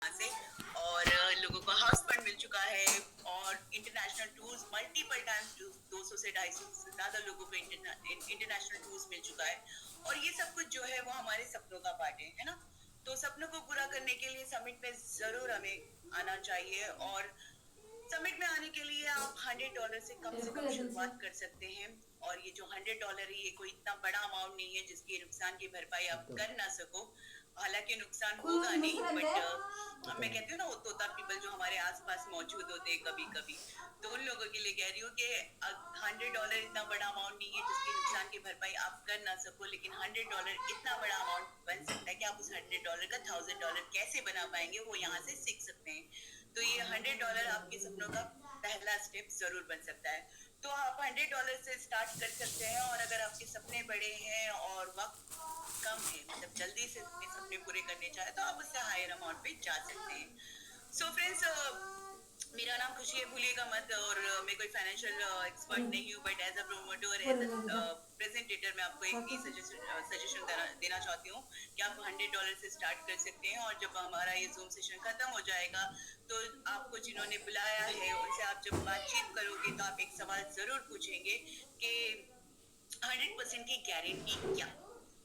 यहाँ से। और लोगों को हाउस फंड मिल चुका है और इंटरनेशनल टूर्स मल्टीपल टाइम्स 200 से 250 से ज्यादा लोगों को इंटरनेशनल टूर्स मिल चुका है। और ये सब कुछ जो है वो हमारे सपनों का पार्ट है ना। तो सपनों को पूरा करने के लिए समिट में जरूर हमें आना चाहिए। और समिट में आने के लिए आप $100 से कम शुरुआत कर सकते हैं। और ये जो $100 है ये कोई इतना बड़ा अमाउंट नहीं है जिसकी नुकसान की भरपाई आप कर ना सको। हालांकि नुकसान होगा नहीं, बट मैं कहती हूँ ना वो तोता पीपल जो हमारे आसपास मौजूद होते हैं कभी कभी, तो उन लोगों के लिए कह रही हूँ कि $100 इतना बड़ा अमाउंट नहीं है जिसकी नुकसान की भरपाई आप कर ना सको। लेकिन $100 इतना बड़ा अमाउंट बन सकता है कि आप उस $100 का $1000 कैसे बना पाएंगे वो यहाँ से सीख सकते हैं। तो ये $100 आपके सपनों का पहला स्टेप जरूर बन सकता है। तो आप $100 से स्टार्ट कर सकते हैं। और अगर आपके सपने बड़े हैं और वक्त कम है, मतलब जल्दी से अपने सपने पूरे करने चाहे, तो आप उससे हायर अमाउंट पे जा सकते हैं। सो फ्रेंड्स, मेरा नाम खुशी है, भूलिएगा मत। और मैं कोई फाइनेंशियल एक्सपर्ट नहीं हूँ, but as a promoter, as a presenter मैं आपको एक ही सजेशन देना चाहती हूँ कि आप $100 से स्टार्ट कर सकते हैं। और जब हमारा ये जूम सेशन खत्म हो जाएगा तो आपको जिन्होंने बुलाया है उनसे आप जब बातचीत करोगे तो आप एक सवाल जरूर पूछेंगे कि 100% की गारंटी क्या।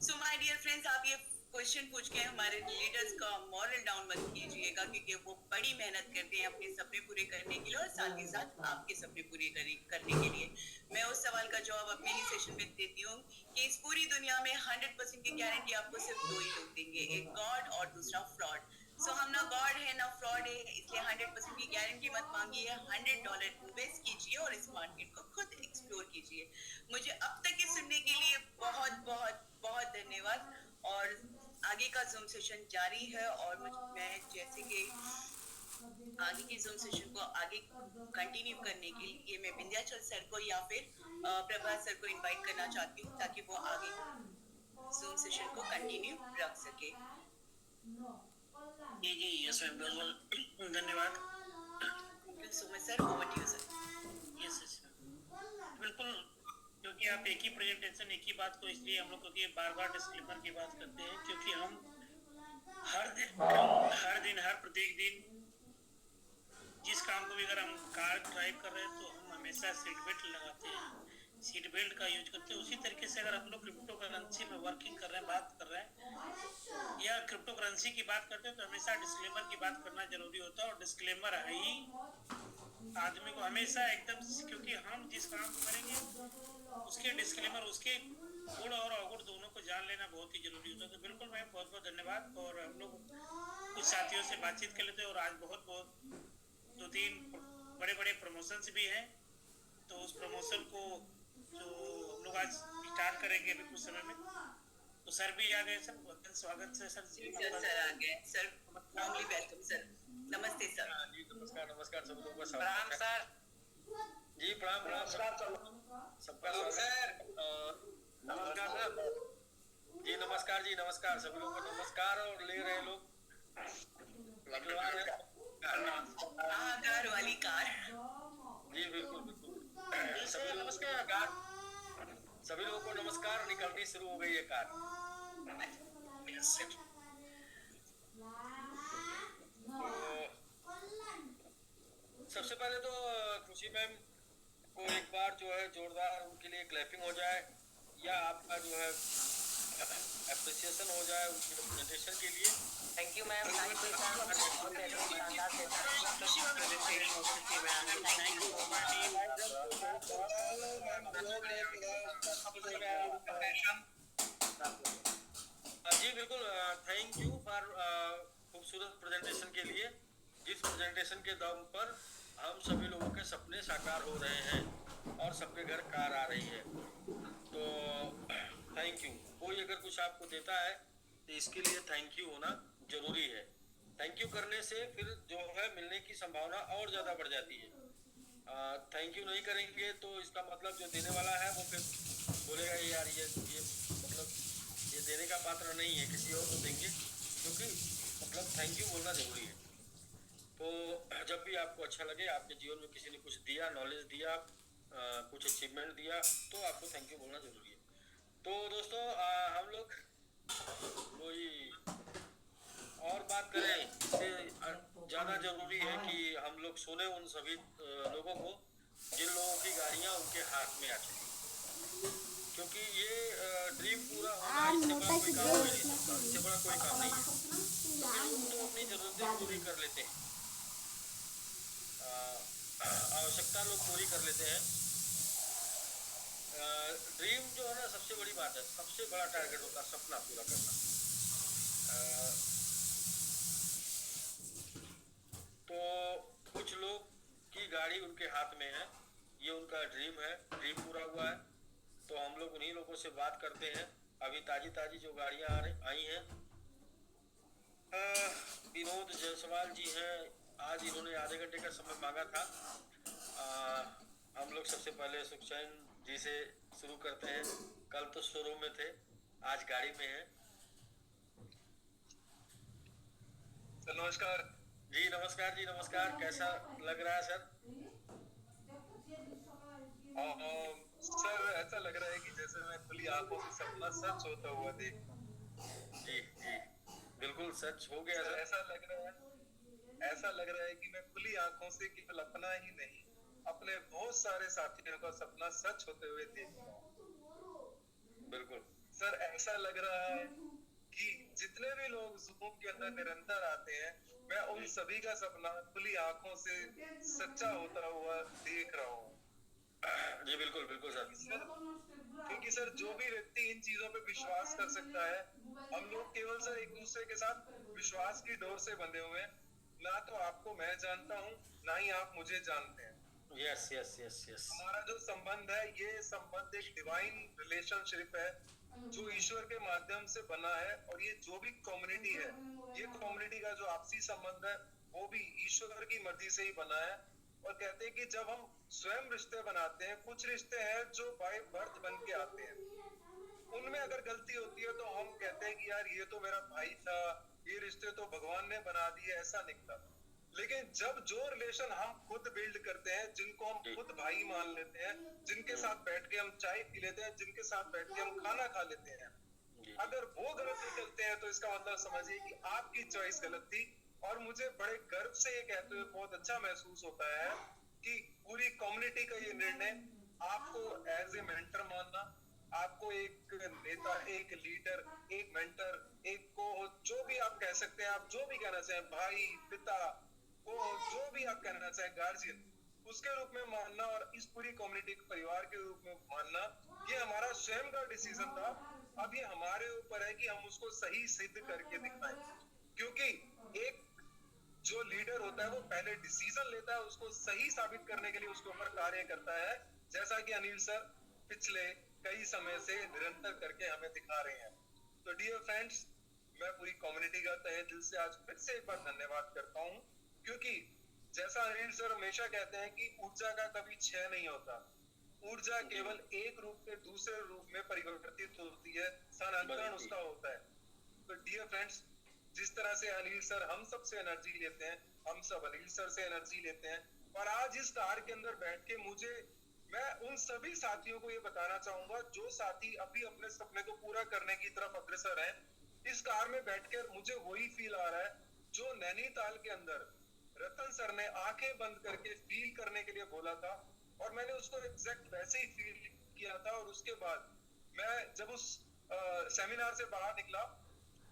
सो माय डियर फ्रेंड्स, आप ये क्वेश्चन पूछ के हमारे लीडर्स का मॉरल डाउन मत कीजिएगा, क्योंकि वो बड़ी मेहनत करते हैं अपने सपने पूरे करने के लिए और साथ ही साथ आपके सपने पूरे करने के लिए। मैं उस सवाल का जवाब अपने ही सेशन में देती हूँ कि इस पूरी दुनिया में 100% की गारंटी आपको सिर्फ दो ही लोग देंगे, एक गॉड और दूसरा फ्रॉड। सो हम ना गॉड है ना फ्रॉड है, इसलिए 100% की गारंटी मत मांगिए। $100 इन्वेस्ट कीजिए और इस मार्केट को खुद एक्सप्लोर कीजिए। मुझे अब तक ये सुनने के लिए बहुत बहुत बहुत धन्यवाद। और आगे का जूम सेशन जारी है। और मैं जैसे कि आगे की जूम सेशन को आगे कंटिन्यू करने के लिए मैं विंध्याचल सर को या फिर प्रभात सर को इनवाइट करना चाहती हूँ, ताकि वो आगे जूम सेशन को कंटिन्यू रख सके। जी जी, यस मैम, बिल्कुल धन्यवाद। Thank you so much sir, over to you sir. Yes yes बिल्कुल, क्योंकि आप एक ही प्रेजेंटेशन एक ही बात को इसलिए हम लोग क्योंकि बार बार डिस्क्लेमर की बात करते हैं, क्योंकि हम हर दिन हर प्रत्येक दिन जिस काम को भी अगर हम कार ड्राइव कर रहे हैं तो हम हमेशा सीट बेल्ट लगाते हैं, सीट बेल्ट का यूज करते हैं। उसी तरीके से अगर हम लोग क्रिप्टो करेंसी में वर्किंग कर रहे हैं, बात कर रहे हैं या क्रिप्टो करेंसी की बात करते हैं, तो हमेशा डिस्क्लेमर की बात करना जरूरी होता है। और डिस्क्लेमर है ही आदमी को हमेशा एकदम, क्योंकि हम जिस काम को करेंगे उसके डिस्क्लेमर, उसके गुण और अवगुण दोनों को जान लेना बहुत ही जरूरी होता है। तो बिल्कुल मैम, बहुत बहुत धन्यवाद। और हम लोग कुछ साथियों से बातचीत कर लेते हैं और आज बहुत बहुत 2-3 बड़े बड़े प्रमोशंस भी हैं, तो उस प्रमोशन को जो हम लोग आज स्टार्ट करेंगे अभी कुछ समय में। तो सर भी आ गए सर, बहुत स्वागत है सर जी। सर आ गए सर, वार्मली वेलकम सर। नमस्ते सर। जी नमस्कार नमस्कार, सब लोगों का प्रणाम स्वागत है। सर जी प्रणाम प्रणाम सबका स्वागत। नमस्कार सर जी, नमस्कार जी, नमस्कार सभी लोगों को नमस्कार। और ले रहे लोग कार वाली कार। जी बिल्कुल बिल्कुल, सभी नमस्कार, सभी लोगों को नमस्कार। निकलनी शुरू हो गई है कार। सबसे पहले तो खुशी मैम को एक बार जो है जोरदार उनके लिए क्लैपिंग हो जाए, या आपका जो है एप्रिसिएशन हो जाए उनकी रिप्रेजेंटेशन के लिए। Thank you ma'am, thank you जी बिल्कुल, थैंक यू फॉर खूबसूरत प्रेजेंटेशन के लिए, जिस प्रेजेंटेशन के दम पर हम सभी लोगों के सपने साकार हो रहे हैं और सबके घर कार आ रही है। तो थैंक यू। कोई अगर कुछ आपको देता है तो इसके लिए थैंक यू होना जरूरी है। थैंक यू करने से फिर जो है मिलने की संभावना और ज़्यादा बढ़ जाती है। थैंक यू नहीं करेंगे तो इसका मतलब जो देने वाला है वो फिर बोलेगा यार ये मतलब ये देने का पात्र नहीं है, किसी और को देंगे, क्योंकि मतलब थैंक यू बोलना ज़रूरी है। तो जब भी आपको अच्छा लगे, आपके जीवन में किसी ने कुछ दिया, नॉलेज दिया, कुछ अचीवमेंट दिया, तो आपको थैंक यू बोलना ज़रूरी है। तो दोस्तों हम लोग कोई और बात करें, इससे ज़्यादा जरूरी है कि हम लोग सुने उन सभी लोगों को जिन लोगों की गाड़ियां उनके हाथ में आ चुकी, क्योंकि ये ड्रीम पूरा होना इससे बड़ा कोई काम हो ही नहीं सकता, इससे बड़ा कोई काम नहीं है, क्योंकि लोग तो अपनी ज़रूरतें पूरी कर लेते हैं, आवश्यकता लोग पूरी कर लेते हैं। ड्रीम जो है ना सबसे बड़ी बात है, सबसे बड़ा टारगेट होता है सपना पूरा करना। तो कुछ लोग की गाड़ी उनके हाथ में है, ये उनका ड्रीम है, ड्रीम पूरा हुआ है, तो हम लोग उन्हीं लोगों से बात करते हैं। अभी ताजी ताजी जो गाड़ियां आई हैं, विनोद जायसवाल जी हैं, आज इन्होंने आधे घंटे का समय मांगा था। हम लोग सबसे पहले सुखचैन जी से शुरू करते हैं। कल तो शोरूम में थे, आज गाड़ी में हैं। सर नमस्कार। जी नमस्कार, जी नमस्कार। कैसा लग रहा है सर? सर ऐसा लग रहा है कि जैसे मैं खुली आंखों से सपना सच होता हुआ देख। जी जी बिल्कुल सच हो गया सर। ऐसा लग रहा है कि मैं खुली आंखों से केवल अपना ही नहीं, अपने बहुत सारे साथियों का सपना सच होते हुए देख रहा हूं। बिल्कुल सर ऐसा लग रहा है कि जितने भी लोग ज़ूम के अंदर निरंतर आते हैं, मैं उन सभी का सपना खुली आंखों से सच्चा होता हुआ देख रहा हूँ। जी बिल्कुल बिल्कुल सर। क्योंकि सर जो भी व्यक्ति इन चीजों पे विश्वास कर सकता है, हम लोग केवल सर एक दूसरे के साथ विश्वास की डोर से बंधे हुए हैं। ना तो आपको मैं जानता हूँ, ना ही आप मुझे जानते हैं। Yes yes yes yes. हमारा जो संबंध है, ये संबंध एक डिवाइन रिलेशनशिप है जो ईश्वर के माध्यम से बना है। और ये जो भी कम्युनिटी है, ये कम्युनिटी का जो आपसी संबंध है, वो भी ईश्वर की मर्जी से ही बना है। और कहते हैं कि जब हम स्वयं रिश्ते बनाते हैं, कुछ रिश्ते हैं जो बाय बर्थ बन के आते हैं, उनमें अगर गलती होती है तो हम कहते हैं कि यार ये तो मेरा भाई था, ये रिश्ते तो भगवान ने बना दिए, ऐसा निकला। लेकिन जब जो रिलेशन हम खुद बिल्ड करते हैं, जिनको हम खुद भाई मान लेते हैं, जिनके साथ बैठ के हम चाय पी लेते हैं, जिनके साथ बैठ के हम खाना खा लेते हैं, अगर वो गलत निकलते हैं तो इसका मतलब समझिए कि आपकी चॉइस गलत थी। और मुझे बड़े गर्व से ये कहते हुए बहुत अच्छा महसूस होता है कि पूरी कम्युनिटी का ये निर्णय आपको एज ए मेंटर मानना, आपको एक नेता, एक लीडर, एक मेंटर, एक को जो भी आप कह सकते हैं, आप जो भी कहना चाहें, भाई, पिता, को जो भी आप कहना चाहें, गार्जियन, उसके रूप में मानना और इस पूरी कम्युनिटी के परिवार के रूप में मानना, ये हमारा स्वयं का डिसीजन था। अब ये हमारे ऊपर है कि हम उसको सही सिद्ध करके दिखाएं। क्योंकि एक जो लीडर होता है वो पहले डिसीजन लेता है, उसको सही साबित करने के लिए उसके ऊपर कार्य करता है, जैसा कि अनिल सर पिछले कई समय से निरंतर करके हमें दिखा रहे हैं। तो डियर फ्रेंड्स, मैं पूरी कम्युनिटी का तहे दिल से आज फिर से एक बार धन्यवाद करता हूँ। क्योंकि जैसा अनिल सर हमेशा कहते हैं कि ऊर्जा का कभी क्षय नहीं होता, ऊर्जा केवल एक रूप से दूसरे रूप में परिवर्तित होती है, स्थानांतरण उसका होता है। तो डियर फ्रेंड्स, जिस तरह से अनिल सर हम सब से एनर्जी लेते हैं, हम सब अनिल सर से एनर्जी लेते हैं। और आज इस कार के अंदर बैठ के मैं उन सभी साथियों को ये बताना चाहूंगा जो साथी अभी अपने सपने को पूरा करने की तरफ अग्रसर हैं। इस कार में बैठकर मुझे वही फील आ रहा है जो नैनीताल के अंदर रतन सर ने आंखें बंद करके फील करने के लिए बोला था, और मैंने उसको एग्जैक्ट वैसे ही फील किया था। और उसके बाद मैं जब उस सेमिनार से बाहर निकला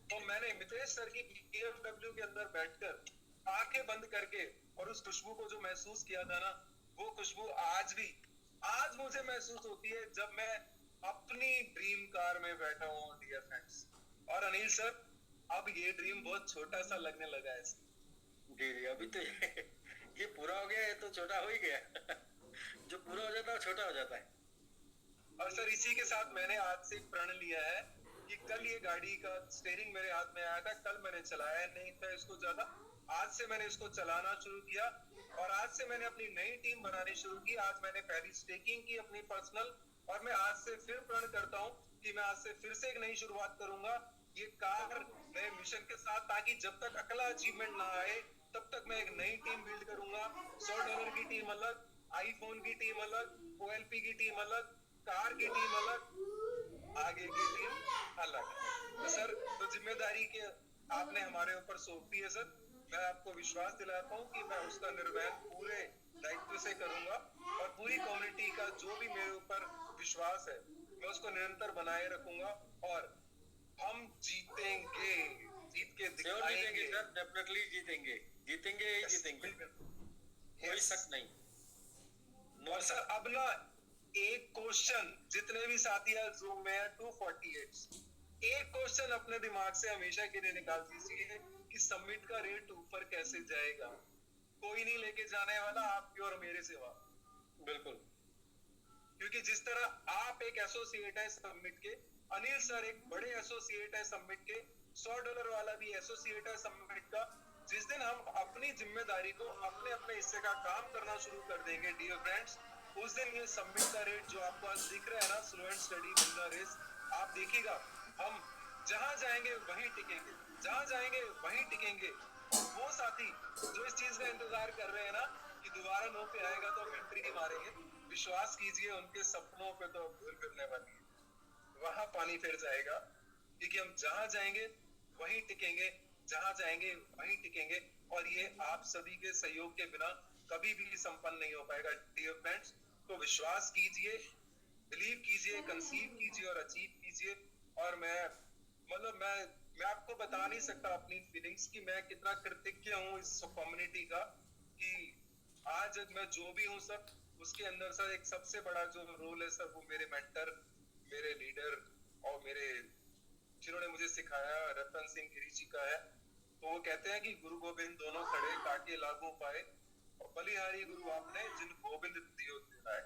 तो मैंने मितेश सर की KFW के अंदर बैठकर आंखें बंद करके और उस खुशबू को जो महसूस किया था ना, वो खुशबू आज मुझे महसूस होती है जब मैं अपनी ड्रीम कार में बैठा हूँ डियर फ्रेंड्स। और अनिल सर, अब ये ड्रीम बहुत छोटा सा लगने लगा है। जी अभी तो ये पूरा हो गया, ये तो छोटा हो ही गया। जो पूरा हो जाता है छोटा हो जाता है। और सर इसी के साथ मैंने आज से प्रण लिया है कि कल ये गाड़ी का स्टीयरिंग मेरे हाथ में आया था, कल मैंने चलाया नहीं था इसको ज्यादा, आज से मैंने इसको चलाना शुरू किया। और आज से मैंने अपनी नई टीम बनानी शुरू की। आज मैंने पहली स्टेकिंग की अपनी पर्सनल, और मैं आज से फिर प्रण करता हूँ कि मैं आज से फिर से एक नई शुरुआत करूंगा ये कार नए मिशन के साथ, ताकि जब तक अगला अचीवमेंट ना आए तब तक मैं एक नई टीम बिल्ड करूंगा। $100 की टीम अलग, आईफोन की टीम अलग, OLP की टीम अलग, कार की टीम अलग, आगे की टीम अलग। तो सर, तो जिम्मेदारी के आपने हमारे ऊपर सौंपी है सर, मैं आपको विश्वास दिलाता हूँ कि मैं उसका निर्वहन पूरे दायित्व से करूंगा और पूरी कम्युनिटी का जो भी मेरे ऊपर विश्वास है मैं उसको निरंतर बनाए रखूंगा और हम जीतेंगे, जीत के श्योर जीतेंगे दिखाएंगे। सर, डेफिनेटली जीतेंगे, जीतेंगे ही जीतेंगे, कोई शक नहीं। और सर अब ना एक क्वेश्चन जितने भी साथी हैं जूम में 248 एक क्वेश्चन अपने दिमाग से हमेशा के लिए निकाल दीजिए कि समिट का रेट ऊपर कैसे जाएगा। कोई नहीं लेके जाने वाला आपकी और मेरे सिवा। बिल्कुल, क्योंकि जिस तरह आप एक एसोसिएट है समिट के, अनिल सर एक बड़े एसोसिएट है समिट के, $100 वाला भी एसोसिएट है समिट का। जिस दिन हम अपनी जिम्मेदारी को अपने अपने हिस्से का काम करना शुरू कर देंगे डियर फ्रेंड्स, उस दिन ये समिट का रेट जो आपको आज दिख रहा है ना, slow and steady winner race, आप देखिएगा हम जहां जाएंगे वहीं टिकेंगे, जहां जाएंगे वहीं टिकेंगे। और वो साथी जो इस चीज का इंतजार कर रहे हैं ना कि दोबारा नो पे आएगा तो हम एंट्री मारेंगे, विश्वास कीजिए उनके सपनों पे तो धूल गिरने वाली है, वहां पानी फिर जाएगा। क्योंकि हम जहां जाएंगे वहीं टिकेंगे, जहां जाएंगे वहीं टिकेंगे। और ये आप सभी के सहयोग के बिना कभी भी संपन्न नहीं हो पाएगा डियर फ्रेंड्स। तो विश्वास कीजिए, बिलीव कीजिए, कंसीव कीजिए और अचीव कीजिए। और मैं आपको बता नहीं सकता अपनी फीलिंग्स कि मैं कितना कृतज्ञ हूँ इस कम्युनिटी का कि आज मैं जो भी हूँ सर उसके अंदर सर एक सबसे बड़ा जो रोल है सर वो मेरे मेंटर, मेरे लीडर और मेरे जिन्होंने मुझे सिखाया रतन सिंह गिरी जी का है। तो वो कहते हैं कि गुरु गोविंद दोनों खड़े काके लागू पाए और बलिहारी गुरु आपने जिन गोविंद दियो दिलाए।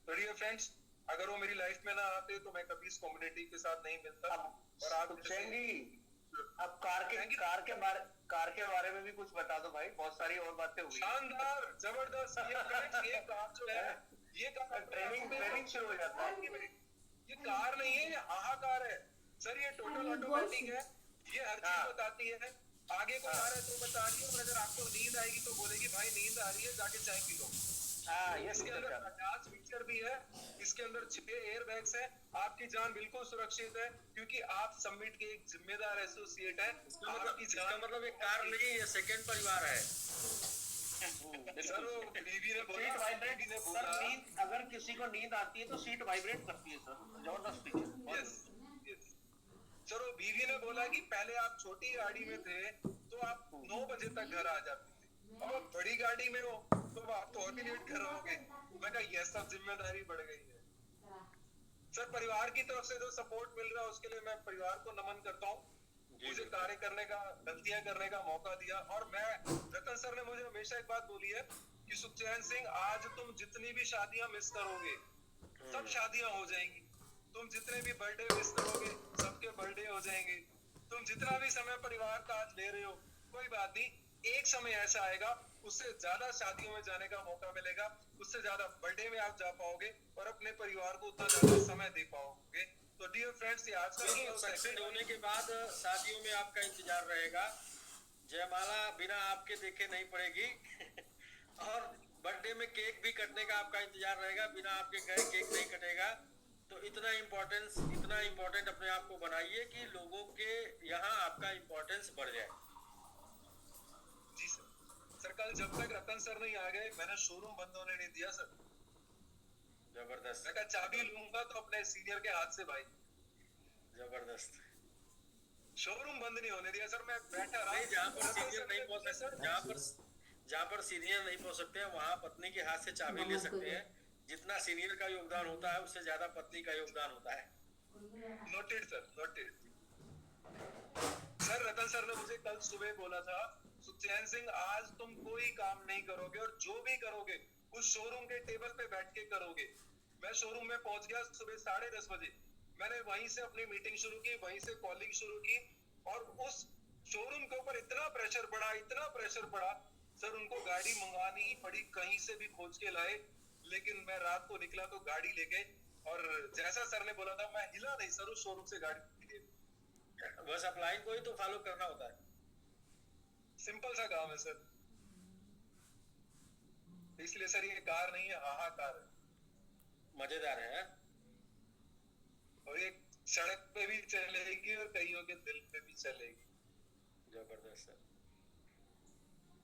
तो डियर फ्रेंड्स, अगर वो मेरी लाइफ में ना आते तो मैं कभी इस कम्युनिटी के साथ नहीं मिलता। और आप अब कार के बारे में भी कुछ बता दो भाई, बहुत सारी और बातें हुई। शानदार, जबरदस्त। ये कार जो है ये कार ट्रेनिंग शुरू हो जाता है। ये कार नहीं है, ये हाहाकार है सर। ये टोटल ऑटोमेटिक है, ये हर चीज बताती है। आगे कोई आ रहा है तो बता रही है, और अगर आपको नींद आएगी तो बोलेगी भाई नींद आ रही है जाके चाय पी लो। इसके अंदर 50 फीचर भी है, इसके अंदर 6 एयर बैग्स है। आपकी जान बिल्कुल सुरक्षित है क्योंकि आप समिट के एक जिम्मेदार एसोसिएट है। इसका मतलब एक कार नहीं, ये सेकंड परिवार है। सर वो बीवी ने बोला, सीट वाइब्रेट, बीवी ने सर बोला, नींद, अगर किसी को नींद आती है तो सीट वाइब्रेट करती है सर, जबरदस्त फीचर। यस सर, वो बीवी ने बोला कि पहले आप छोटी गाड़ी में थे तो आप 9 बजे तक घर आ जाते थे, अब आप बड़ी गाड़ी में हो तो आप तो और भी लेट घर आओगे। मैं कहा ये सब जिम्मेदारी बढ़ गई है। सर परिवार की तरफ से जो सपोर्ट मिल रहा है उसके लिए मैं परिवार को नमन करता हूँ। मुझे कार्य करने का, गलतियां करने का मौका दिया। और मैं, रतन सर ने मुझे हमेशा एक बात बोली है कि सुखचैन सिंह आज तुम जितनी भी शादियां मिस करोगे सब शादियां हो जाएंगी, तुम जितने भी बर्थडे मिस करोगे सबके बर्थडे हो जाएंगे, तुम जितना भी समय परिवार का आज ले रहे हो कोई बात नहीं, एक समय ऐसा आएगा उससे ज्यादा शादियों में जाने का मौका मिलेगा, उससे ज्यादा बर्थडे में आप जा पाओगे और अपने परिवार को उतना ज्यादा समय दे पाओगे। तो डियर फ्रेंड्स, ये आज का सक्सेस होने के बाद शादियों में आपका इंतजार रहेगा, जयमाला बिना आपके देखे नहीं पड़ेगी और बर्थडे में केक भी कटने का आपका इंतजार रहेगा, बिना आपके गए केक नहीं कटेगा। तो इतना इम्पोर्टेंट अपने आप को बनाइए कि लोगों के यहाँ आपका इम्पोर्टेंस बढ़ जाए। जी सर। सर कल जब तक रतन सर नहीं आ गए मैंने शोरूम बंद होने नहीं दिया सर। जबरदस्त, मैं चाबी लूंगा तो अपने सीनियर के हाथ से भाई। जबरदस्त। शोरूम बंद नहीं होने दिया सर। मैं बैठा रहा नहीं, जहाँ पर सीनियर नहीं पहुंच सकते, जहाँ पर सीनियर नहीं पहुंच सकते हैं वहाँ पत्नी के हाथ से चाबी ले सकते हैं। जितना सीनियर का योगदान होता है उससे ज्यादा पत्नी का योगदान होता है। Noted sir, noted. सर रतन सर ने मुझे कल सुबह बोला था सुखचैन सिंह आज तुम कोई काम नहीं करोगे और जो भी करोगे उस शोरूम के टेबल पे बैठ के करोगे। मैं शोरूम में पहुंच गया सुबह 10:30 बजे। मैंने वहीं से अपनी मीटिंग शुरू की, वहीं से कॉलिंग शुरू की और उस शोरूम के ऊपर इतना प्रेशर पड़ा सर, उनको गाड़ी मंगानी ही पड़ी, कहीं से भी खोज के लाए। लेकिन मैं रात को निकला तो गाड़ी लेके, और जैसा सर ने बोला था मैं हिला नहीं सर उस शोरूम से गाड़ी लेके। बस अपलाइन को ही तो फॉलो करना होता है, सिंपल सा काम है सर। इसलिए सर ये कार नहीं है, हाहाकार है। मजेदार है। और ये सड़क पे भी चलेगी और कईयों के दिल पे भी चलेगी। जबरदस्त सर।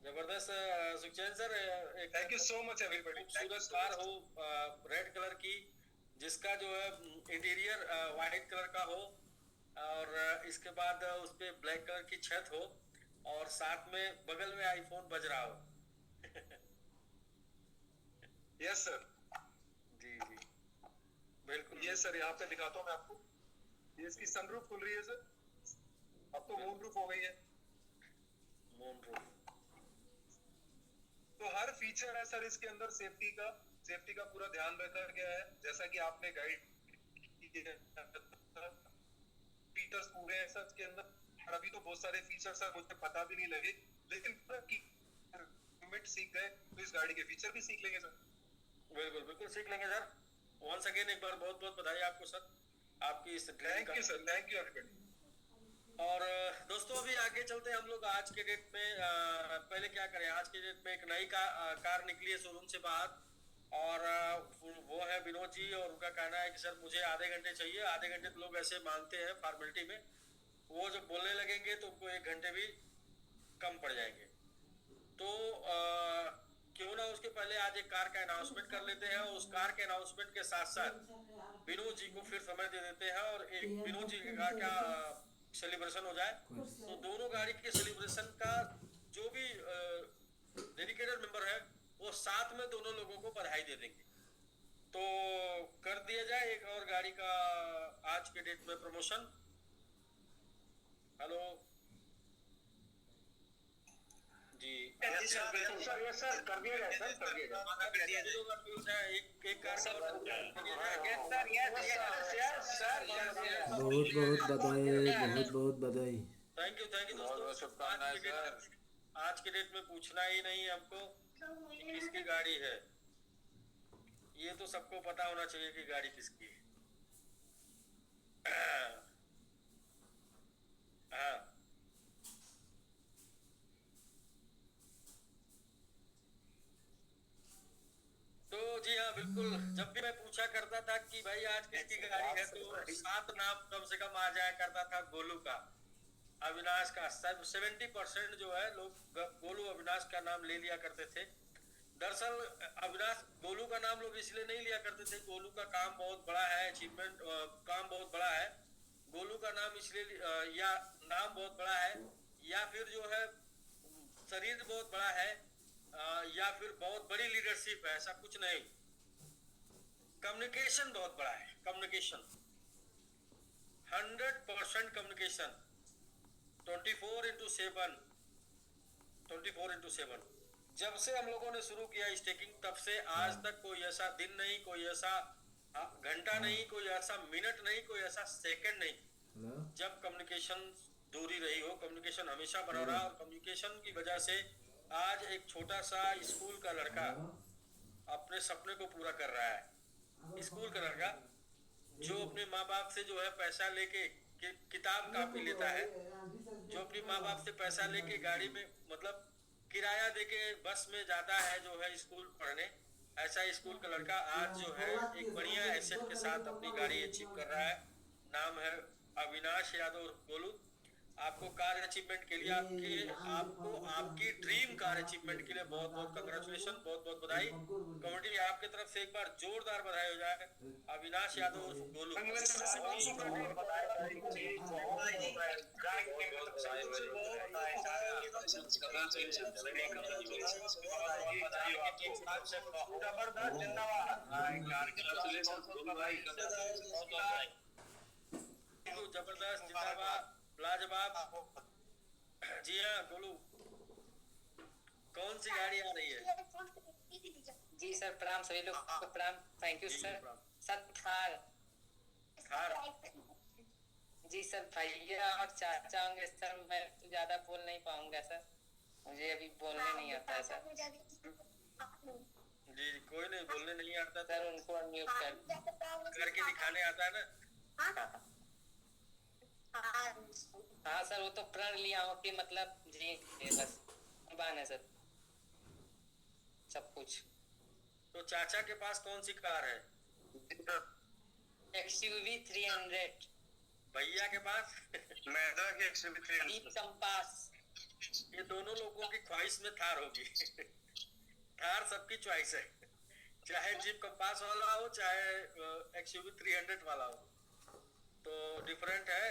जबरदस्त सुखचैन सर, एक thank you so much everybody, thank you खूबसूरत सो कार मच। हो रेड कलर की, जिसका जो है इंटीरियर वाइट कलर का हो, और इसके बाद उस पे ब्लैक कलर की छत हो, और साथ में बगल में आईफोन बज रहा हो। यस सर, जी जी, बिल्कुल ये सर यहाँ पे दिखाता हूँ मैं आपको, ये इसकी सनरूफ खुल रही है सर, अब तो मून रूफ हो गई है। Moon roof. तो हर फीचर है सर इसके अंदर, सेफ्टी का पूरा ध्यान रखा गया है, जैसा कि आपने गाइड फीचर्स पूरे हैं सर इसके अंदर। और अभी तो बहुत सारे फीचर्स है मुझे पता भी नहीं लगे, लेकिन पूरा की मिनट सीख गए तो इस गाड़ी के फीचर भी सीख लेंगे सर। बिल्कुल बिल्कुल सीख लेंगे सर। वंस अगेन एक बार बहुत बहुत बधाई आपको सर, आपकी इस thank you sir, thank you everybody. और दोस्तों अभी आगे चलते हैं हम लोग। आज के डेट में पहले क्या करें, आज के डेट में एक नई कार निकली है शोरूम से बाहर, और वो है विनोद जी, और उनका कहना है कि सर मुझे आधे घंटे चाहिए। आधे घंटे तो लोग ऐसे मांगते हैं फॉर्मेलिटी में, वो जब बोलने लगेंगे तो उनको 1 घंटे भी कम पड़ जाएंगे। तो क्यों ना उसके पहले आज एक कार का अनाउंसमेंट कर लेते हैं, और उस कार के अनाउंसमेंट के साथ साथ विनोद जी को फिर समय दे देते हैं, और एक विनोद जी का क्या सेलिब्रेशन हो जाए। तो दोनों गाड़ी के सेलिब्रेशन का जो भी डेडिकेटेड मेंबर है वो साथ में दोनों लोगों को बधाई दे देंगे। तो कर दिया जाए एक और गाड़ी का आज के डेट में प्रमोशन। हेलो जी, सर कर दिया जाए, सर कर दिया जाए। एक कार सर बहुत बहुत बधाई, बहुत बहुत बधाई। थैंक यू दोस्तों। शुभकामनाएं सर। आज के डेट में पूछना ही नहीं है हमको कि किसकी गाड़ी है, ये तो सबको पता होना चाहिए कि गाड़ी किसकी है। हाँ, तो जी हाँ बिल्कुल, जब भी मैं पूछा करता था कि भाई आज किसकी गाड़ी है, तो 7 नाम कम से कम आ जाया करता था। गोलू का, अविनाश का, 70% जो है लोग गोलू अविनाश का नाम ले लिया करते थे। दरअसल अविनाश गोलू का नाम लोग इसलिए नहीं लिया करते थे, गोलू का काम बहुत बड़ा है, अचीवमेंट काम बहुत बड़ा है। गोलू का नाम इसलिए या नाम बहुत बड़ा है, या फिर जो है शरीर बहुत बड़ा है, या फिर बहुत बड़ी लीडरशिप है, ऐसा कुछ नहीं। कम्युनिकेशन बहुत बड़ा है, कम्युनिकेशन 100% कम्युनिकेशन 24x7 जब से हम लोगों ने शुरू किया स्टेकिंग, तब से आज तक कोई ऐसा दिन नहीं, कोई ऐसा घंटा नहीं, कोई ऐसा मिनट नहीं, कोई ऐसा सेकंड नहीं जब कम्युनिकेशन दूरी रही हो। कम्युनिकेशन हमेशा बना रहा, और कम्युनिकेशन की वजह से आज एक छोटा सा स्कूल का लड़का अपने सपने को पूरा कर रहा है। स्कूल का लड़का जो अपने माँ बाप से जो है पैसा लेके किताब कापी लेता है, जो अपने माँ बाप से पैसा लेके गाड़ी में मतलब किराया देके बस में जाता है जो है स्कूल पढ़ने, ऐसा स्कूल का लड़का आज जो है एक बढ़िया एसेट के साथ अपनी गाड़ी अचीव कर रहा है। नाम है अविनाश यादव गोलू। आपको कार अचीवमेंट के लिए, आपको आपकी ड्रीम कार अचीवमेंट के लिए बहुत बहुत कंग्रेचुलेशन, बहुत बहुत बधाई। कमेटी आपके तरफ से एक बार जोरदार बधाई हो जाए अविनाश यादव गोलू। जबरदस्त, जिंदाबाद, लाजवाब। जी हाँ गोलू, कौन सी गाड़ी आ रही है? जी सर प्रणाम, सभी लोग को प्रणाम। Thank you sir. सर थार जी सर, भैया और चाचा होंगे सर। मैं तो ज्यादा बोल नहीं पाऊंगा सर, मुझे अभी बोलने नहीं आता है सर। जी कोई नहीं, बोलने नहीं आता सर उनको अनम्यूट करके दिखाने आता है ना। हाँ सर, वो तो प्रण लिया हूँ कि मतलब जी बस बान है सर सब कुछ। तो चाचा के पास कौन सी कार है? XUV 300। भैया के पास डीप कंपास ये दोनों लोगों की ख्वाहिश में थार होगी। थार सबकी चॉइस है, चाहे जीप कंपास वाला हो चाहे एक्सयूवी 300 वाला हो, तो डिफरेंट है।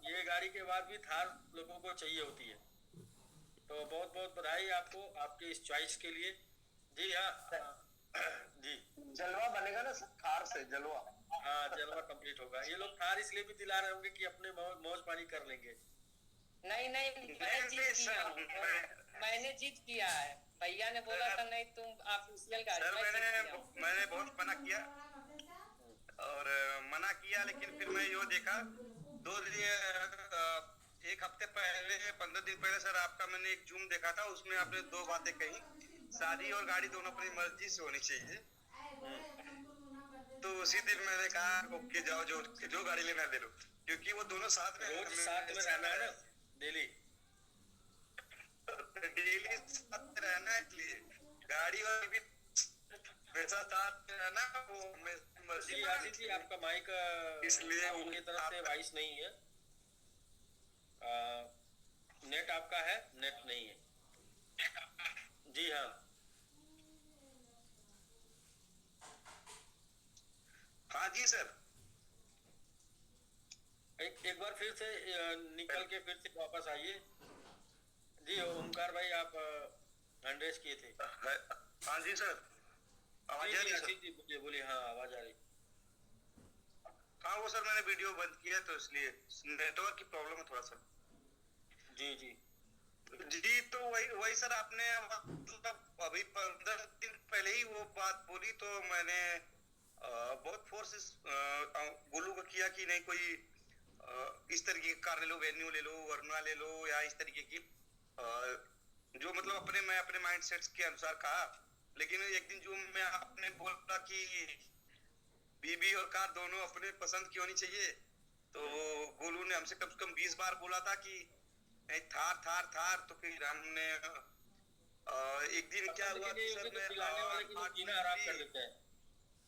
ये गाड़ी के बाद भी थार लोगों को चाहिए होती है। तो बहुत बहुत बधाई आपको आपकी इस चॉइस के लिए। जी हाँ जी जलवा बनेगा ना सर, थार से जलवा। हाँ, जलवा कंप्लीट होगा। ये लोग थार इसलिए भी दिला रहे होंगे कि अपने मौज पानी कर लेंगे। नहीं नहीं, मैं जीत किया हूँ, मैंने जीत किया है। भैया ने बोला था नहीं तुम ऑफिशियल गाड़ी। सर मैंने बहुत मना किया और मना किया, लेकिन फिर मैं यो देखा एक हफ्ते पहले 15 दिन पहले सर आपका मैंने एक जूम देखा था, उसमें आपने दो बातें कही, शादी और गाड़ी दोनों अपनी मर्जी से होनी चाहिए। तो उसी दिन मैंने कहा ओके जाओ, जो गाड़ी लेना ले लो, क्योंकि वो दोनों साथ में रोज साथ में रहना है ना, डेली साथ में रहना है, इसलिए गाड़ी वाली भी वैसा साथ में रहना वो मर्जी। जी आशीष जी, आपका माइक इसलिए उनकी तरफ से वॉइस नहीं है। नेट आपका है, नेट नहीं है। जी हाँ हाँ जी सर, एक बार फिर से निकल के फिर से वापस आइए। जी ओमकार भाई, आप हैंड रेज किए थे। हाँ जी सर, आवाज आ रही है सर? जी बोलिए बोलिए, हाँ आवाज आ रही। हाँ वो सर मैंने वीडियो बंद किया तो इसलिए नेटवर्क की प्रॉब्लम है थोड़ा सा। जी जी जी तो वही सर, आपने मतलब अभी 15 दिन पहले ही वो बात बोली, तो मैंने बहुत फोर्स गोलू को किया कि नहीं कोई इस तरीके की कार ले लो, वेन्यू ले लो, वरना ले लो, या इस तरीके की जो मतलब मैं अपने माइंड सेट्स के अनुसार कहा। लेकिन एक दिन जो मैं आपने बोला कि बीबी और कार दोनों अपने पसंद की होनी चाहिए, तो गोलू ने हमसे कम से कम 20 बार बोला था कि थार थार थार। तो फिर हमने एक दिन क्या हुआ कि सर मैं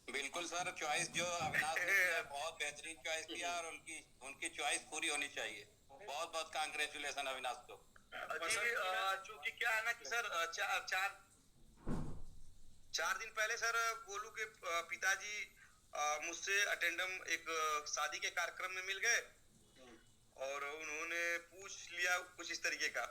बिल्कुल सर, चॉइस जो अविनाश ने किया बहुत बेहतरीन चॉइस किया और उनकी चॉइस पूरी होनी चाहिए। बहुत बहुत कांग्रेचुलेशन अविनाश को। चूंकि क्या है ना कि सर चार दिन पहले सर गोलू के पिताजी मुझसे अटेंडम एक शादी के कार्यक्रम में मिल गए और उन्होंने पूछ लिया कुछ इस तरीके का।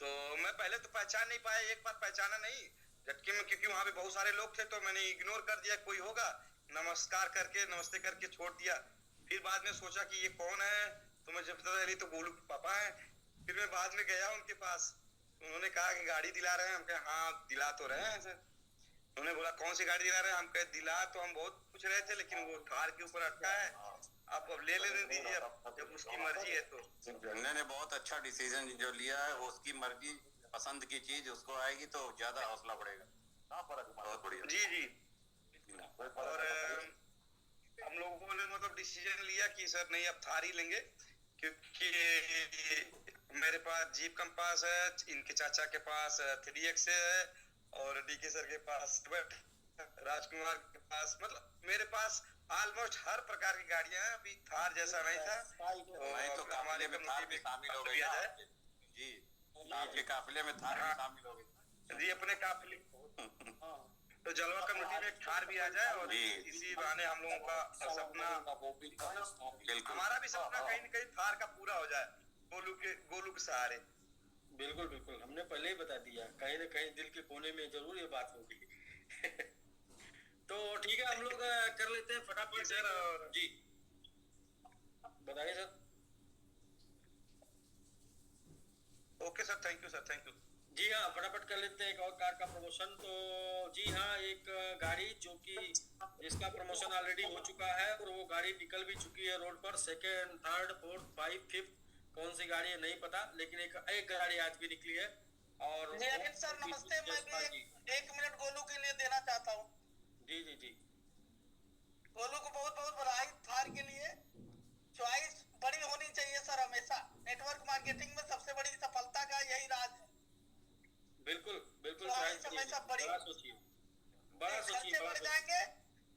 तो मैं पहले तो पहचान नहीं पाया, एक बार पहचाना नहीं झटके में, क्योंकि वहां पे बहुत सारे लोग थे, तो मैंने इग्नोर कर दिया, कोई होगा, नमस्कार करके नमस्ते करके छोड़ दिया। फिर बाद में सोचा कि ये कौन है, तो मुझे पता चली तो गोलू के पापा है। फिर मैं बाद में गया उनके पास, उन्होंने कहा कि गाड़ी दिला रहे हैं। हम कहे हाँ दिला तो रहे हैं सर। उन्होंने बोला कौन सी गाड़ी दिला रहे हैं? हम कहे दिला तो हम बहुत पूछ रहे थे, लेकिन वो थार के ऊपर अटका है, आप अब ले लेने दीजिए, जब उसकी मर्जी है। तो उन्होंने बहुत अच्छा डिसीजन जो लिया है, वो उसकी मर्जी, पसंद की चीज उसको आएगी तो ज्यादा हौसला बढ़ेगा। बहुत बढ़िया जी जी। और हम लोगों ने मतलब डिसीजन लिया कि सर नहीं अब थार ही लेंगे, क्योंकि मेरे पास जीप कंपास है, इनके चाचा के पास 3X है, और डीके सर के पास राजकुमार के पास, मतलब मेरे पास ऑलमोस्ट हर प्रकार की गाड़ियां हैं। अभी थार जैसा नहीं था, तो हमारे में थार भी शामिल हो गई जी, आपके काफिले में थार भी शामिल हो गई जी, अपने काफिले। तो जलवा कमेटी में थार भी आ जाए और इसी बहाने हम लोगों का सपना, हमारा भी सपना कहीं न कहीं थार का पूरा हो जाए, गोलू के सहारे। बिल्कुल बिल्कुल, हमने पहले ही बता दिया, कहीं ना कहीं दिल के कोने में जरूर ये बात होगी। तो ठीक है, हम लोग कर लेते हैं फटाफट सर। और जी बताइए sir. Okay sir, thank you sir, thank you. जी हाँ, फटाफट कर लेते हैं एक और कार का प्रमोशन। तो जी हाँ, एक गाड़ी जो कि जिसका प्रमोशन ऑलरेडी हो चुका है और वो गाड़ी निकल भी चुकी है रोड पर। सेकेंड, थर्ड, फोर्थ, 5, 5 कौन सी गाड़ी है नहीं पता, लेकिन एक गाड़ी आज भी निकली है। और सर नमस्ते, मैं भी एक मिनट गोलू के लिए देना चाहता हूँ। जी जी जी, गोलू को बहुत बहुत बधाई थार के लिए। चॉइस बड़ी होनी चाहिए सर हमेशा। नेटवर्क मार्केटिंग में सबसे बड़ी सफलता का यही राज है। बिल्कुल बिल्कुल, हमेशा बड़ी बड़ा खर्चे बढ़ जाएंगे,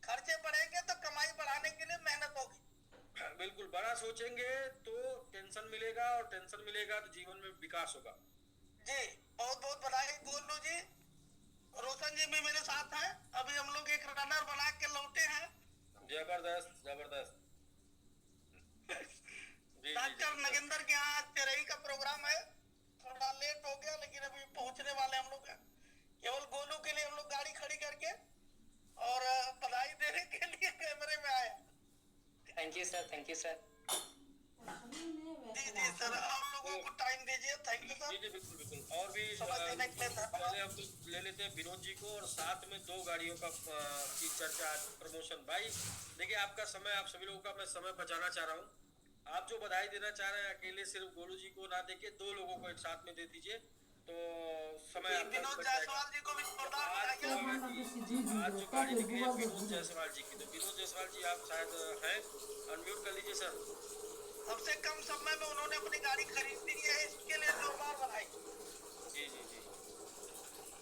खर्चे बढ़ेंगे तो कमाई बढ़ाने के लिए मेहनत होगी। बिल्कुल, बड़ा सोचेंगे तो टेंशन मिलेगा, और टेंशन मिलेगा तो जीवन में विकास होगा। जी बहुत बहुत बधाई गोलू जी। रोशन जी भी मेरे साथ हैं। अभी हम लोग एक रनर बना के लौटे हैं। जबरदस्त जबरदस्त। डॉक्टर नगेंद्र के यहाँ आज तेरही का प्रोग्राम है। थोड़ा लेट हो गया लेकिन अभी पहुंचने वाले हम लोग हैं। केवल गोलू के लिए हम लोग गाड़ी खड़ी करके और बधाई देने के लिए कैमरे में आए। Thank you sir, thank you sir. जी जी सर, आप लोगों को टाइम दीजिए। Thank you sir. जी जी बिल्कुल बिल्कुल। और भी समझ देने के लिए धन्यवाद। पहले हम लोग ले लेते हैं विनोद जी को और साथ में 2 गाड़ियों का की चर्चा आज प्रमोशन। भाई देखिए आपका समय, आप सभी लोगों का मैं समय बचाना चाह रहा हूँ। आप जो बधाई देना चाह रहे हैं अकेले सिर्फ गोलू जी को ना देके 2 लोगों को एक साथ में दे दीजिए तो समय आपका विनोद बच जाएगा। जायसवाल जी को भी जोरदार आज बधाई। आज जो गाड़ी निकली है विनोद जायसवाल जी की, तो विनोद जायसवाल जी आप शायद हैं, अनम्यूट कर लीजिए सर। सबसे कम समय में उन्होंने अपनी गाड़ी खरीद ली है, इसके लिए जोरदार बधाई। जी जी जी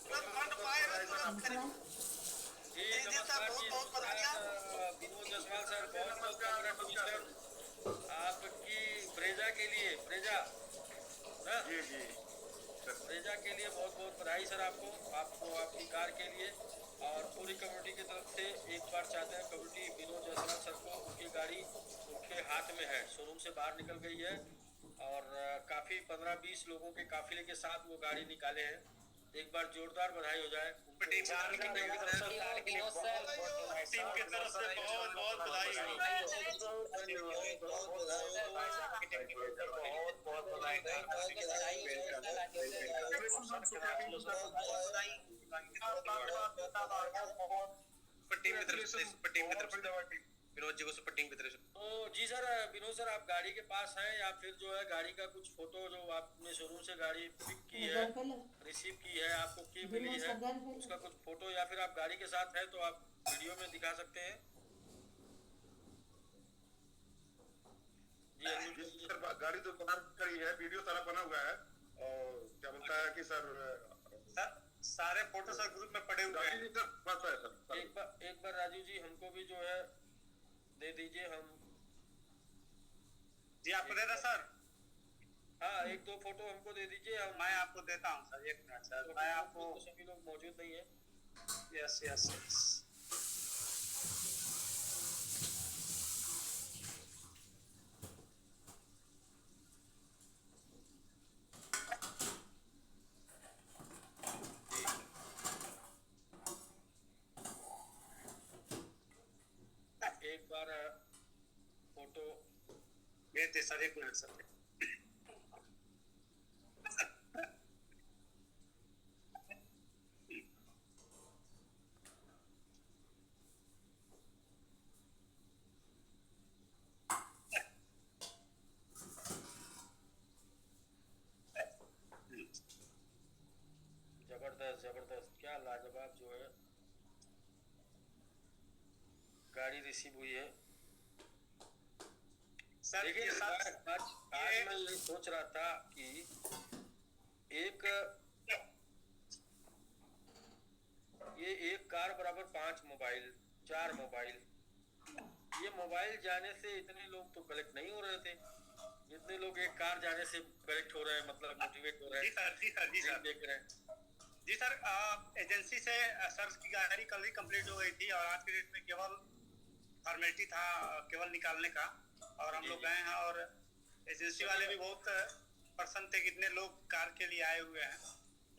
तुरंत फंड पाए हैं, तुरंत खरीद। जी जी जी सर, बहुत बहुत बधाई। विनोद जायसवाल सर, बहुत बहुत कांग्रेचुलेशन आपकी ब्रेजा के लिए। ब्रेजा ना जी जी ब्रेजा के लिए बहुत बहुत बधाई सर आपको आपकी कार के लिए। और पूरी कम्युनिटी की तरफ से एक बार चाहते हैं कम्युनिटी विनोद जायसवाल सर को, उनकी गाड़ी उनके हाथ में है, शोरूम से बाहर निकल गई है और काफ़ी 15-20 लोगों के काफिले के साथ वो गाड़ी निकाले हैं। एक बार जोरदार बधाई हो जाए। टीम के तरफ से बहुत बहुत बधाई। विनोद जी को सुपर टीम की तरफ से। तो जी सर, विनोद सर आप गाड़ी के पास हैं या फिर जो है गाड़ी का कुछ फोटो जो आपने शोरूम से गाड़ी पिक की है, रिसीव की है, आपको की मिली है, उसका कुछ फोटो या फिर आप गाड़ी के साथ हैं तो आप वीडियो में दिखा सकते हैं। जी सर, गाड़ी तो बाहर करी है, वीडियो सारा बना हुआ है और क्या बोलता है कि सर सारे फोटो सर ग्रुप में पड़े हुए हैं। एक बार राजू जी हमको भी जो है दे दीजिए। हम जी आपको देता सर। हाँ 1-2 फोटो हमको दे दीजिए। हम मैं आपको देता हूँ सर, 1 मिनट सर। मैं आपको तो सभी लोग मौजूद नहीं है। Yes yes yes. एक बार फोटो भेजते सर, 1 मिनट सर। जबरदस्त जबरदस्त, क्या लाजवाब जो है गाड़ी रिसीव हुई है सर। देखिए ये आज मैं ये सोच रहा था कि एक कार बराबर 5 मोबाइल, 4 मोबाइल। ये मोबाइल जाने से इतने लोग तो कलेक्ट नहीं हो रहे थे जितने लोग एक कार जाने से कलेक्ट हो रहे हैं, मतलब मोटिवेट हो रहे हैं। जी सर देख रहे हैं। जी सर, एजेंसी से सर की गाड़ी कल ही कंप्लीट हो गई थी और आज के डेट में केवल फॉर्मेलिटी था केवल निकालने का। और हम लोग गए हैं और एजेंसी वाले भी बहुत प्रसन्न थे, कितने लोग कार के लिए आए हुए हैं।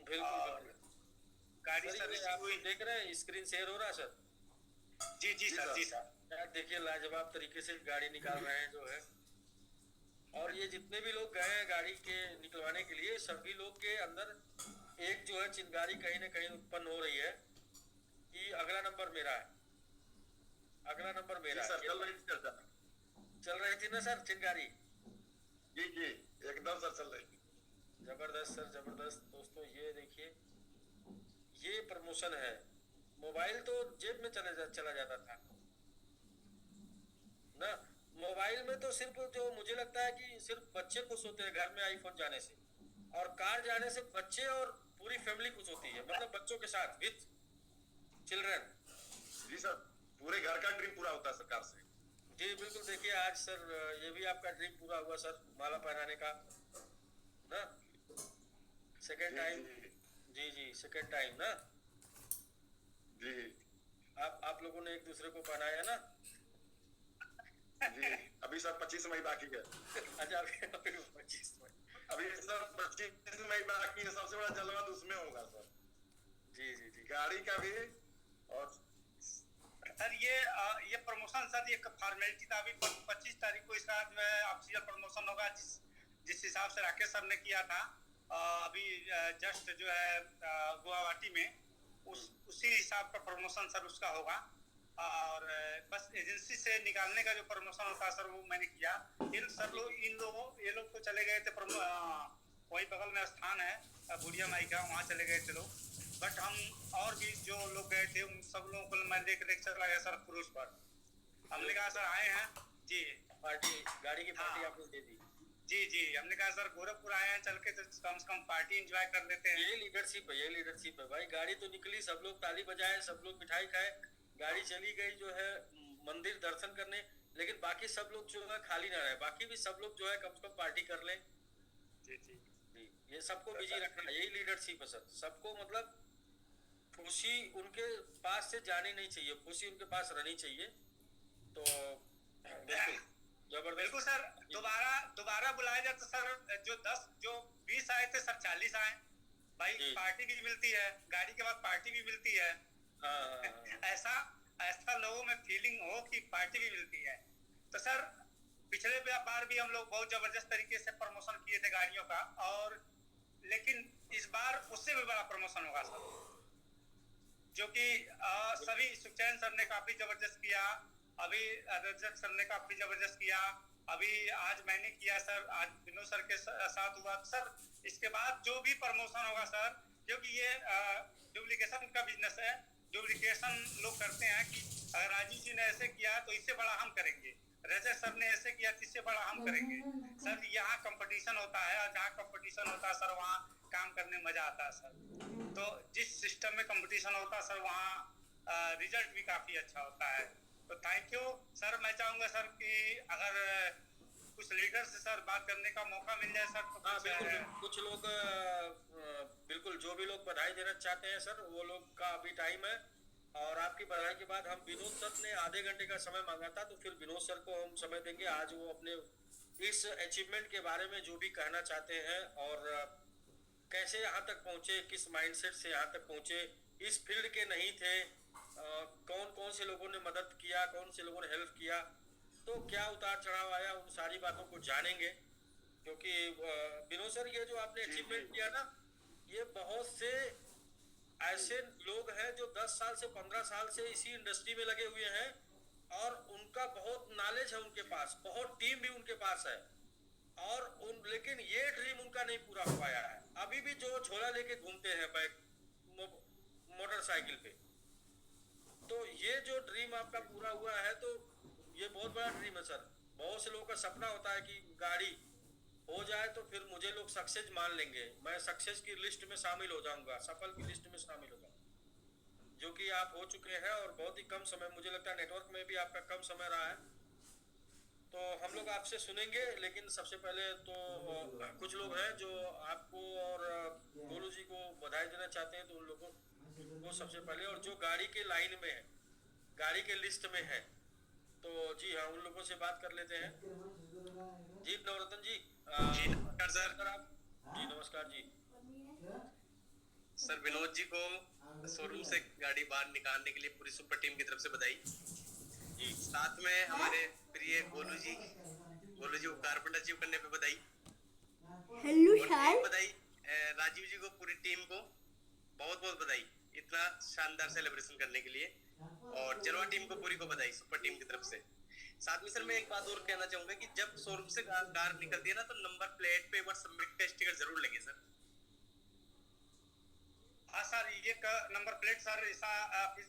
बिल्कुल गाड़ी सर आप देख रहे हैं, स्क्रीन शेयर हो रहा है सर। जी जी सर, जी सर। देखिए लाजवाब तरीके से गाड़ी निकाल रहे हैं जो है। और ये जितने भी लोग गए हैं गाड़ी के निकलवाने के लिए, सभी लोग के अंदर एक जो है चिंगारी कहीं ना कहीं उत्पन्न हो रही है कि अगला नंबर मेरा है, अगला नंबर मेरा है। चल रही थी ना सर चिंगारी? जी जी एकदम सर चल रही थी। जबरदस्त सर जबरदस्त। दोस्तों ये देखिए, ये प्रमोशन है। मोबाइल तो जेब में चला जाता था ना। मोबाइल में तो सिर्फ जो मुझे लगता है कि सिर्फ बच्चे खुश होते हैं घर में आईफोन जाने से, और कार जाने से बच्चे और पूरी फैमिली खुश होती है, मतलब बच्चों के साथ विद चिल्ड्रन। जी सर, पूरे घर का ड्रीम पूरा होता है सरकार से। जी बिल्कुल। देखिए आज सर ये भी आपका ड्रीम पूरा हुआ सर, माला पहनाने का ना। सेकेंड टाइम जी सेकेंड टाइम ना जी आप लोगों ने एक दूसरे को पहनाया ना। जी अभी सर 25 मई बाकी है। अच्छा अभी 25 मई अभी सर 25 मई बाकी है। सबसे बड़ा जलवा तो उसमें होगा सर। जी गाड़ी का भी और सर ये प्रमोशन सर ये फॉर्मेलिटी था। अभी 25 तारीख को इसका जो है ऑफिशियल प्रमोशन होगा जिस हिसाब से राकेश सर ने किया था अभी जस्ट जो है गुवाहाटी में उसी हिसाब का प्रमोशन सर उसका होगा। और बस एजेंसी से निकालने का जो प्रमोशन होता है सर वो मैंने किया। ये लोग तो चले गए थे वही बगल में स्थान है बुढ़िया माई का, वहाँ चले गए थे लोग। बट हम और भी जो लोग गए थे उन सब लोगों को मैंने एक लेक्चर लगाया सर क्रूज पर। हमने कहा सर आए हैं जी पार्टी गाड़ी की पार्टी आपने दे दी। जी हमने कहा सर गोरखपुर आए हैं चल के तो कम से कम पार्टी एंजॉय कर लेते हैं। ये लीडरशिप है भाई। गाड़ी तो निकली, सब लोग ताली बजाए, सब लोग मिठाई खाए, गाड़ी चली गई जो है मंदिर दर्शन करने, लेकिन बाकी सब लोग जो है खाली ना रहे। बाकी भी सब लोग जो है कम से कम पार्टी कर लें। जी ये सबको बिजी रखना, यही लीडरशिप है सर। सबको मतलब खुशी उनके पास से जानी नहीं चाहिए, खुशी उनके पास रहनी चाहिए। तो बिल्कुल सर दोबारा बुलाया जाए तो सर जो 20 आए थे सर 40 आए भाई। पार्टी भी मिलती है, गाड़ी के बाद पार्टी भी मिलती है। ऐसा लोगों में फीलिंग हो कि पार्टी भी मिलती है। तो सर पिछले बार भी हम लोग बहुत जबरदस्त तरीके से प्रमोशन किए थे गाड़ियों का, और लेकिन इस बार उससे भी बड़ा प्रमोशन होगा सर, जो कि सभी सुखचैन सर ने काफी जबरदस्त किया, अभी रजत सर ने काफी जबरदस्त किया, अभी आज मैंने किया सर, आज विनोद सर के साथ हुआ सर। इसके बाद जो भी प्रमोशन होगा सर, क्योंकि ये डुप्लीकेशन का बिजनेस है। डुप्लीकेशन लोग करते हैं कि अगर राजीव जी ने ऐसे किया तो इससे बड़ा हम करेंगे, रजत सर ने ऐसे किया तो इससे बड़ा हम करेंगे। सर यहाँ कंपटीशन होता है, और जहाँ कंपटीशन होता है सर वहाँ काम करने में मजा आता है सर। तो जिस सिस्टम में कंपटीशन होता है सर वहाँ रिजल्ट भी काफी अच्छा होता है। तो थैंक यू सर। मैं चाहूंगा सर कि अगर कुछ लीडर से सर बात करने का मौका मिल जाए सर तो बिल्कुल। कुछ लोग बिल्कुल जो भी लोग बधाई देना चाहते हैं सर वो लोग का अभी टाइम है। और आपकी बधाई के बाद हम विनोद सर ने आधे घंटे का समय मांगा था, तो फिर विनोद सर को हम समय देंगे। आज वो अपने इस अचीवमेंट के बारे में जो भी कहना चाहते हैं और कैसे यहाँ तक पहुँचे, किस माइंडसेट से यहाँ तक पहुँचे, इस फील्ड के नहीं थे, कौन से लोगों ने मदद किया, कौन से लोगों ने हेल्प किया, तो क्या उतार चढ़ाव आया, उन सारी बातों को जानेंगे। क्योंकि विनोद सर ये जो आपने अचीवमेंट किया ना, ये बहुत से ऐसे लोग हैं जो 10 साल से 15 साल से इसी इंडस्ट्री में लगे हुए हैं और उनका बहुत नॉलेज है उनके पास, बहुत टीम भी उनके पास है, और लेकिन ये ड्रीम उनका नहीं पूरा हो पाया है। अभी भी जो झोला लेके घूमते हैं बाइक मोटरसाइकिल पे, तो ये जो ड्रीम आपका पूरा हुआ है तो ये बहुत बड़ा ड्रीम है सर। बहुत से लोगों का सपना होता है कि गाड़ी हो जाए तो फिर मुझे लोग सक्सेस मान लेंगे, मैं सक्सेस की लिस्ट में शामिल हो जाऊंगा, सफल की लिस्ट में शामिल होगा, जो कि आप हो चुके हैं। और बहुत ही कम समय, मुझे लगता है नेटवर्क में भी आपका कम समय रहा है। तो हम लोग आपसे सुनेंगे, लेकिन सबसे पहले तो कुछ लोग हैं जो आपको और गोलू जी को बधाई देना चाहते हैं, तो उन लोगों को सबसे पहले, और जो गाड़ी के लाइन में है, गाड़ी के लिस्ट में है, तो जी हाँ उन लोगों से बात कर लेते हैं। जी नवरत्न जी। जी नमस्कार सर। जी नमस्कार जी। सर विनोद जी को शोरूम से गाड़ी बाहर निकालने के लिए पूरी सुपर टीम की तरफ से बधाई जी। साथ में हमारे प्रिय गोलू जी को कारपेंटर अचीव करने पे बधाई। Hello sir. बधाई राजीव जी को, पूरी टीम को बहुत बहुत बधाई इतना शानदार सेलिब्रेशन करने के लिए, और जलवा टीम को पूरी को बधाई सुपर टीम की तरफ से। साथ में सर मैं एक बात और कहना चाहूंगा कि जब शोरूम से कार निकलती है ना, तो नंबर प्लेट पे एक बार सबमिट का स्टिकर जरूर लगे सर। हाँ सर, ये नंबर प्लेट सर ऐसा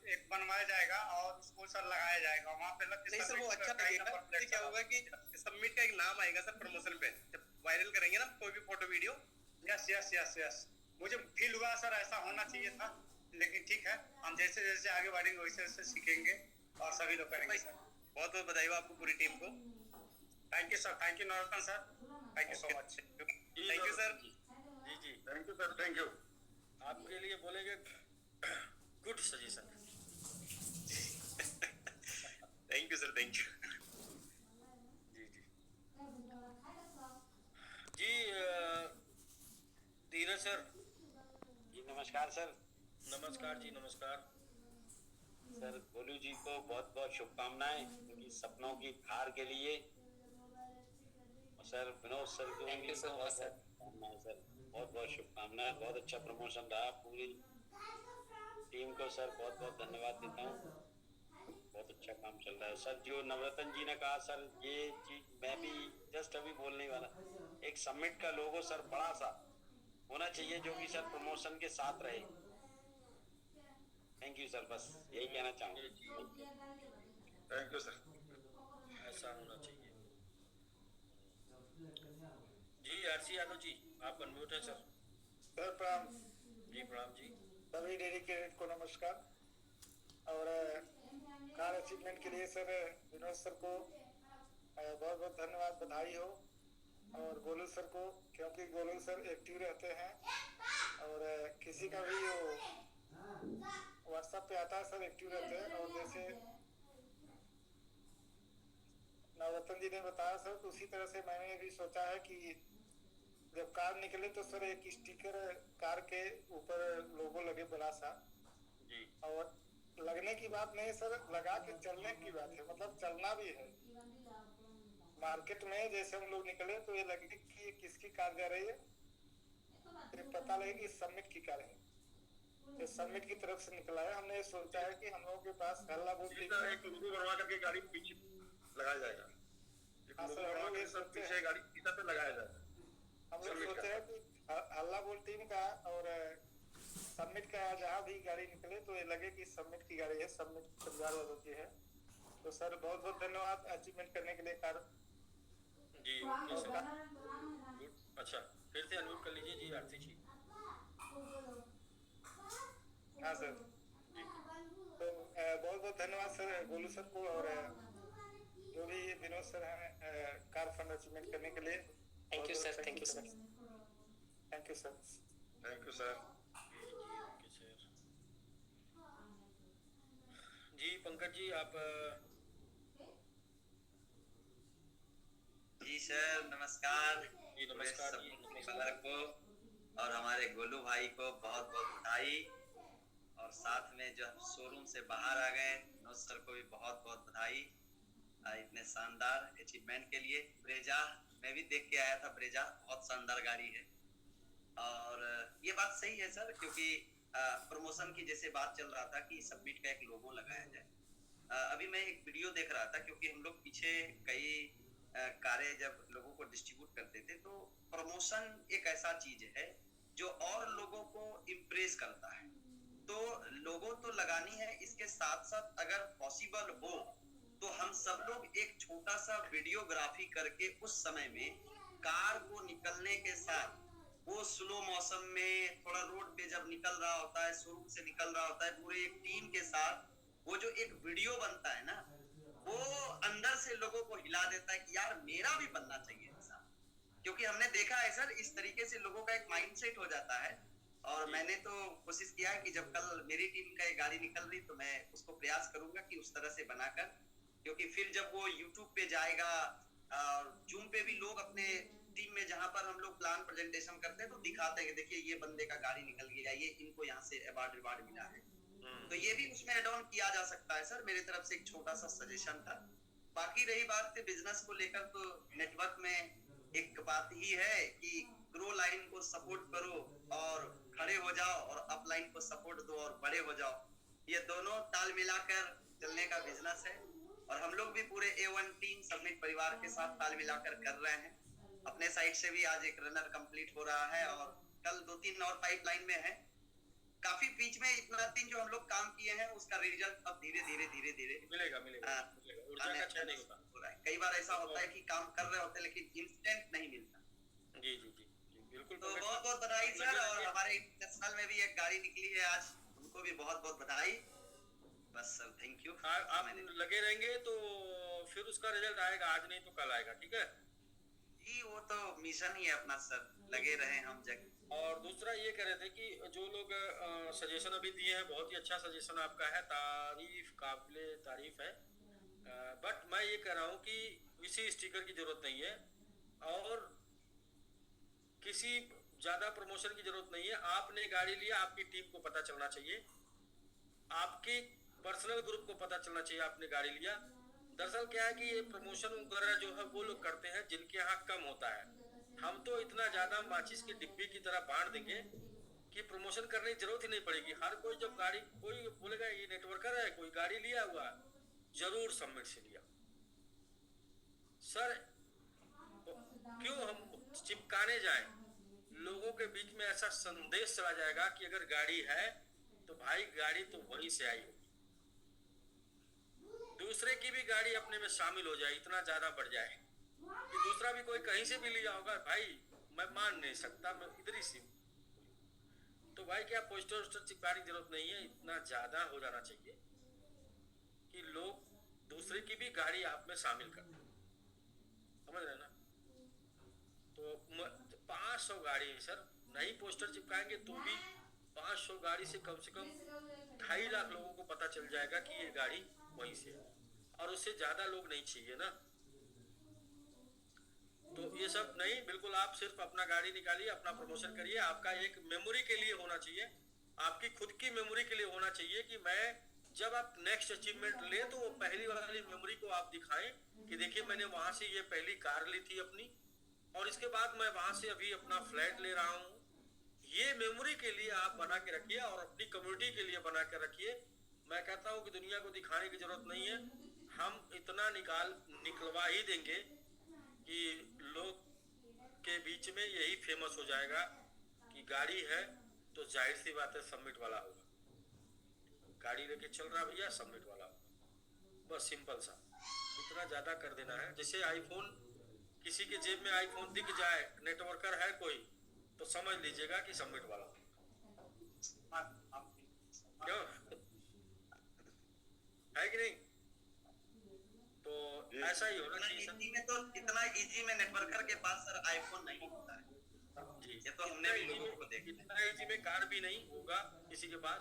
एक बनवाया जाएगा और उसको सर लगाया जाएगा वहाँ पे लग के। नहीं सर वो अच्छा लगेगा। क्या होगा कि सबमिट का एक नाम आएगा सर प्रमोशन पे, जब वायरल करेंगे ना कोई भी photo video. Yes yes yes yes, मुझे फील हुआ सर ऐसा होना चाहिए था, लेकिन ठीक है, हम जैसे जैसे आगे बढ़ेंगे वैसे वैसे सीखेंगे और सभी लोग करेंगे सर। बहुत बहुत बधाई हो आपको पूरी टीम को। Thank you sir, thank you Navratna sir, thank you so much. Thank you sir. जी जी जी thank you sir, thank you. आपके लिए बोलेंगे good suggestion. Thank you sir, thank you. जी जी जी धीरज सर। जी नमस्कार सर। नमस्कार जी, नमस्कार सर गोलू जी को बहुत बहुत शुभकामनाएं उनकी सपनों की हार के लिए। और सर विनोद सर को Thank भी you so much, बहुत sir. शुभकामनाएं सर, बहुत बहुत शुभकामनाएं। बहुत अच्छा प्रमोशन रहा, पूरी टीम को सर बहुत बहुत धन्यवाद देता हूँ। बहुत अच्छा काम चल रहा है सर। जो नवरत्न जी ने कहा सर, ये चीज मैं भी जस्ट अभी बोलने वाला, एक समिट का लोगो सर बड़ा सा होना चाहिए जो कि सर प्रमोशन के साथ रहे। थैंक यू सर, बस यही कहना चाहूँगा। थैंक यू सर, ऐसा होना चाहिए। जी आरसी यादव जी, आप अनम्यूट हैं सर। सर प्रणाम। जी प्रणाम जी। सभी डेडिकेटेड को नमस्कार। और कार अचीवमेंट के लिए सर विनोद सर को बहुत बहुत धन्यवाद, बधाई हो। और गोलू सर को, क्योंकि गोलू सर एक्टिव रहते हैं और किसी का भी वो व्हाट्सएप पे आता है सर, एक्टिव रहते हैं। और जैसे नवरत्न जी ने बताया सर, तो उसी तरह से मैंने भी सोचा है कि जब कार निकले तो सर एक स्टिकर कार के ऊपर लोगो लगे बड़ा सा। जी। और लगने की बात नहीं सर, लगा के चलने की बात है, मतलब चलना भी है। मार्केट में जैसे हम लोग निकले तो ये लगे कि ये किसकी कार जा रही है, फिर पता लगे कि समिट की कार है। ये समिट की तरफ से निकला है। हमने सोचा है कि हम लोगों के पास हल्ला बोलते एक लोगो बनवा करके गाड़ी को पीछे लगाया जाएगा। एक लोगो बनवा के सब पीछे गाड़ी सीधा पे लगाया जाएगा। हम लोग सोचे हैं कि हल्ला बोल टीम का और समिट का जहाँ भी गाड़ी निकले तो ये लगे कि समिट की गाड़ी है, समिट परिवार वालों की है। तो सर बहुत बहुत धन्यवाद अचीवमेंट करने के लिए कार। जी ओके सर, गुड। अच्छा फिर से अनम्यूट कर लीजिए जी आरती जी। हाँ सर, तो बहुत बहुत धन्यवाद सर गोलू सर को और जो भी विनोद सर हैं कार फंड अचीवमेंट करने के लिए। Thank you, sir. Thank you, sir. Thank you sir. Thank you sir. जी पंकज जी आप। जी सर नमस्कार। जी नमस्कार जी। नमस्कार को और हमारे गोलू भाई को बहुत बहुत बधाई। और साथ में जो शोरूम से बाहर आ गए विनोद सर को भी बहुत बहुत बधाई इतने शानदार अचीवमेंट के लिए। ब्रेजा मैं भी देख के आया था, ब्रेजा बहुत शानदार गाड़ी है। और ये बात सही है सर, क्योंकि प्रमोशन की जैसे बात चल रहा था कि सबमिट का एक लोगो लगाया जाए। अभी मैं एक वीडियो देख रहा था, क्योंकि हम लोग पीछे कई कारें जब लोगों को डिस्ट्रीब्यूट करते थे, तो प्रमोशन एक ऐसा चीज है जो और लोगों को इम्प्रेस करता है। तो लोगो तो लगानी है, इसके साथ साथ अगर पॉसिबल हो तो हम सब लोग एक छोटा सा वीडियोग्राफी करके उस समय में कार को निकलने के साथ वो स्लो मौसम में थोड़ा रोड पे जब निकल रहा होता है, शोरूम से निकल रहा होता है पूरे एक टीम के साथ, वो जो एक वीडियो बनता है ना, वो अंदर से लोगों को हिला देता है कि यार मेरा भी बनना चाहिए ऐसा। क्योंकि हमने देखा है सर, इस तरीके से लोगों का एक माइंडसेट हो जाता है। और मैंने तो कोशिश किया है कि जब कल मेरी टीम का एक गाड़ी निकल रही तो मैं उसको प्रयास करूंगा कि उस तरह से बनाकर, क्योंकि फिर जब वो YouTube पे जाएगा और जूम पे भी लोग अपने टीम में जहां पर हम लोग प्लान प्रेजेंटेशन करते हैं तो दिखाते हैं कि देखिए ये बंदे का गाड़ी निकल गया, ये इनको यहाँ से अवार्ड मिला है। तो ये भी उसमें एड ऑन किया जा सकता है सर, मेरी तरफ से एक छोटा सा सजेशन था। बाकी रही बात बिजनेस को लेकर, तो नेटवर्क में एक बात ही है कि ग्रो लाइन को सपोर्ट करो और खड़े हो जाओ, और अप लाइन को सपोर्ट दो और बड़े हो जाओ। ये दोनों ताल मिलाकर चलने का बिजनेस है। और हम लोग भी पूरे A1 टीम सबमिट परिवार के साथ ताल मिलाकर कर रहे हैं। अपने साइड से भी आज एक रनर कंप्लीट हो रहा है और कल 2-3 और पाइपलाइन में है। काफी बीच में इतना दिन जो हम लोग काम किए हैं उसका रिजल्ट अब धीरे धीरे मिलेगा। ऊर्जा का क्षय नहीं होता। कई बार ऐसा होता है कि काम कर रहे होते हैं लेकिन इंस्टेंट नहीं मिलता। जी बिल्कुल। तो बहुत बहुत बधाई सर। और हमारे इंटरनेशनल में भी एक गाड़ी निकली है आज, उनको भी बहुत बहुत बधाई। बस सर थैंक यू। आप लगे रहेंगे तो फिर उसका रिजल्ट आएगा, आज नहीं तो कल आएगा। ठीक है जी, वो तो मिशन ही है अपना सर, लगे रहे हम जग और दूसरा ये कह रहे थे कि जो लोग सजेशन अभी दिए हैं, बहुत ही अच्छा सजेशन आपका है, काबिले तारीफ है। बट मैं ये कह रहा हूँ कि किसी स्टिकर की जरूरत नहीं है और किसी ज्यादा प्रमोशन की जरूरत नहीं है। आपने गाड़ी लिया, आपकी टीम को पता चलना चाहिए, आपके पर्सनल ग्रुप को पता चलना चाहिए आपने गाड़ी लिया। दरअसल क्या है कि ये प्रमोशन वगैरह जो है वो लोग करते हैं जिनके यहाँ कम होता है। हम तो इतना ज्यादा माचिस की डिब्बी की तरह बांट देंगे कि प्रमोशन करने की जरूरत ही नहीं पड़ेगी। हर कोई जब गाड़ी, कोई बोलेगा ये नेटवर्कर है, कोई गाड़ी लिया हुआ, जरूर सबमिट से लिया। सर क्यों हम चिपकाने जाए, लोगों के बीच में ऐसा संदेश चला जाएगा कि अगर गाड़ी है तो भाई गाड़ी तो वहीं से आई होगी, दूसरे की भी गाड़ी अपने में शामिल हो जाए, इतना ज्यादा बढ़ जाए कि दूसरा भी कोई कहीं से भी लिया होगा, भाई मैं मान नहीं सकता, मैं इधर ही से। तो भाई क्या पोस्टर वोस्टर चिपकाने की जरूरत नहीं है, इतना ज्यादा हो जाना चाहिए कि लोग दूसरे की भी गाड़ी आप में शामिल कर, समझ रहे ना। तो 500 गाड़ी है सर, नहीं पोस्टर चिपकाएंगे तो भी 500 गाड़ी से कम 2.5 लाख लोगों को पता चल जाएगा कि ये गाड़ी वहीं से है, और उससे ज्यादा लोग नहीं चाहिए ना। तो ये सब नहीं, बिल्कुल आप सिर्फ अपना गाड़ी निकालिए, अपना प्रमोशन करिए। आपका एक मेमोरी के लिए होना चाहिए, आपकी खुद की मेमोरी के लिए होना चाहिए कि मैं जब आप नेक्स्ट अचीवमेंट ले तो वो पहली वाली मेमोरी को आप दिखाएं कि देखिए मैंने वहां से ये पहली कार ली थी अपनी, और इसके बाद मैं वहां से अभी अपना फ्लैट ले रहा हूँ। ये मेमोरी के लिए आप बना के रखिए और अपनी कम्युनिटी के लिए बना के रखिए। मैं कहता हूँ कि दुनिया को दिखाने की जरूरत नहीं है, हम इतना निकलवा ही देंगे कि लोग के बीच में यही फेमस हो जाएगा कि गाड़ी है तो जाहिर सी बात है सबमिट वाला होगा, गाड़ी लेके चल रहा भैया सबमिट वाला होगा, बस सिंपल सा इतना ज्यादा कर देना है। जैसे आईफोन, किसी के जेब में आईफोन दिख जाए, नेटवर्कर है कोई, तो समझ लीजिएगा कि सबमिट वाला, क्यों है कि नहीं। तो ऐसा ही होना चाहिए सर। में तो इतना इजी में नेटवर्कर के पास सर आईफोन नहीं होता है जी, ये तो हमने भी लोगों को देखा। इतना इजी में कार भी नहीं होगा किसी के पास।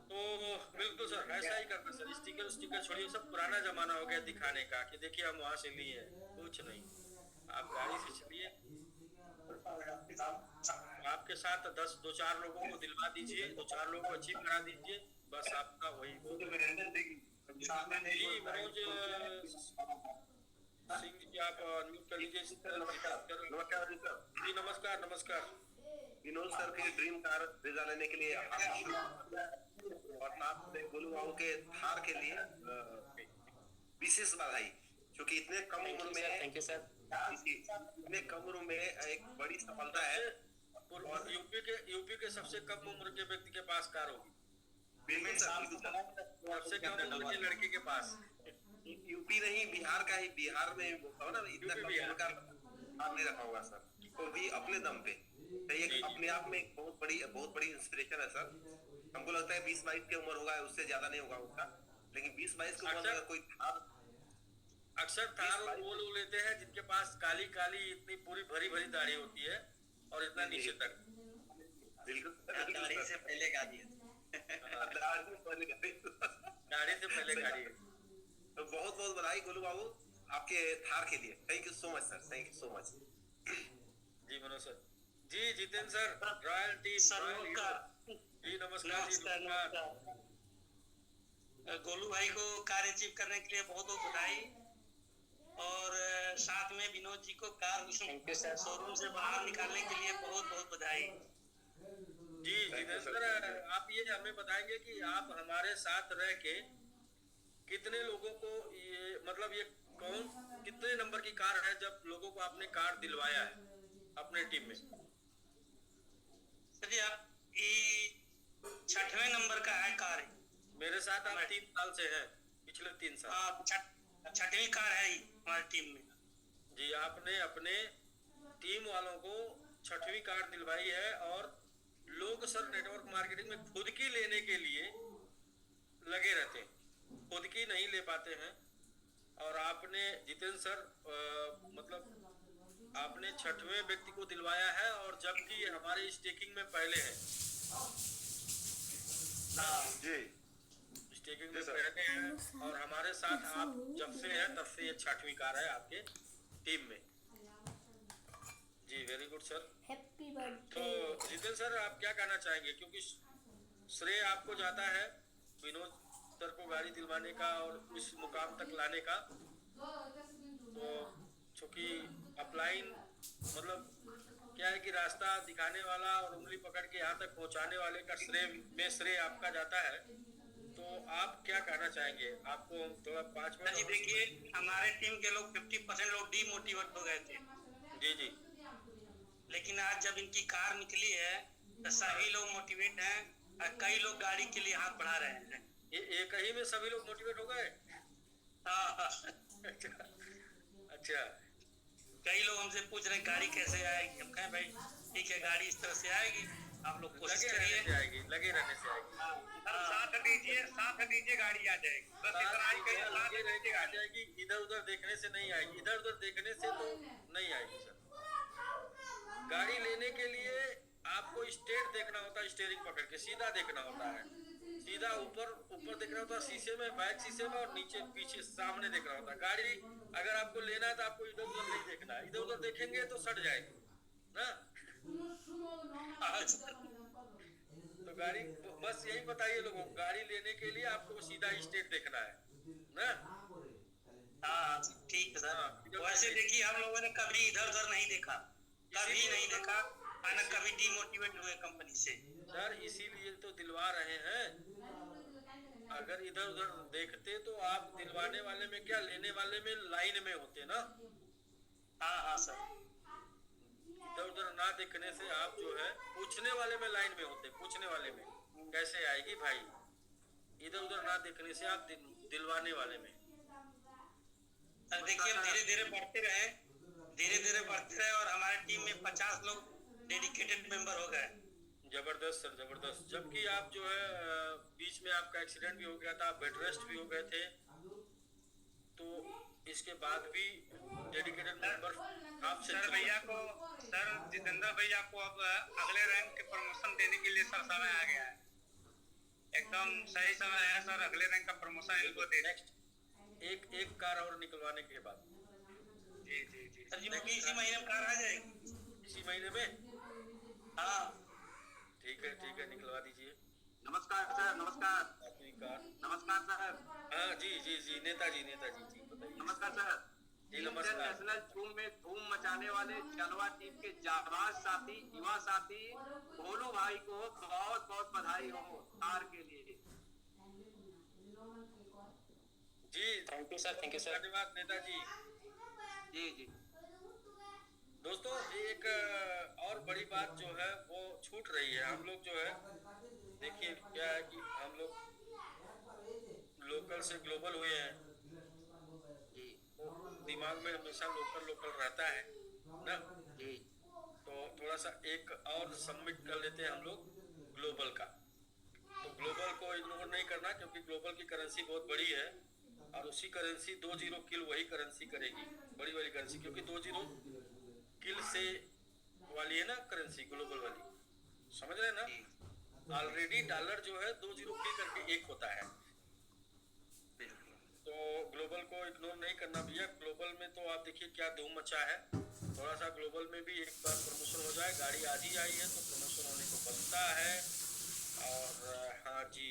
तो बिल्कुल सर ऐसा ही करना सर, स्टिकर छोड़िए, सब पुराना जमाना हो गया दिखाने का कि देखिए हम वहां से लिए हैं, कुछ नहीं, आप गाड़ी से चलिए, आपके साथ 2-4 लोगों को दिलवा दीजिए, 2-4 लोगों को अचीव करा दीजिए, बस आपका वही जी। मनोज सिंह जी आप म्यूट कर लीजिए। नमस्कार जी नमस्कार। नमस्कार विनोद सर के ड्रीम कार वीजा लेने के लिए और साथ में गोलू बाबू के थार के लिए विशेष बधाई, क्योंकि इतने कम उम्र में, थैंक यू सर, इतने कम उम्र में एक बड़ी सफलता है। और यूपी के सबसे कम उम्र के व्यक्ति के पास कार होगी, बिल्कुल सर, सबसे कम उम्र के लड़के के पास। यूपी नहीं, बिहार का ही, बिहार में ना इतना कम उम्र का नहीं रखा होगा सर, वो भी अपने दम पे। तो ये अपने आप में एक बहुत बड़ी इंस्पिरेशन है सर। हमको लगता है 20-22 की उम्र होगा, उससे ज्यादा नहीं होगा उसका, लेकिन 20-22 की उम्र में कोई अक्सर थार वो लोग लेते हैं जिनके पास काली इतनी पूरी भरी दाढ़ी होती है और इतना नीचे तक। बिल्कुल दाढ़ी से पहले गाड़ी है, गाड़ी से पहले गाड़ी है। तो बहुत बधाई गोलू बाबू आपके थार के लिए। Thank you so much sir, thank you so much जी। Manoj sir ji, Jitendra sir, royal team जी नमस्कार जी। नमस्कार। गोलू भाई को कार अचीव करने के लिए बहुत बधाई, और साथ में विनोद जी को कार शोरूम से बाहर निकालने के लिए बहुत बधाई जी। जितेंद्र आप ये हमें बताएंगे कि आप हमारे साथ रह के कितने लोगों को ये मतलब ये कितने नंबर की कार है जब लोगों को आपने कार दिलवाया है अपने टीम में? सर ये 6वें नंबर का है कार है। मेरे साथ आप 3 साल से हैं, पिछले 3 साल। हाँ 6वीं कार है हमारी टीम में जी। आपने अपने टीम वालों को 6वीं कार दिलवाई है, और लोग सर नेटवर्क मार्केटिंग में खुद की लेने के लिए लगे रहते हैं, खुद की नहीं ले पाते हैं। और आपने जितेंद्र सर मतलब आपने 6वें व्यक्ति को दिलवाया है, और जबकि हमारे स्टेकिंग में पहले है। जी स्टेकिंग में पहले हैं, और हमारे साथ आप जब से हैं तब से ये 6वीं कार है आपके टीम में। जी वेरी गुड सर। हैप्पी तो बर्थडे। जितेंद्र सर आप क्या कहना चाहेंगे, क्योंकि श्रेय आपको जाता है विनोद सर को गाड़ी दिलवाने का और इस मुकाम तक लाने का। तो चूंकि अपलाइन मतलब क्या है कि रास्ता दिखाने वाला और उंगली पकड़ के यहाँ तक पहुँचाने वाले का श्रेय आपका जाता है, तो आप क्या कहना चाहेंगे? आपको थोड़ा 5 मिनट। जी देखिए, हमारे टीम के लोग 50% लोग डीमोटिवेट हो गए थे। जी जी। लेकिन आज जब इनकी कार निकली है तो सभी लोग मोटिवेट हैं, और कई लोग गाड़ी के लिए हाथ बढ़ा रहे हैं। एक ही में सभी लोग मोटिवेट हो गए? हाँ। अच्छा। कई लोग हमसे पूछ रहे हैं गाड़ी कैसे आएगी। हम कहें भाई ठीक है, गाड़ी इस तरह से आएगी, आप लोग कोशिश करिए। लगे रहने से आएगी। साथ दीजिए गाड़ी आ जाएगी। बस इतना ही कहिए, लगे रह के आ जाएगी। इधर उधर देखने से नहीं आएगी, इधर उधर देखने से तो नहीं आएगी सर। गाड़ी लेने के लिए आपको स्ट्रेट देखना होता है, स्टीयरिंग पकड़ के सीधा देखना होता है, सीधा ऊपर देखना होता है शीशे में, बैक शीशे में, और नीचे पीछे सामने देखना होता है। गाड़ी अगर आपको लेना है तो आपको इधर उधर नहीं देखना है, इधर उधर देखेंगे तो सट जाएगी ना। तो गाड़ी बस यही बताइए लोगों को, गाड़ी लेने के लिए आपको सीधा स्ट्रेट देखना है ना। हाँ ठीक है सर। वैसे देखिए, हम लोगों ने कभी इधर उधर नहीं देखा, कभी नहीं देखा, ना कभी डीमोटिवेट हुए कंपनी से। सर इसीलिए तो दिलवा रहे हैं। अगर इधर उधर देखते तो आप दिलवाने वाले में क्या, लेने वाले में लाइन में होते ना। हाँ सर। इधर उधर ना देखने से आप जो है पूछने वाले में लाइन में होते, पूछने वाले में कैसे आएगी भाई। इधर उधर ना देखने से आप दिलवाने वाले में। सर देखिए, हम धीरे धीरे बढ़ते रहे और हमारे टीम में 50 लोग डेडिकेटेड मेंबर हो गए। जबरदस्त सर, जबरदस्त। जबकि आप जो है बीच में आपका एक्सीडेंट भी हो गया था, बेड रेस्ट भी हो गए थे, तो इसके बाद भी डेडिकेटेड मेंबर आप सर भैया को, सर जितेंद्र भैया को अब अगले रैंक के प्रमोशन देने के लिए सर समय आ गया है। एकदम सही समय है सर, अगले रैंक का प्रमोशन इनको दे। नेक्स्ट एक कार और निकलवाने के बाद। जी सर जी, क्योंकि इसी महीने में कार आ जाएगी। इसी महीने में? हाँ ठीक है, निकलवा दीजिए। नमस्कार सर। नमस्कार। आपकी कार। नमस्कार सर। हाँ जी नेताजी जी बताइए। नमस्कार सर। जी नमस्कार। इंटरनेशनल टूर में धूम मचाने वाले जलवा टीम के जाबाज साथी, युवा साथी भोलू भाई को बहुत बहुत बधाई हो कार के लिए। जी thank you sir, thank you sir. धन्यवाद नेताजी। जी दोस्तों, एक और बड़ी बात जो है वो छूट रही है। हम लोग जो है देखिए क्या है कि हम लोग लोकल से ग्लोबल हुए हैं, तो दिमाग में हमेशा लोकल रहता है ना। तो थोड़ा सा एक और सबमिट कर लेते हैं हम लोग ग्लोबल का। तो ग्लोबल को इग्नोर नहीं करना, क्योंकि ग्लोबल की करेंसी बहुत बड़ी है, और उसी करेंसी 20 किल वही करेंसी करेगी, बड़ी वाली करेंसी, क्योंकि 20 किल से वाली है ना करेंसी, ग्लोबल वाली, समझ रहे हैं ना। ऑलरेडी डॉलर जो है 20 किल करके एक होता है। तो ग्लोबल को इग्नोर नहीं करना भैया। ग्लोबल में तो आप देखिए क्या धूम मचा है। थोड़ा सा ग्लोबल में भी एक बार प्रमोशन हो जाए, गाड़ी आज ही आई है तो प्रमोशन होने को बनता है। और हाँ जी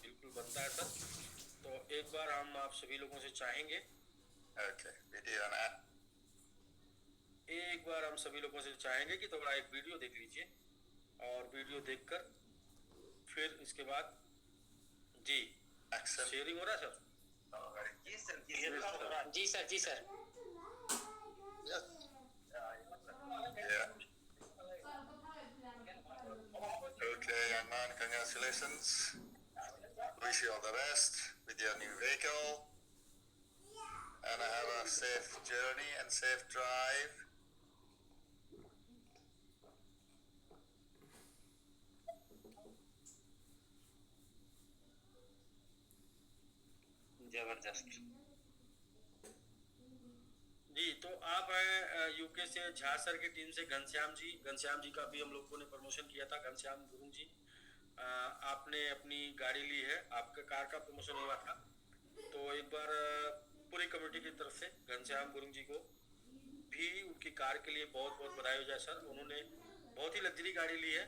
बिल्कुल बनता है सर। तो एक बार हम आप सभी लोगों से चाहेंगे, एक बार हम सभी लोगों से चाहेंगे कि थोड़ा एक वीडियो देख लीजिए, और वीडियो देखकर फिर इसके बाद जी शेयरिंग हो रहा है sir. Ji sir. Okay, young man, congratulations. Wish you all the best with your new vehicle. And have a safe journey and safe drive. जबरदस्त। जी, तो आप हैं यूके से झा सर की टीम से घनश्याम जी का भी हम लोगों ने प्रमोशन किया था। घनश्याम गुरुंग जी, आपने अपनी गाड़ी ली है, आपके कार का प्रमोशन हुआ था, तो एक बार पूरी कमेटी की तरफ से घनश्याम गुरुंग जी को भी उनकी कार के लिए बहुत बहुत बधाई हो जाए सर। उन्होंने बहुत ही लग्जरी गाड़ी ली है।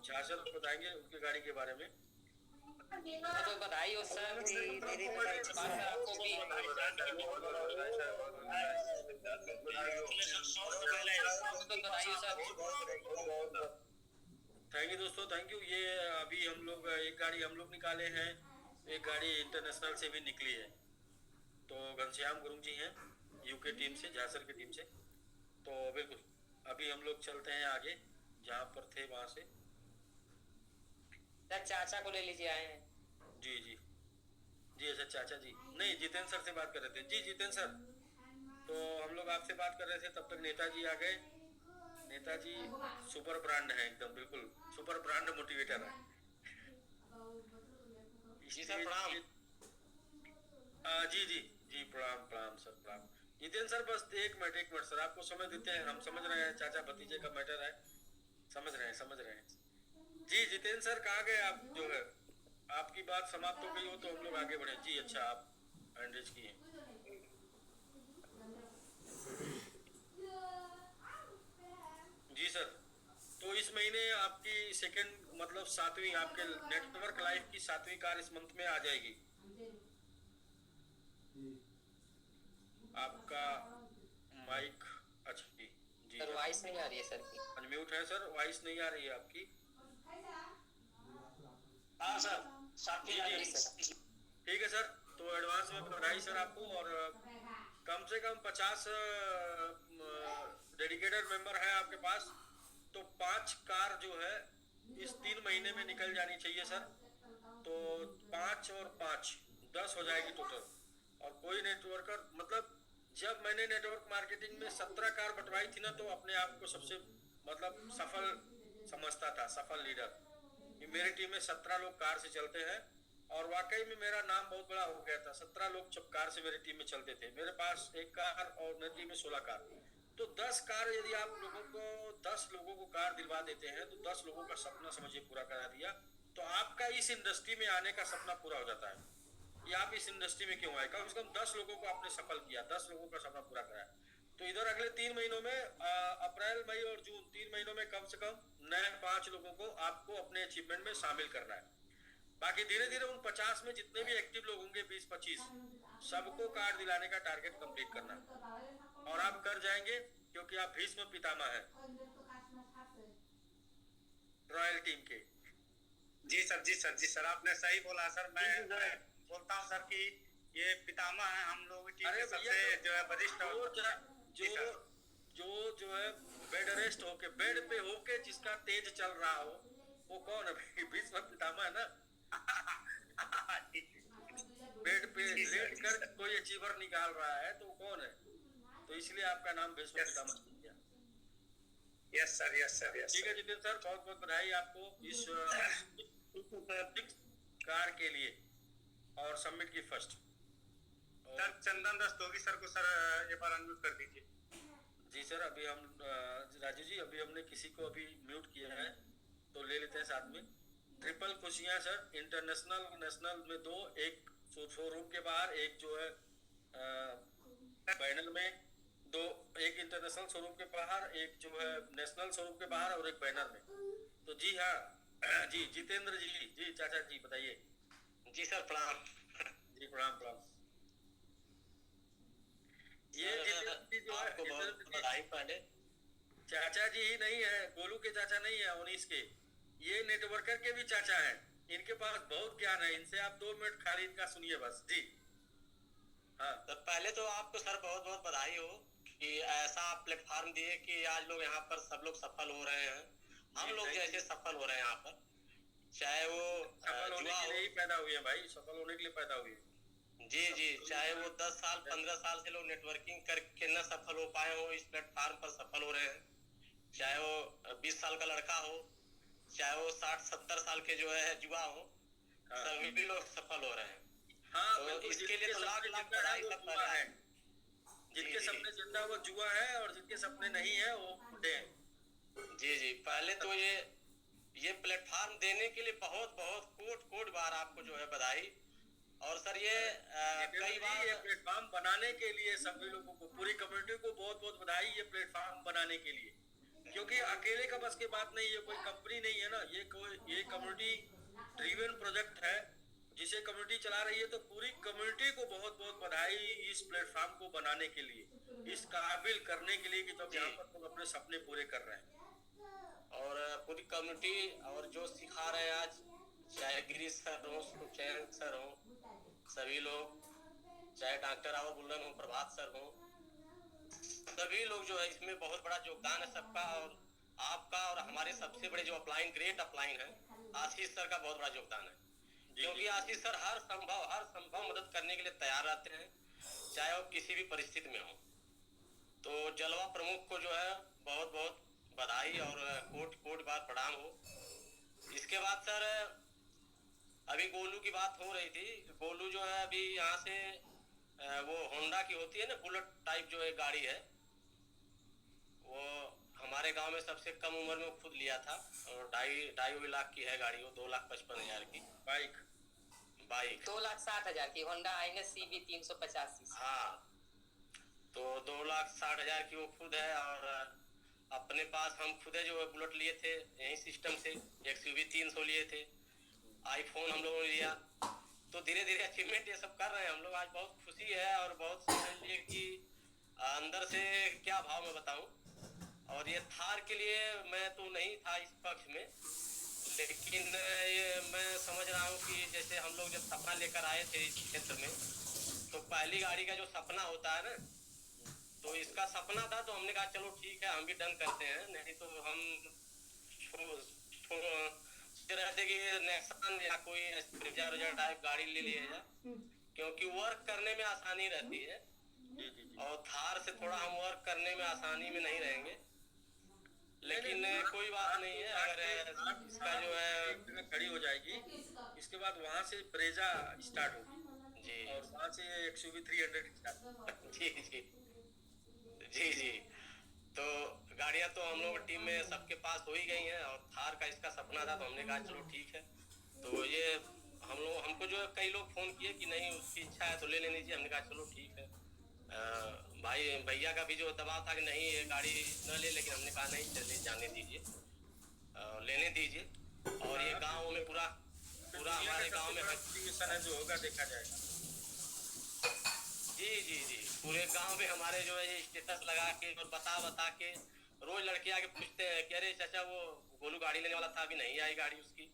झा सर बताएंगे उनकी गाड़ी के बारे में। तो बधाई हो सर, मेरी बधाई आपको भी। थैंक यू दोस्तों, थैंक यू। ये अभी हम लोग एक गाड़ी हम लोग निकाले हैं, एक गाड़ी इंटरनेशनल से भी निकली है। तो घनश्याम गुरुंग जी हैं यूके टीम से, झासर की टीम से। तो बिल्कुल अभी हम लोग चलते हैं आगे, जहाँ पर थे वहाँ से। चाचा को ले लीजिए, आए हैं। जी जी जी, अच्छा चाचा जी नहीं, जितेंद्र सर से बात कर रहे थे। जी जितेंद्र सर, तो हम लोग आपसे बात कर रहे थे, तब तक नेताजी आ गए। नेताजी सुपर ब्रांड है, एकदम बिल्कुल सुपर ब्रांड मोटिवेटर है। जी सर प्रणाम। जी जी जी, प्रणाम प्रणाम सर, प्रणाम। जितेंद्र सर बस एक मिनट सर, आपको समय देते हैं। हम समझ रहे हैं चाचा भतीजे का मैटर है, समझ रहे हैं। जी जितेंद्र सर कहाँ गए आप? जो है आपकी बात समाप्त हो गई हो तो हम लोग आगे बढ़े। जी अच्छा, आप हैंडरेज किए। जी सर, तो इस महीने आपकी सेकंड मतलब 7वीं, आपके नेटवर्क लाइफ की 7वीं कार इस मंथ में आ जाएगी। आपका माइक, अच्छा जी जी सर वॉइस नहीं आ रही है सर की। अनम्यूट है सर, वॉइस नहीं आ रही है आपकी। हाँ सर, जी जी ठीक है सर, तो एडवांस में बधाई सर आपको। और कम से कम 50 डेडिकेटेड मेंबर है आपके पास, तो 5 कार जो है इस 3 महीने में निकल जानी चाहिए सर। तो 5 और 5 10 हो जाएगी टोटल। और कोई नेटवर्कर, मतलब जब मैंने नेटवर्क मार्केटिंग में 17 कार बंटवाई थी ना, तो अपने आप को सबसे मतलब सफल समझता था, सफल लीडर। मेरी टीम में 17 लोग कार से चलते हैं, और वाकई में मेरा नाम बहुत बड़ा हो गया था। 17 लोग जब कार से मेरी टीम में चलते थे, मेरे पास 1 कार और मेरी टीम में 16 कार। तो 10 कार, यदि आप लोगों को 10 लोगों को कार दिलवा देते हैं, तो 10 लोगों का सपना समझिए पूरा करा दिया। तो आपका इस इंडस्ट्री में आने का सपना पूरा हो जाता है। कि आप इस इंडस्ट्री में क्यों आए, कम से कम 10 लोगों को आपने सफल किया, 10 लोगों का सपना पूरा कराया। तो इधर अगले 3 महीनों में अप्रैल, मई और जून 3 महीनों में कम से कम नए 5 लोगों को आपको अपने अचीवमेंट में शामिल करना है। बाकी धीरे धीरे उन 50 में जितने भी एक्टिव लोग होंगे, 20-25, सबको कार दिलाने का टारगेट कंप्लीट करना है। और आप कर जाएंगे, क्योंकि आप भीष्म पितामह हैं रॉयल टीम के। जी सर आपने सही बोला सर। मैं बोलता हूँ सर कि ये पितामह है हम लोग की सबसे जो है वरिष्ठ। जो है बेड रेस्ट होके, बेड पे होके जिसका तेज चल रहा हो, वो कौन है? भीष्म पितामह है ना। बेड पे लेट कर कोई अचीवर निकाल रहा है तो कौन है? तो इसलिए आपका नाम भीष्म पितामह किया। Yes sir. ठीक है जितेंद्र सर, बहुत बहुत बधाई आपको इस कार के लिए और सबमिट की फर्स्ट। सर चंदन रस्तोगी सर को सर ये बार अनम्यूट कर दीजिए। जी सर, अभी हम राजू जी, अभी हमने किसी को अभी म्यूट किया है, तो ले लेते हैं साथ में। ट्रिपल खुशियां सर, इंटरनेशनल नेशनल में 2, एक शोरूम के बाहर, एक जो है बैनर में 2, एक इंटरनेशनल शोरूम के बाहर, एक जो है नेशनल शोरूम के बाहर, और एक बैनर में। तो जी हाँ जी जितेंद्र जी चाचा जी बताइए। जी सर प्रणाम। जी प्रणाम। ये आपको बहुत बधाई। पहले चाचा जी ही नहीं है, गोलू के चाचा नहीं है, उनीस के, ये नेटवर्कर के भी चाचा हैं। इनके पास बहुत ज्ञान है, इनसे आप 2 मिनट खाली इनका सुनिए बस। जी हाँ तो पहले तो आपको सर बहुत बहुत बधाई हो कि ऐसा आप प्लेटफॉर्म दिए कि आज लोग यहाँ पर सब लोग सफल हो रहे हैं, हम लोग जैसे सफल हो रहे हैं यहाँ पर। चाहे वो सफल होने के लिए ही पैदा हुए हैं भाई, सफल होने के लिए पैदा हुए। जी चाहे वो 10 साल 15 साल से लोग नेटवर्किंग करके न सफल हो पाए हो, इस प्लेटफॉर्म पर सफल हो रहे हैं। चाहे वो 20 साल का लड़का हो, चाहे वो 60-70 साल के जो है युवा हो, सभी भी लोग सफल हो रहे हैं। हाँ, तो इसके लिए तो लाख बधाई सब कर रहा है। जिनके सपने जिंदा वो जुआ है और जिनके सपने नहीं है वो बुढ़े हैं। जी पहले तो ये प्लेटफॉर्म देने के लिए बहुत बहुत कोट बार आपको जो है बधाई। और सर ये कई बार ये प्लेटफॉर्म बनाने के लिए सभी लोगों को, पूरी कम्युनिटी को बहुत बहुत बधाई ये प्लेटफॉर्म बनाने के लिए, क्योंकि अकेले का बस की बात नहीं है, कोई कंपनी नहीं है ना, ये कम्युनिटी ड्रिवन प्रोजेक्ट है जिसे कम्युनिटी चला रही है। तो पूरी कम्युनिटी को बहुत बहुत बधाई इस प्लेटफॉर्म को बनाने के लिए, इस काबिल करने के लिए कि जब यहाँ पर लोग अपने सपने पूरे कर रहे हैं। और पूरी कम्युनिटी और जो सिखा रहे हैं आज, चाहे गिरीश सर हो, सुखचैन सर हो, सभी लोग, चाहे डॉक्टर राव बुल्लन हो, प्रभात सर हो, सभी लोग जो है इसमें बहुत बड़ा योगदान है सबका। और आपका और हमारे सबसे बड़े जो अपलाइन, ग्रेट अपलाइन है, आशीष सर का बहुत बड़ा योगदान है। क्योंकि आशीष सर हर संभव मदद करने के लिए तैयार रहते हैं, चाहे वो किसी भी परिस्थिति में हो। तो जलवा प्रमुख को जो है बहुत बहुत बधाई और कोट बार प्रणाम हो। इसके बाद सर अभी गोलू की बात हो रही थी। गोलू जो है अभी यहाँ से वो होंडा की होती है ना, बुलेट टाइप जो है गाड़ी है, वो हमारे गांव में सबसे कम उम्र में खुद लिया था और 2.5 लाख की है गाड़ी, वो 2,55,000 की बाइक 2,60,000 की होंडा INS CB 350 हाँ, तो 2,60,000 की वो खुद है। और अपने पास हम खुद है जो बुलेट लिए थे यही सिस्टम से, XUV 300 लिए थे, आईफोन हम लोगों ने लिया। तो धीरे धीरे अचीवमेंट ये सब कर रहे हैं हम लोग। आज बहुत खुशी है और बहुत समझ लिए कि अंदर से क्या भाव में बताऊं। और ये थार के लिए मैं तो नहीं था इस पक्ष में, लेकिन ये मैं समझ रहा हूँ कि जैसे हम लोग जब सपना लेकर आए थे इस क्षेत्र में, तो पहली गाड़ी का जो सपना होता है ना, तो इसका सपना था। तो हमने कहा चलो ठीक है, हम भी डन करते हैं, नहीं तो हम रहते कि नेक्सन या कोई Brezza टाइप गाड़ी ले लिया जाए, क्योंकि वर्क करने में आसानी रहती है। और थार से थोड़ा हम वर्क करने में आसानी में नहीं रहेंगे, लेकिन कोई बात नहीं है। अगर इसका जो है खड़ी हो जाएगी, इसके बाद वहाँ से ब्रेजा स्टार्ट होगी जी, और वहाँ से XUV 300 स्टार्ट। जी। तो गाड़ियाँ तो हम लोग टीम में सबके पास हो ही गई हैं, और थार का इसका सपना था, तो हमने कहा चलो ठीक है। तो ये हमको जो कई लोग फोन किए कि नहीं उसकी इच्छा है तो ले लेनी चाहिए। हमने कहा चलो ठीक है। भाई भैया का भी जो दबाव था कि नहीं ये गाड़ी न ले, लेकिन हमने कहा नहीं चलिए जाने दीजिए, लेने दीजिए। और ये गाँव में पूरा हमारे गाँव में है जो होगा देखा जाएगा। जी पूरे गांव में हमारे जो है ये स्टेटस लगा के और बता के रोज लड़के आके पूछते हैं कि अरे चाचा वो गोलू गाड़ी लेने वाला था, अभी नहीं आई गाड़ी उसकी।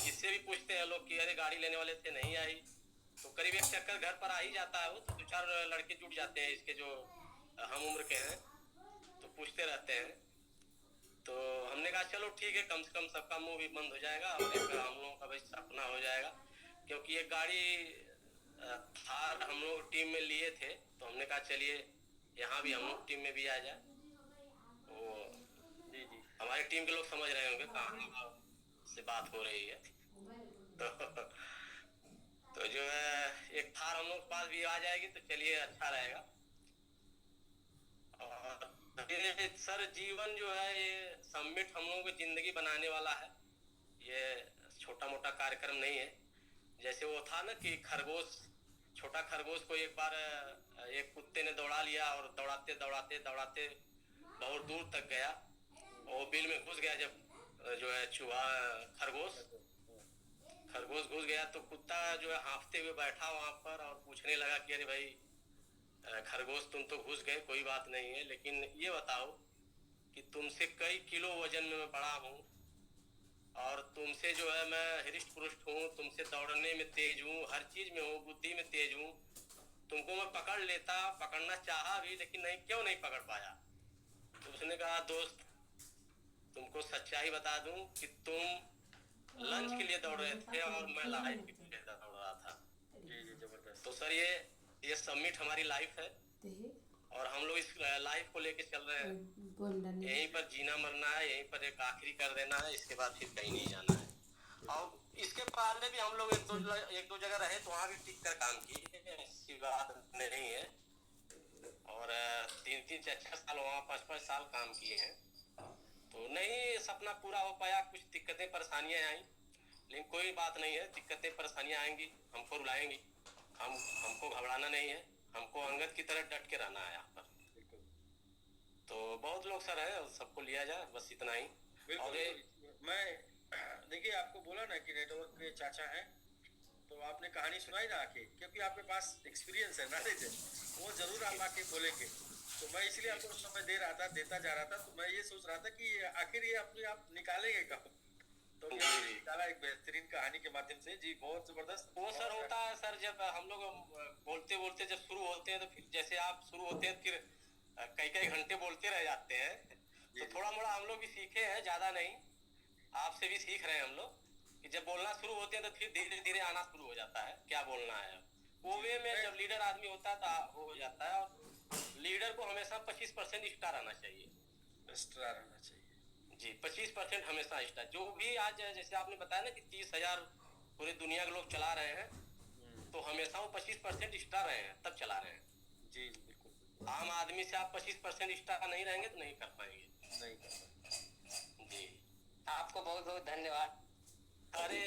इससे भी पूछते हैं लोग कि अरे गाड़ी लेने वाले थे नहीं आई। तो करीब एक चक्कर घर पर आ ही जाता है वो, तो 2-4 लड़के जुट जाते हैं इसके जो हम उम्र के हैं, तो पूछते रहते हैं। तो हमने कहा चलो ठीक है, कम से कम सबका मुंह भी बंद हो जाएगा और एक हम लोगों का भाई सपना हो जाएगा। क्योंकि ये गाड़ी थार हम लोग टीम में लिए थे, तो हमने कहा चलिए यहाँ भी हम लोग टीम में भी आ जाए। वो जी हमारी टीम के लोग समझ रहे होंगे कहाँ से बात हो रही है। तो जो है एक थार हम लोग के पास भी आ जाएगी तो चलिए अच्छा रहेगा। और सर जीवन जो है ये समिट हम लोगों की जिंदगी बनाने वाला है, ये छोटा मोटा कार्यक्रम नहीं है। जैसे वो था ना कि छोटा खरगोश को एक बार एक कुत्ते ने दौड़ा लिया और दौड़ाते बहुत दूर तक गया और बिल में घुस गया। जब जो है चूहा खरगोश घुस गया तो कुत्ता जो है हाँफते हुए बैठा वहां पर और पूछने लगा कि अरे भाई खरगोश तुम तो घुस गए, कोई बात नहीं है, लेकिन ये बताओ कि तुमसे कई किलो वजन में मैं बड़ा हूँ और तुमसे जो है मैं हृष्ट पुष्ट हूँ, तुमसे दौड़ने में तेज हूँ, हर चीज में हूँ, बुद्धि में तेज हूँ। तुमको मैं पकड़ना चाहा भी, लेकिन क्यों नहीं पकड़ पाया। तो उसने कहा दोस्त तुमको सच्चाई बता दूं कि तुम लंच के लिए दौड़ रहे थे और मैं लाइफ के लिए दौड़ रहा था। जी जबरदस्त। तो सर ये समिट हमारी लाइफ है और हम लोग इस लाइफ को लेके चल रहे हैं। यहीं पर जीना मरना है, यहीं पर एक आखिरी कर देना है, इसके बाद फिर कहीं नहीं जाना है। और इसके पहले भी हम लोग एक दो जगह रहे तो वहाँ भी टिक कर काम किए, ऐसी बात नहीं है। और 3-3 4-4 साल वहाँ 5-5 साल काम किए हैं। तो नहीं सपना पूरा हो पाया, कुछ दिक्कतें परेशानियाँ आई, लेकिन कोई बात नहीं है, दिक्कतें परेशानियाँ आएंगी, हमको रुलाएंगी, हमको घबराना नहीं है, हमको अंगद की तरह डट के रहना है यहाँ पर। तो बहुत लोग सर हैं, सबको लिया जाए, बस इतना ही। और मैं देखिए आपको बोला ना कि नेटवर्क के चाचा हैं, तो आपने कहानी सुनाई ना आके, क्योंकि आपके पास एक्सपीरियंस है, नॉलेज है, वो जरूर आप आके बोलेंगे। तो मैं इसलिए आपको समय देता जा रहा था। तो मैं ये सोच रहा था कि आखिर ये अपने आप निकालेंगे कब, तो निकाला एक बेहतरीन कहानी के माध्यम से। जी बहुत जबरदस्त। वो सर होता है सर, जब हम लोग बोलते बोलते जब शुरू होते हैं, तो फिर जैसे आप शुरू होते हैं फिर कई घंटे बोलते रह जाते हैं, तो थोड़ा मोड़ा हम लोग भी सीखे हैं, ज्यादा नहीं, आपसे भी सीख रहे हैं हम लोग कि जब बोलना शुरू होते हैं तो फिर धीरे धीरे आना शुरू हो जाता है क्या बोलना है। वो वे में जब लीडर आदमी होता है तो हो जाता है। और लीडर को हमेशा 25% एक्स्ट्रा रहना चाहिए, एक्स्ट्रा रहना चाहिए जी, 25% हमेशा एक्स्ट्रा। जो भी आज जैसे आपने बताया ना कि 30,000 पूरी दुनिया के लोग चला रहे हैं, तो हमेशा वो 25% एक्स्ट्रा रहे हैं, तब चला रहे हैं। जी बिल्कुल। आम आदमी से आप 25% एक्स्ट्रा नहीं रहेंगे तो नहीं कर पाएंगे। नहीं कर पाएंगे। जी आपको बहुत बहुत धन्यवाद। अरे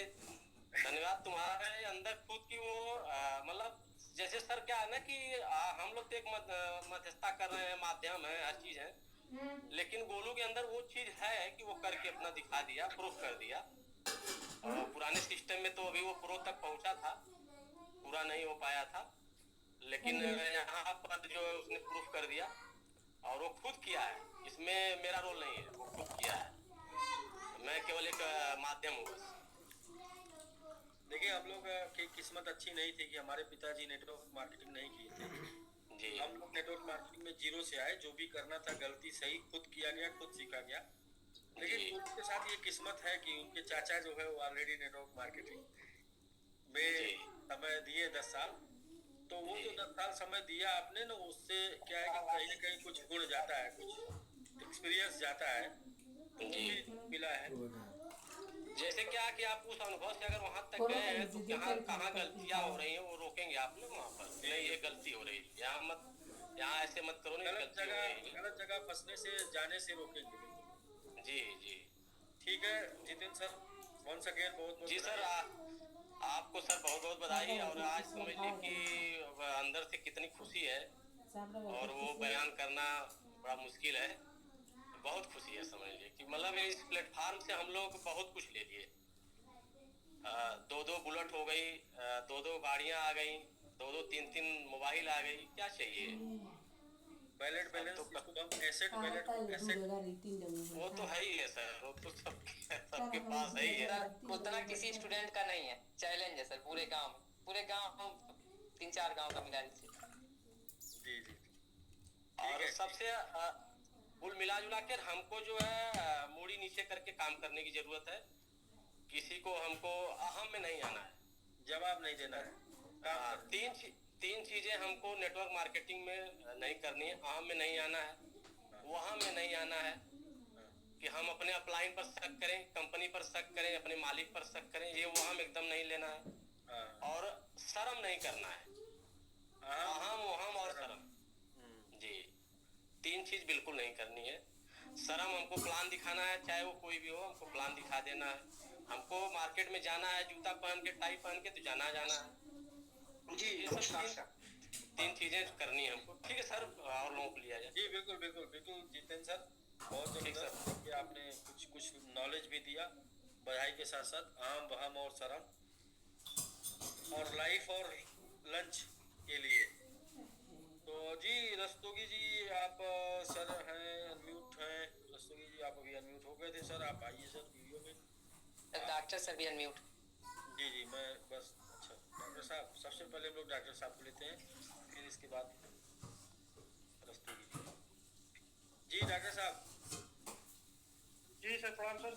धन्यवाद तुम्हारे अंदर खुद की वो मतलब जैसे सर क्या है ना कि हम लोग तो एक मध्यस्थता कर रहे हैं, माध्यम है, हर चीज है, लेकिन गोलू के अंदर वो चीज है कि वो करके अपना दिखा दिया, प्रूफ कर दिया। पुराने सिस्टम में तो अभी वो प्रो तक पहुंचा था, पूरा नहीं हो पाया था, लेकिन यहाँ पर जो उसने प्रूफ कर दिया और वो खुद किया है, इसमें मेरा रोल नहीं है, वो खुद किया है, मैं केवल एक माध्यम हूँ बस। देखिए हम लोग की किस्मत अच्छी नहीं थी कि हमारे पिताजी नेटवर्क मार्केटिंग नहीं किए थे जी। हम लोग नेटवर्क मार्केटिंग में जीरो से आए, जो भी करना था गलती सही खुद किया गया, खुद सीखा गया। लेकिन उनके साथ ये किस्मत है कि उनके चाचा जो है वो ऑलरेडी नेटवर्क मार्केटिंग में समय दिए 10 साल। तो वो जो 10 साल समय दिया आपने ना, उससे क्या है कि कहीं न कहीं कुछ गुण जाता है, कुछ एक्सपीरियंस जाता है, तो वो भी मिला है। जैसे क्या कि आप उस अनुभव से अगर वहां तक गए हैं तो कहाँ गलतियां हो रही हैं वो रोकेंगे आप लोग वहाँ पर, नहीं ये गलती हो रही है, यहाँ ऐसे मत करो, नहीं गलत जगह फंसने से, जाने से रोकेंगे। जी जी ठीक है जितेंद्र सर, वंस अगेन बहुत जी सर, आपको सर बहुत बहुत बधाई। और आज समझ लीजिए कि अंदर से कितनी खुशी है और वो बयान करना बड़ा मुश्किल है, बहुत खुशी है समझ लीजिए कि मतलब इस प्लेटफार्म से हम लोग बहुत कुछ ले लिए। 2-2 बुलेट हो गई, 2-2 गाड़ियां आ गई, 2-2 3-3 मोबाइल आ गई, क्या चाहिए। Ballot balance asset ballot asset वो तो है ही है सर, वो तो सबके पास है ही है। उतना किसी स्टूडेंट का नहीं है, चैलेंज है सर पूरे गांव 3-4 गांव का मिला लीजिए। जी और सबसे कुल मिला जुला कर हमको जो है मूड़ी नीचे करके काम करने की जरूरत है, किसी को हमको अहम में नहीं आना है, जवाब नहीं देना है। तीन चीजें हमको नेटवर्क मार्केटिंग में नहीं करनी है, अहम में नहीं आना है, वहां में नहीं आना है कि हम अपने अपलाइन पर शक करें, कंपनी पर शक करें, अपने मालिक पर शक करें, ये वहां में एकदम नहीं लेना है। और शर्म नहीं करना है, अहम वहम और शर्म, जी 3 चीज बिल्कुल नहीं करनी है। शर्म, हमको प्लान दिखाना है, चाहे वो कोई भी हो, हमको प्लान दिखा देना है। हमको मार्केट में जाना है, जूता पहन के, टाई पहन के तो जाना है जी। ये सब 3 चीजें करनी है हमको। ठीक है सर, और लोगों को लिया जाए। जी बिल्कुल जितेंद्र सर, बहुत जबरदस्त कि आपने कुछ नॉलेज भी दिया, बधाई के साथ साथ आम वहम और शर्म और लाइफ और लंच के लिए। तो जी रस्तोगी जी आप सर हैं, अनम्यूट हैं। रस्तोगी जी आप अभी अनम्यूट हो गए थे सर, आप आइए सर वीडियो में। डॉक्टर सर भी अनम्यूट। जी मैं बस, अच्छा डॉक्टर साहब, सबसे पहले हम लोग डॉक्टर साहब को लेते हैं, फिर इसके बाद रस्तोगी जी। डॉक्टर साहब। जी सर, प्रणाम सर,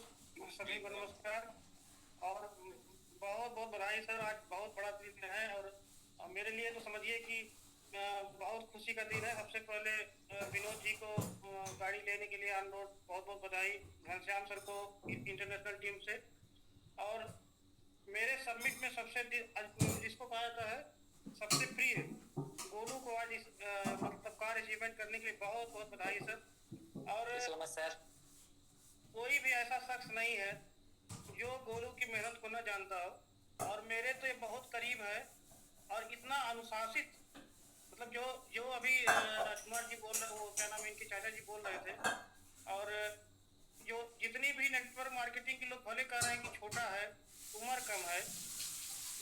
सभी को नमस्कार और बहुत बहुत बधाई सर। आज बहुत बड़ा दिन है और मेरे लिए तो समझिए कि बहुत खुशी का दिन है। सबसे पहले विनोद जी को गाड़ी लेने के लिए ऑन रोड बहुत बहुत बधाई, घनश्याम सर को इंटरनेशनल टीम से। और मेरे सबमिट में सबसे जिसको कहा जाता है सबसे प्रिय गोलू को आज इस मतलब कार अचीवमेंट करने के लिए बहुत बहुत बधाई सर। और सर कोई भी ऐसा शख्स नहीं है जो गोलू की मेहनत को न जानता हो, और मेरे तो ये बहुत करीब है और इतना अनुशासित, मतलब जो अभी राजकुमार जी बोल रहे, वो क्या नाम है इनके चाचा जी बोल रहे थे, और जो जितनी भी नेटवर्क मार्केटिंग के लोग भले कह रहे हैं कि छोटा है, उम्र कम है,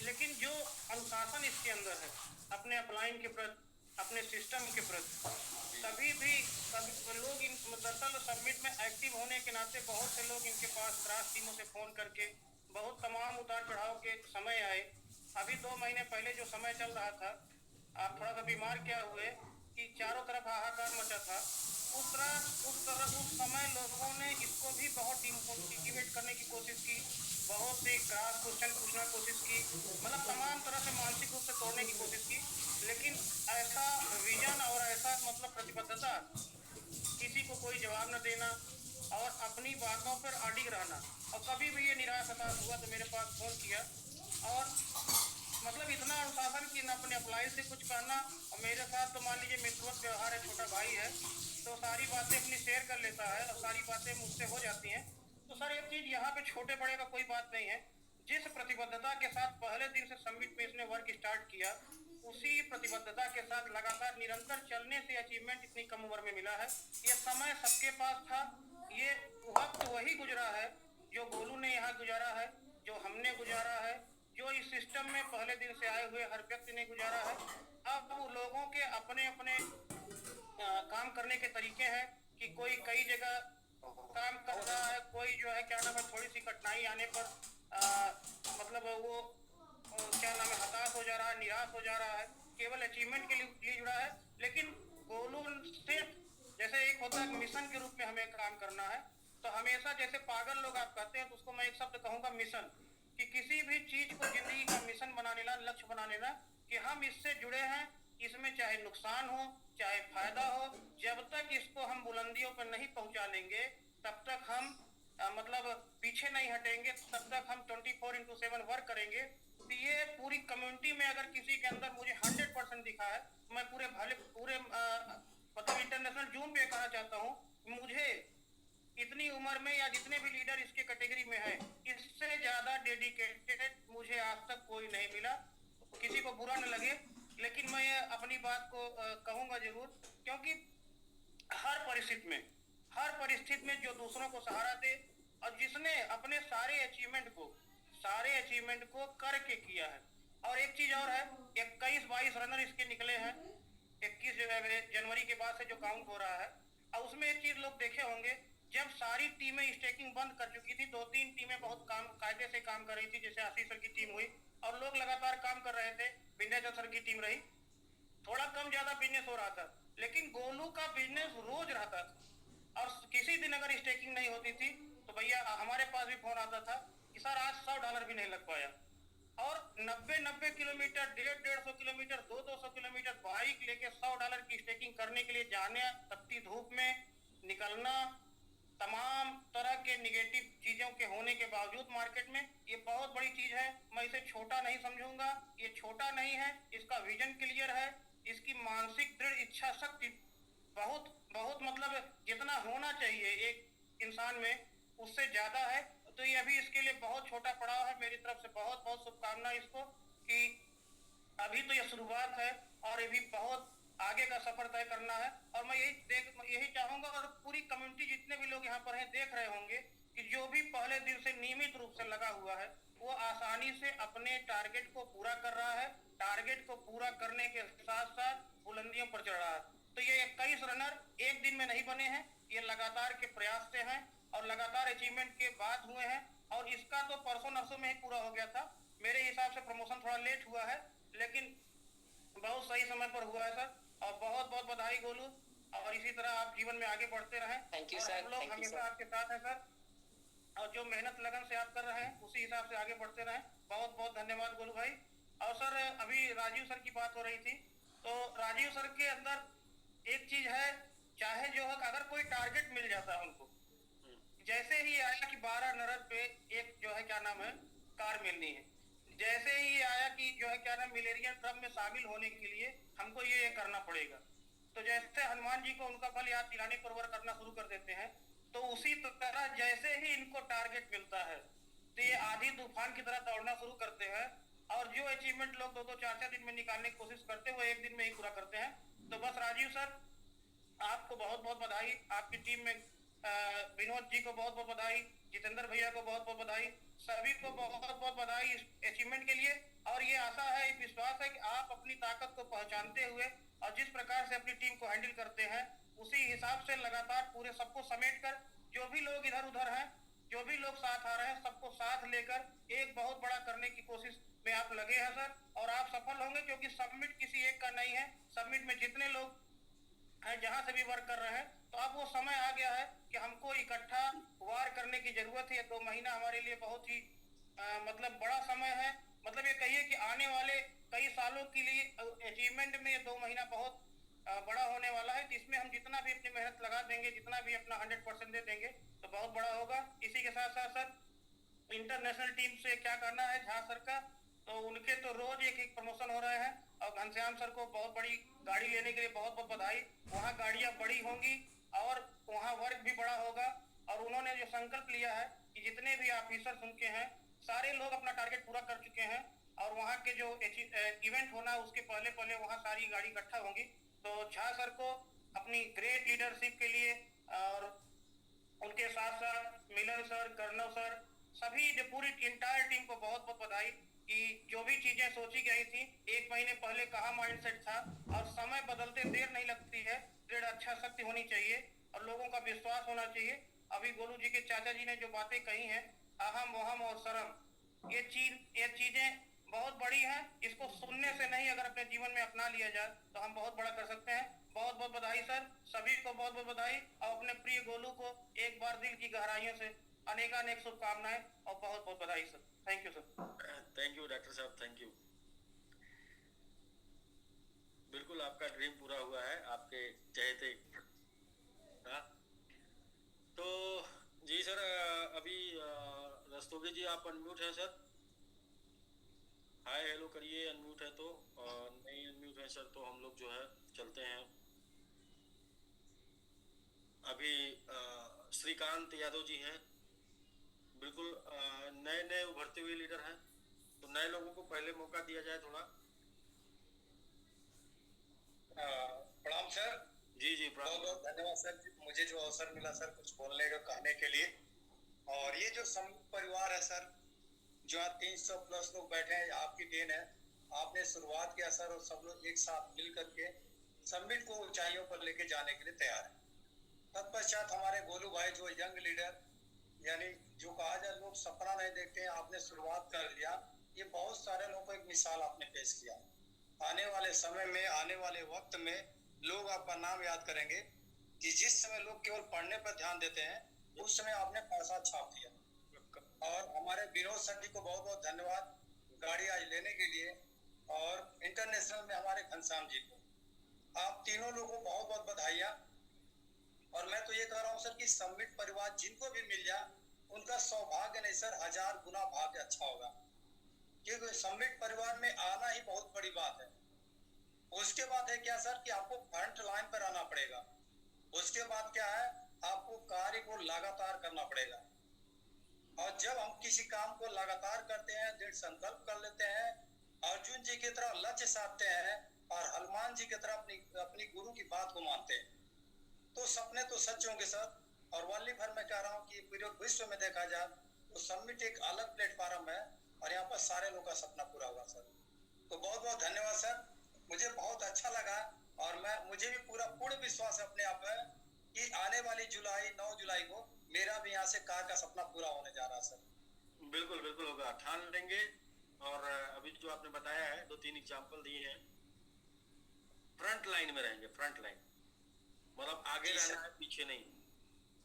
लेकिन जो अनुशासन इसके अंदर है अपने अपलाइन के प्रति, अपने सिस्टम के प्रति, सभी लोग इन दरअसल सबमिट में एक्टिव होने के नाते बहुत से लोग इनके पास क्रास टीमों से फोन करके बहुत तमाम उतार चढ़ाव के समय आए। अभी 2 महीने पहले जो समय चल रहा था, आप थोड़ा सा बीमार क्या हुए कि चारों तरफ हाहाकार मचा था, उस समय लोगों ने इसको भी बहुत डिमोटिवेट करने की कोशिश की, बहुत सी क्रॉस क्वेश्चन पूछना कोशिश की, मतलब तमाम तरह से मानसिक रूप से तोड़ने की कोशिश की, लेकिन ऐसा विजन और ऐसा मतलब प्रतिबद्धता, किसी को कोई जवाब न देना और अपनी बातों पर अडिग रहना, और कभी भी ये निराश हताश हुआ तो मेरे पास फोन किया, और मतलब इतना अनुशासन कि न अपने अप्लाई से कुछ कहना, और मेरे साथ तो मान लीजिए मित्रवत व्यवहार है, छोटा भाई है, तो सारी बातें अपनी शेयर कर लेता है और सारी बातें मुझसे हो जाती हैं। तो सर एक चीज यहाँ पे छोटे बड़े का कोई बात नहीं है, जिस प्रतिबद्धता के साथ पहले दिन से समिट में इसने वर्क स्टार्ट किया, उसी प्रतिबद्धता के साथ लगातार निरंतर चलने से अचीवमेंट इतनी कम उम्र में मिला है। ये समय सबके पास था, ये वक्त वही गुजरा है जो गोलू ने यहाँ गुजारा है, जो हमने गुजारा है, जो इस सिस्टम में पहले दिन से आए हुए हर व्यक्ति ने गुजारा है। अब वो लोगों के अपने अपने काम करने के तरीके हैं कि कोई कई जगह काम कर रहा है, कोई जो है क्या नाम है थोड़ी सी कठिनाई आने पर मतलब वो क्या नाम है हताश हो जा रहा है, निराश हो जा रहा है, केवल अचीवमेंट के लिए जुड़ा है। लेकिन गोलू सिर्फ जैसे एक होता है मिशन के रूप में हमें काम करना है, तो हमेशा जैसे पागल लोग आप कहते हैं तो उसको मैं एक शब्द कहूँगा मिशन, कि किसी भी चीज को जिंदगी का मिशन बना लेना, लक्ष्य बना लेना कि हम इससे जुड़े हैं, इसमें चाहे नुकसान हो चाहे फायदा हो, जब तक इसको हम बुलंदियों पर नहीं पहुंचा लेंगे तब तक हम मतलब पीछे नहीं हटेंगे, तब तक हम 24/7 वर्क करेंगे। तो ये पूरी कम्युनिटी में अगर किसी के अंदर मुझे 100% दिखा है, मैं पूरे मतलब इंटरनेशनल जूम पे कहना चाहता हूँ, मुझे इतनी उम्र में या जितने भी लीडर इसके कैटेगरी में है, इससे ज्यादा डेडिकेटेड मुझे आज तक कोई नहीं मिला। किसी को बुरा न लगे, लेकिन मैं अपनी बात को कहूंगा जरूर, क्योंकि हर परिस्थिति में जो दूसरों को सहारा दे और जिसने अपने सारे अचीवमेंट को करके किया है। और एक चीज और है, 21-22 रनर इसके निकले हैं 21 जनवरी के बाद से जो काउंट हो रहा है, और उसमें एक चीज लोग देखे होंगे, जब सारी टीमें स्टेकिंग बंद कर चुकी थी, 2-3 टीमें बहुत कायदे से काम कर रही थी, जैसे आशीष सर की टीम हुई, और लोग लगातार काम कर रहे थे, विंध्याचल सर की टीम रही, थोड़ा कम ज्यादा बिजनेस हो रहा था, लेकिन गोलू का बिजनेस रोज रहता था। और किसी दिन अगर स्टेकिंग नहीं होती थी तो भैया हमारे पास भी फोन आता था कि सर आज $100 भी नहीं लग पाया। और 90 किलोमीटर, 150 किलोमीटर, 200 किलोमीटर बाइक लेके $100 की स्टेकिंग करने के लिए जाने, तपती धूप में निकलना, तमाम तरह के निगेटिव चीजों के होने के बावजूद मार्केट में, ये बहुत बड़ी चीज है। मैं इसे छोटा नहीं समझूंगा, ये छोटा नहीं है, इसका विजन क्लियर है, इसकी मानसिक दृढ़ इच्छा शक्ति बहुत मतलब जितना होना चाहिए एक इंसान में उससे ज्यादा है। तो ये अभी इसके लिए बहुत छोटा पड़ाव है। मेरी तरफ से बहुत बहुत शुभकामनाएं इसको, कि अभी तो ये शुरुआत है और ये भी बहुत आगे का सफर तय करना है। और मैं यही चाहूंगा, और पूरी कम्युनिटी जितने भी लोग यहाँ पर हैं देख रहे होंगे, कि जो भी पहले दिन से नियमित रूप से लगा हुआ है वो आसानी से अपने टारगेट को पूरा कर रहा है, टारगेट को पूरा करने के साथ साथ बुलंदियों पर चढ़ रहा है। तो ये 21 रनर एक दिन में नहीं बने हैं, ये लगातार के प्रयास से हैं और लगातार अचीवमेंट के बाद हुए हैं। और इसका तो परसों नरसों में ही पूरा हो गया था, मेरे हिसाब से प्रमोशन थोड़ा लेट हुआ है, लेकिन बहुत सही समय पर हुआ है सर। और बहुत बहुत बधाई गोलू, और इसी तरह आप जीवन में आगे बढ़ते रहें। थैंक यू और सर, हम लोग हमेशा आपके साथ हैं सर, और जो मेहनत लगन से आप कर रहे हैं उसी हिसाब से आगे बढ़ते रहें। बहुत बहुत धन्यवाद गोलू भाई। और सर अभी राजीव सर की बात हो रही थी, तो राजीव सर के अंदर एक चीज है, चाहे जो है अगर कोई टारगेट मिल जाता है उनको, जैसे ही आया कि 12 नरक पे एक जो है क्या नाम है कार मिलनी है, जैसे ही आया कि जो जो है क्या नाम मिलेनियम क्लब में शामिल होने के लिए हमको ये करना पड़ेगा। तो जैसे हनुमान जी को उनका फल याद दिलाने पर वर्क करना शुरू कर देते हैं, तो उसी तरह जैसे ही इनको टारगेट मिलता है तो ये आधी तूफान की तरह दौड़ना शुरू करते हैं, और जो अचीवमेंट लोग 2-2, 4-4 दिन में निकालने की कोशिश करते हैं वो एक दिन में ही पूरा करते हैं। तो बस राजीव सर, आपको बहुत बहुत बधाई, आपकी टीम में विनोद जी को बहुत बहुत बधाई, जितेंद्र भैया को बहुत बहुत बधाई, सभी को बहुत बहुत बधाई इस अचीवमेंट के लिए। और ये आशा है, विश्वास है कि आप अपनी ताकत को पहचानते हुए और जिस प्रकार से अपनी टीम को हैंडल करते हैं उसी हिसाब से लगातार पूरे सबको समेट कर, जो भी लोग इधर उधर हैं, जो भी लोग साथ आ रहे हैं, सबको साथ लेकर एक बहुत बड़ा करने की कोशिश में आप लगे हैं सर। और आप सफल होंगे, क्योंकि सबमिट किसी एक का नहीं है, सबमिट में जितने लोग हैं जहां से भी वर्क कर रहे हैं, तो अब वो समय आ गया है कि हमको इकट्ठा वार करने की जरूरत है। 2 महीना हमारे लिए बहुत ही मतलब बड़ा समय है। मतलब ये कहिए कि आने वाले कई सालों के लिए अचीवमेंट में ये 2 महीना बहुत बड़ा होने वाला है। जिसमें हम जितना भी अपनी मेहनत लगा देंगे, जितना भी अपना 100% दे देंगे, तो बहुत बड़ा होगा। इसी के साथ साथ सर इंटरनेशनल टीम से क्या करना है झा सर का, तो उनके तो रोज एक एक प्रमोशन हो रहे हैं, और घनश्याम सर को बहुत बड़ी गाड़ी लेने के लिए बहुत बहुत बधाई। वहाँ गाड़ियाँ बड़ी होंगी और वहाँ वर्क भी बड़ा होगा। और उन्होंने जो संकल्प लिया है कि जितने भी ऑफिसर्स उनके हैं सारे लोग अपना टारगेट पूरा कर चुके हैं, और वहाँ के जो इवेंट होना उसके पहले पहले वहाँ सारी गाड़ी इकट्ठा होंगी। तो झा सर को अपनी ग्रेट लीडरशिप के लिए, और उनके साथ साथ मिलन सर, कर्नव सर, सभी जो पूरी इंटायर टीम को बहुत बहुत बधाई कि जो भी चीजें सोची गई थी 1 महीने पहले कहाँ माइंडसेट था। और समय बदलते देर नहीं लगती है, दृढ़ अच्छा शक्ति होनी चाहिए और लोगों का विश्वास होना चाहिए। अभी गोलू जी के चाचा जी ने जो बातें कही हैं, अहम वहम और शरम, ये चीजें बहुत बड़ी हैं। इसको सुनने से नहीं, अगर अपने जीवन में अपना लिया जाए तो हम बहुत बड़ा कर सकते हैं। बहुत बहुत बधाई सर, सभी को बहुत बहुत बधाई, और अपने प्रिय गोलू को एक बार दिल की गहराइयों से अनेकानेक शुभकामनाएं और बहुत बहुत बधाई sir. Thank you sir. Thank you doctor साहब, थैंक यू। बिल्कुल आपका ड्रीम पूरा हुआ है, आपके चहेते। हाँ तो जी सर, अभी रस्तोगी जी आप अनम्यूट हैं सर, हाय हेलो करिए, अनम्यूट है तो, नहीं अनम्यूट है सर तो हम लोग जो है चलते हैं। अभी श्रीकांत यादव जी हैं, बिल्कुल नए नए उभरते हुए लीडर हैं, तो नए लोगों को पहले मौका दिया जाए थोड़ा। प्रणाम सर। जी जी प्रणाम। बहुत बहुत धन्यवाद सर, मुझे जो अवसर मिला सर कुछ बोलने का, कहने के लिए। और ये जो संयुक्त परिवार है सर, जो यहाँ 300 प्लस लोग बैठे हैं, आपकी देन है। आपने शुरुआत किया सर, और सब लोग एक साथ मिल करके समिट को ऊंचाइयों पर लेके जाने के लिए तैयार है। तत्पश्चात हमारे गोलू भाई जो यंग लीडर, यानी जो कहा जाए लोग सपना नहीं देखते हैं, आपने शुरुआत कर लिया। ये बहुत सारे लोगों को एक मिसाल आपने पेश किया। आने वाले समय में, आने वाले वक्त में लोग आपका नाम याद करेंगे कि जिस समय लोग केवल पढ़ने पर ध्यान देते हैं, उस समय आपने पैसा छाप दिया। और हमारे विनोद सर जी को बहुत बहुत धन्यवाद गाड़ी आज लेने के लिए, और इंटरनेशनल में हमारे घनश्याम जी को, आप तीनों लोगों को बहुत बहुत बधाइयाँ। और मैं तो ये कह रहा हूँ सर कि समिट परिवार जिनको भी मिल जाए, उनका सौभाग्य नहीं सर 1000 गुना भाग्य अच्छा होगा, क्योंकि समिट परिवार में आना ही बहुत बड़ी बात है। उसके बाद है क्या सर कि आपको फ्रंट लाइन पर आना पड़ेगा। उसके बाद क्या है, आपको कार्य को लगातार करना पड़ेगा। और जब हम किसी काम को लगातार करते हैं, दृढ़ संकल्प कर लेते हैं, अर्जुन जी की तरह लक्ष्य साधते हैं और हनुमान जी की तरह अपनी गुरु की बात को मानते हैं, तो सपने तो सच होंगे सर। और वनली भर मैं कह रहा हूँ कि पूरे विश्व में देखा जाए तो समिट एक अलग प्लेटफॉर्म है, और यहाँ पर सारे लोगों का सपना पूरा हुआ सर। तो बहुत बहुत धन्यवाद सर, मुझे बहुत अच्छा लगा। और मुझे भी पूरा पूर्ण विश्वास है अपने आप में कि आने वाली 9 जुलाई को मेरा भी यहाँ से कार का सपना पूरा होने जा रहा है सर। बिल्कुल बिल्कुल होगा, ठान लेंगे। और अभी जो आपने बताया है, 2-3 एग्जाम्पल दिए हैं, फ्रंट लाइन में रहेंगे, फ्रंट लाइन मतलब आगे रहना है, पीछे नहीं।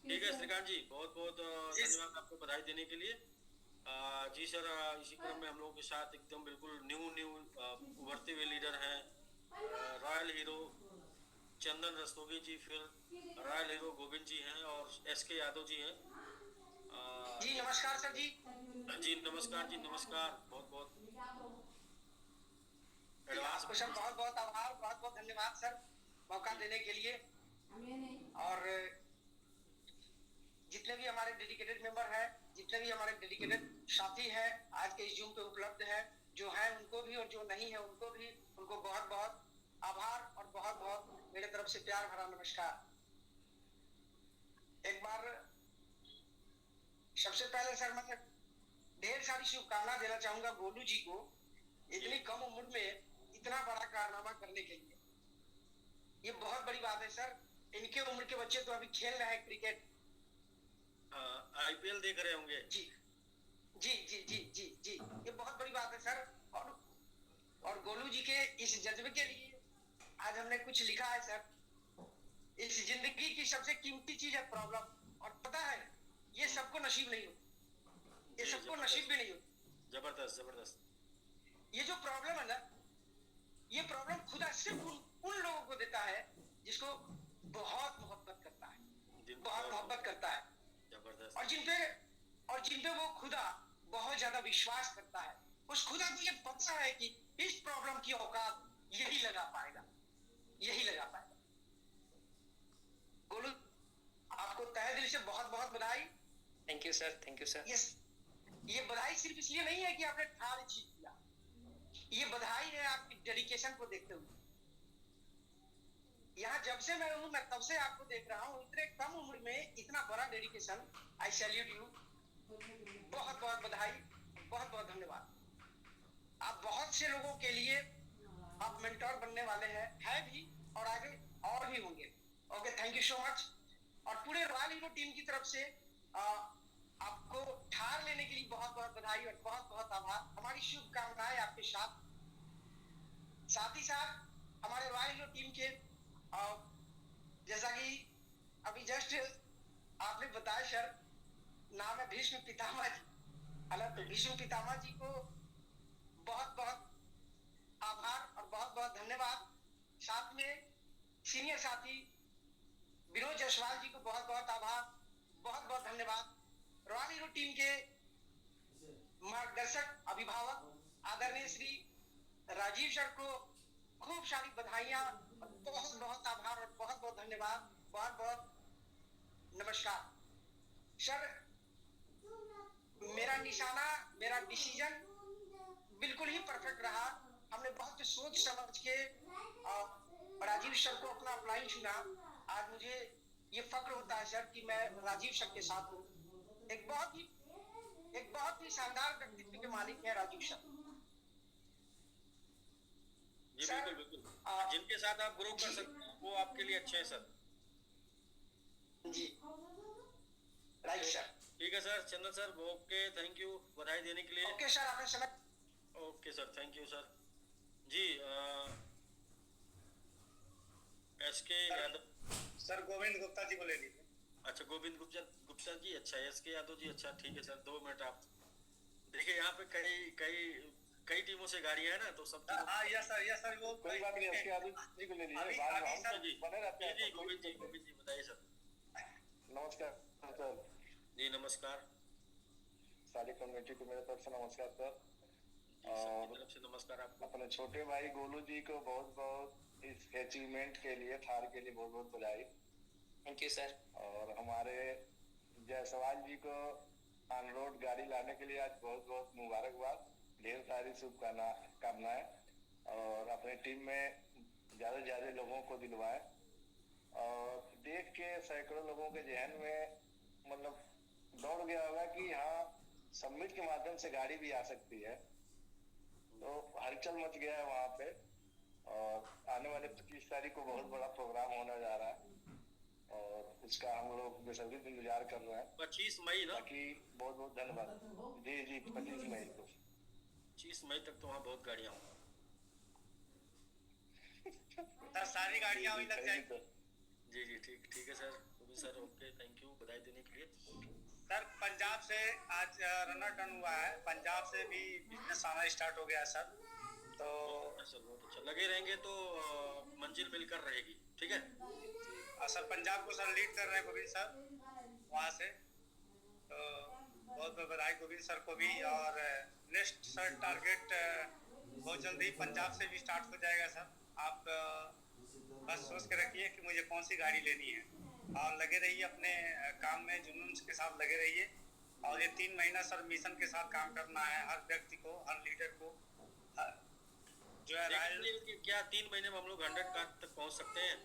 ठीक है श्रीकांत जी, बहुत बहुत धन्यवाद आपको बधाई देने के लिए। जी सर, इसी क्रम में हम लोगों के साथ एकदम बिल्कुल न्यू उभरते हुए लीडर हैं, रॉयल हीरो चंदन रस्तोगी जी, फिर रॉयल हीरो गोविंद जी हैं, और SK यादव जी हैं। जी नमस्कार सर जी। जी नमस्कार जी, नमस्कार, बहुत बहुत। आपको सर बहुत बहुत आभार, बहुत बहुत धन्यवाद सर मौका देने के लिए। और जितने भी हमारे डेडिकेटेड मेंबर हैं, जितने भी हमारे डेडिकेटेड साथी हैं आज के इस जूम पे उपलब्ध हैं, जो हैं उनको भी और जो नहीं है उनको भी, उनको बहुत बहुत आभार और बहुत बहुत मेरे तरफ से प्यार भरा नमस्कार। एक बार सबसे पहले सर मैं ढेर सारी शुभकामना देना चाहूंगा गोलू जी को, इतनी कम उम्र में इतना बड़ा कारनामा करने के लिए। ये बहुत बड़ी बात है सर। इनके उम्र के बच्चे तो अभी खेल रहे हैं क्रिकेट, आईपीएल देख रहे होंगे। जी जी जी जी जी जी, ये बहुत बड़ी बात है सर। और गोलू जी के इस जज्बे के लिए आज हमने कुछ लिखा है सर। इस जिंदगी की सबसे कीमती चीज है प्रॉब्लम, और पता है ये सबको नसीब नहीं होती, ये सबको नसीब भी नहीं होती। जबरदस्त जबरदस्त। ये जो प्रॉब्लम है ना, ये प्रॉब्लम खुदा सिर्फ उन लोगों को देता है जिसको बहुत मोहब्बत करता है, बहुत मोहब्बत करता है, जबरदस्त। और जिन पे वो खुदा बहुत ज्यादा विश्वास करता है। उस खुदा को ये पता है कि इस प्रॉब्लम की औकात यही लगा पाएगा, यही लगा पाएगा। गोलू आपको तहे दिल से बहुत बहुत बधाई। Thank you sir, thank you sir. ये बधाई सिर्फ इसलिए नहीं है कि आपने ठार अचीव किया, ये बधाई है आपकी डेडिकेशन को देखते हुए। यहाँ जब से मैं हूँ, मैं तब से आपको देख रहा हूँ, इतने कम उम्र में इतना बड़ा डेडिकेशन। आई सैल्यूट यू, बहुत बहुत बधाई, बहुत बहुत धन्यवाद। आप बहुत से लोगों के लिए आप मेंटोर बनने वाले हैं भी, और आगे और भी होंगे। Okay, thank you so much. और पूरे रॉयल हीरो टीम की तरफ से आपको ठार लेने के लिए बहुत बहुत बधाई और बहुत बहुत आभार। हमारी शुभकामनाएं आपके साथ। साथ ही साथ हमारे रॉयल हीरो टीम के जैसा कि अभी जस्ट आपने बताया सर, नाम है भीष्म पितामह जी, अलग। तो भीष्म पितामह जी को बहुत बहुत आभार और बहुत बहुत धन्यवाद। साथ में सीनियर साथी विनोद जायसवाल जी को बहुत बहुत आभार, बहुत बहुत धन्यवाद। रॉयल हीरो टीम के मार्गदर्शक अभिभावक आदरणीय श्री राजीव सर को खूब सारी बधाइयां, बहुत बहुत आभार और बहुत बहुत धन्यवाद, बहुत बहुत नमस्कार। सर मेरा निशाना, मेरा डिसीजन बिल्कुल ही परफेक्ट रहा। हमने बहुत सोच समझ के राजीव सर को अपना अपलाइन चुना। आज मुझे ये फक्र होता है सर कि मैं राजीव सर के साथ हूँ। एक बहुत ही शानदार व्यक्तित्व के मालिक है राजीव सर। जी बिल्कुल बिल्कुल। जिनके साथ आप ग्रो कर सकते हैं वो आपके लिए अच्छे हैं सर। जी राइट सर। ठीक है sir. Chandan sir okay, thank you बधाई देने के लिए। ओके सर, आपने समय। Okay sir, thank you sir. जी एसके यादव सर, गोविंद गुप्ता जी को ले लीजिए। अच्छा, गोविंद गुप्ता जी। अच्छा, एसके यादव जी। अच्छा ठीक है सर, 2 मिनट आप देखिए। यहाँ पे कई टीमों से गाड़ियां है ना, तो सब यस सर वो कोई बात नहीं, एसके यादव जी को ले लीजिए। बने रहते हैं। जी गोविंद जी बताइए सर। नमस्कार सर। जी नमस्कार। सारी कम्युनिटी को मेरे तरफ से नमस्कार सर। और तरफ से नमस्कार आपको। अपने छोटे भाई गोलू जी को बहुत बहुत इस अचीवमेंट के लिए, थार के लिए बहुत बहुत बधाई। Thank you sir. और हमारे जायसवाल जी को ऑन रोड गाड़ी लाने के लिए आज बहुत बहुत मुबारकबाद, ढेर सारी शुभकामनाएं। और अपने टीम में ज्यादा से ज्यादा लोगों को दिलवाएं। और देख के सैकड़ों लोगों के जहन में मतलब दौड़ गया होगा कि हाँ, सबमिट के माध्यम से गाड़ी भी आ सकती है। तो हलचल मच गया है वहाँ पे। और आने वाले 25 तारीख को बहुत बड़ा प्रोग्राम होने जा रहा है, और उसका हम लोग बेसब्री से इंतजार कर रहे हैं। 25 मई ना? बाकी बहुत बहुत धन्यवाद। जी 25 मई को। 25 मई तक तो वहाँ बहुत गाड़ियाँ होंगी। सारी गाड़ियाँ वहीं लग जाएंगी। जी ठीक है sir. Sir okay, thank you बधाई देने के लिए। सर पंजाब से आज रनर टर्न हुआ है, पंजाब से भी बिजनेस आना स्टार्ट हो गया है सर। तो सर बहुत अच्छा, लगे रहेंगे तो मंजिल मिलकर रहेगी। ठीक है सर। पंजाब को सर लीड कर रहे हैं गोविंद सर वहाँ से, तो बहुत बहुत बधाई गोविंद सर को भी। और नेक्स्ट सर टारगेट बहुत जल्द ही पंजाब से भी स्टार्ट हो जाएगा सर। आप बस सोच के रखिए कि मुझे कौन सी गाड़ी लेनी है और लगे रहिए अपने काम में, जुनून के साथ लगे रहिए। और ये 3 महीना सर मिशन के साथ काम करना है, हर व्यक्ति को, हर लीडर को जो है कि क्या 3 महीने में हम लोग 100 कार तक पहुंच सकते हैं?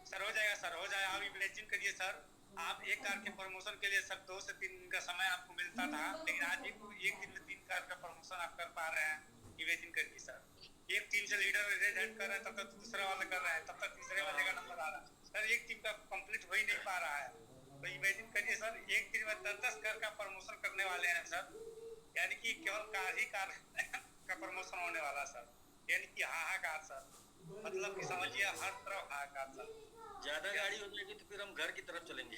सर हो जाएगा सर, हो जाएगा। आप इमेजिन करिए सर, आप एक कार के प्रमोशन के लिए सर 2 से 3 दिन का समय आपको मिलता था, लेकिन आज एक दिन में 3 कार का प्रमोशन आप कर पा रहे हैं। इमेजिन करिए सर, एक टीम से लीडर रेज हेड कर रहे हैं, तब तक दूसरा वाला कर रहा है, तब तक तीसरे वाले का नंबर आ रहा है सर। एक टीम का कंप्लीट हो ही नहीं पा रहा है। तो इमेजिन करिए सर, एक दिन में 10-10 कार का प्रमोशन करने वाले हैं सर। यानी कि केवल कार ही कार का प्रमोशन होने वाला सर, यानी कि हाहाकार सर। मतलब कि समझिए हर तरफ हाहाकार सर। ज्यादा गाड़ी हो जाएगी तो फिर हम घर की तरफ चलेंगे।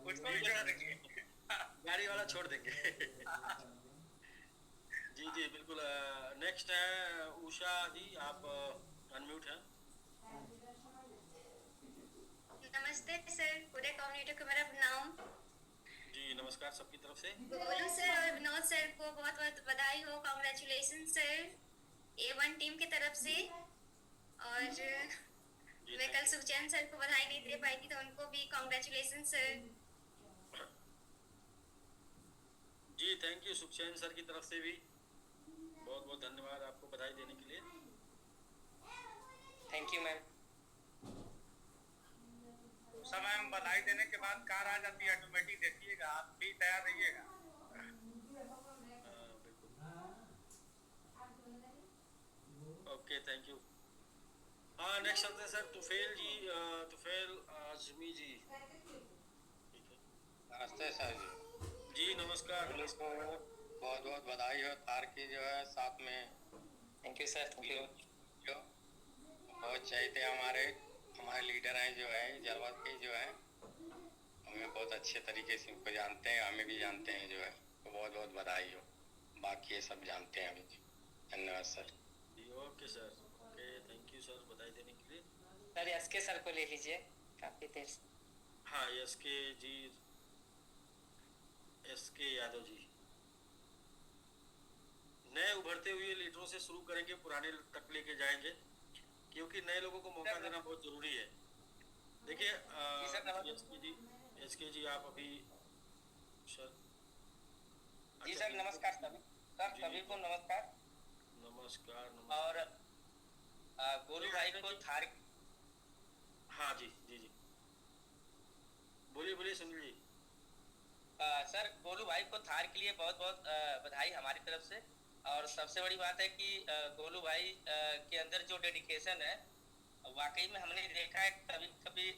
उसको भी छोड़ देंगे, गाड़ी वाला छोड़ देंगे। जी जी बिल्कुल। नेक्स्ट है उषा जी, आप अनम्यूट हैं। नमस्ते सर, पूरे कम्युनिटी को मेरा प्रणाम। जी नमस्कार सबकी तरफ से। गोलू सर और विनोद सर को बहुत बहुत बधाई हो, कांग्रेचुलेशन सर A1 टीम की तरफ से। और मैं कल सुखचैन सर को बधाई नहीं दे पाई थी, तो उनको भी कांग्रेचुलेशन सर। जी थैंक यू, सुखचैन सर की तरफ से भी बहुत बहुत धन्यवाद आपको बधाई देने के लिए। Thank you ma'am. समय हम बधाई देने के बाद कार आ जाती है ऑटोमेटिक, देखिएगा आप भी तैयार रहिएगा। Okay thank you. हाँ नेक्स्ट आते हैं सर तुफेल जी, तुफेल आजमी जी। नमस्ते सर जी। जी नमस्कार। पुलिस को बहुत बहुत बधाई हो, थार की जो है साथ में। Thank you sir. जो बहुत चाहते हमारे लीडर हैं जो है जलवा के जो है, हमें बहुत अच्छे तरीके से उनको जानते हैं, हमें भी जानते हैं जो है, तो बहुत बहुत बधाई हो। बाकी ये सब जानते हैं अभी। धन्यवाद sir. Okay sir, okay thank you sir बधाई देने के लिए। सर एसके सर को ले लीजिए, काफी देर से। हाँ एसके जी, एसके यादव जी। नए उभरते हुए लीडरों से शुरू करेंगे, पुराने तक लेके जाएंगे, क्योंकि नए लोगों को मौका देना बहुत जरूरी है। देखिए एसके जी आप अभी सर। जी सर नमस्कार सभी को नमस्कार। नमस्कार। और गोलू भाई को थार। हाँ जी जी जी बोलिए बोलिए सुनील जी। सर गोलू भाई को थार के लिए बहुत बहुत बधाई हमारी तरफ से। और सबसे बड़ी बात है कि गोलू भाई के अंदर जो डेडिकेशन है, वाकई में हमने देखा है कभी कभी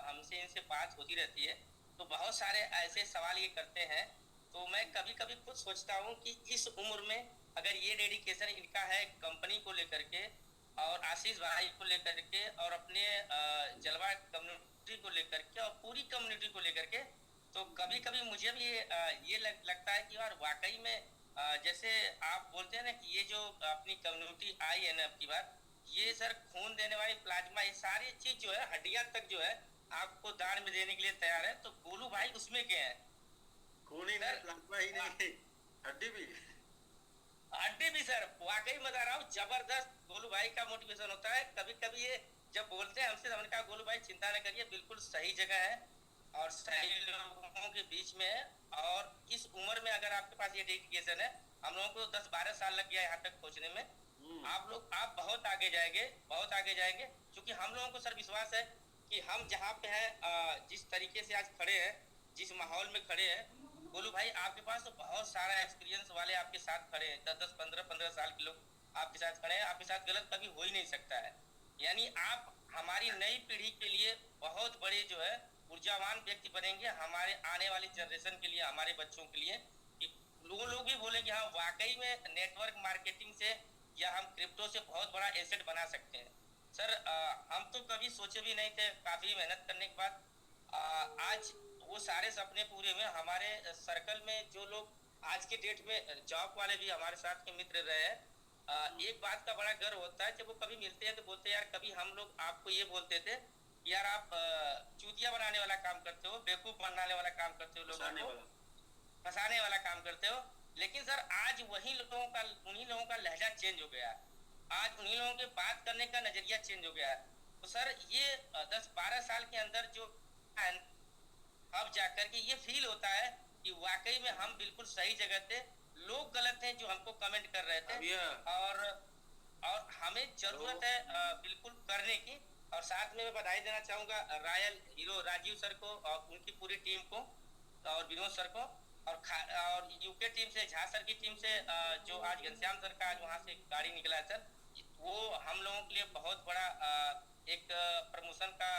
हमसे इनसे बात होती रहती है तो बहुत सारे ऐसे सवाल ये करते हैं, तो मैं कभी कभी खुद सोचता हूँ कि इस उम्र में अगर ये डेडिकेशन इनका है कंपनी को लेकर के और आशीष भाई को लेकर के और अपने जलवा कम्युनिटी को लेकर के और पूरी कम्युनिटी को लेकर के, तो कभी कभी मुझे भी ये लगता है कि यार वाकई में जैसे आप बोलते हैं ना कि ये जो अपनी कम्युनिटी आई है ना आपकी बात, ये सर खून देने वाली प्लाज्मा, ये सारी चीज जो है हड्डियां तक जो है आपको दान में देने के लिए तैयार है। तो गोलू भाई उसमें क्या है, खून ही नहीं, प्लाज्मा ही नहीं, हड्डी भी सर। वाकई बता रहा हूँ, जबरदस्त गोलू भाई का मोटिवेशन होता है। कभी कभी ये जब बोलते हैं हमसे, हमने कहा गोलू भाई चिंता न करिए, बिल्कुल सही जगह है और सही लोगों के बीच में है। और इस उम्र में अगर आपके पास ये डेडिकेशन है, हम लोगों को 10-12 साल लग गया यहाँ तक पहुँचने में, आप बहुत आगे जाएंगे, बहुत आगे जाएंगे। क्योंकि हम लोगों को सर विश्वास है कि हम जहाँ पे हैं, जिस तरीके से आज खड़े हैं, जिस माहौल में खड़े हैं, गोलू भाई आपके पास तो बहुत सारा एक्सपीरियंस वाले आपके साथ खड़े हैं, 10-10, 15-15 साल के लोग आपके साथ खड़े हैं। आपके साथ गलत कभी हो ही नहीं सकता है। यानी आप हमारी नई पीढ़ी के लिए बहुत बड़े जो है ऊर्जावान व्यक्ति बनेंगे, हमारे आने वाली जनरेशन के लिए, हमारे बच्चों के लिए। लोग भी बोलेंगे हाँ वाकई में नेटवर्क मार्केटिंग से या हम क्रिप्टो से बहुत बड़ा एसेट बना सकते हैं। सर हम तो कभी सोचे भी नहीं थे, काफी मेहनत करने के बाद आज वो सारे सपने पूरे हुए। हमारे सर्कल में जो लोग आज के डेट में जॉब वाले भी हमारे साथ के मित्र रहे हैं, एक बात का बड़ा गर्व होता है, जब वो कभी मिलते हैं तो बोलते हैं यार कभी हम लोग आपको ये बोलते थे यार आप चूतिया बनाने वाला काम करते हो, बेवकूफ बनाने वाला काम करते हो, लोगों को फंसाने वाला काम करते हो, लेकिन सर आज उन्हीं लोगों का लहजा चेंज हो गया है, आज उन्हीं लोगों के बात करने का नजरिया चेंज हो गया है। तो सर ये 10-12 साल के अंदर जो अब जाकर के ये फील होता है कि वाकई में हम बिल्कुल सही जगह थे, लोग गलत हैं जो हमको कमेंट कर रहे थे, और हमें जरूरत है बिल्कुल करने की। और साथ में मैं बधाई देना चाहूंगा रॉयल हीरो राजीव सर को और उनकी पूरी टीम को और विनोद सर को, और यूके टीम से, झा सर की टीम से जो आज घनश्याम सर का आज वहाँ से गाड़ी निकला है सर, वो हम लोगों के लिए बहुत बड़ा एक प्रमोशन का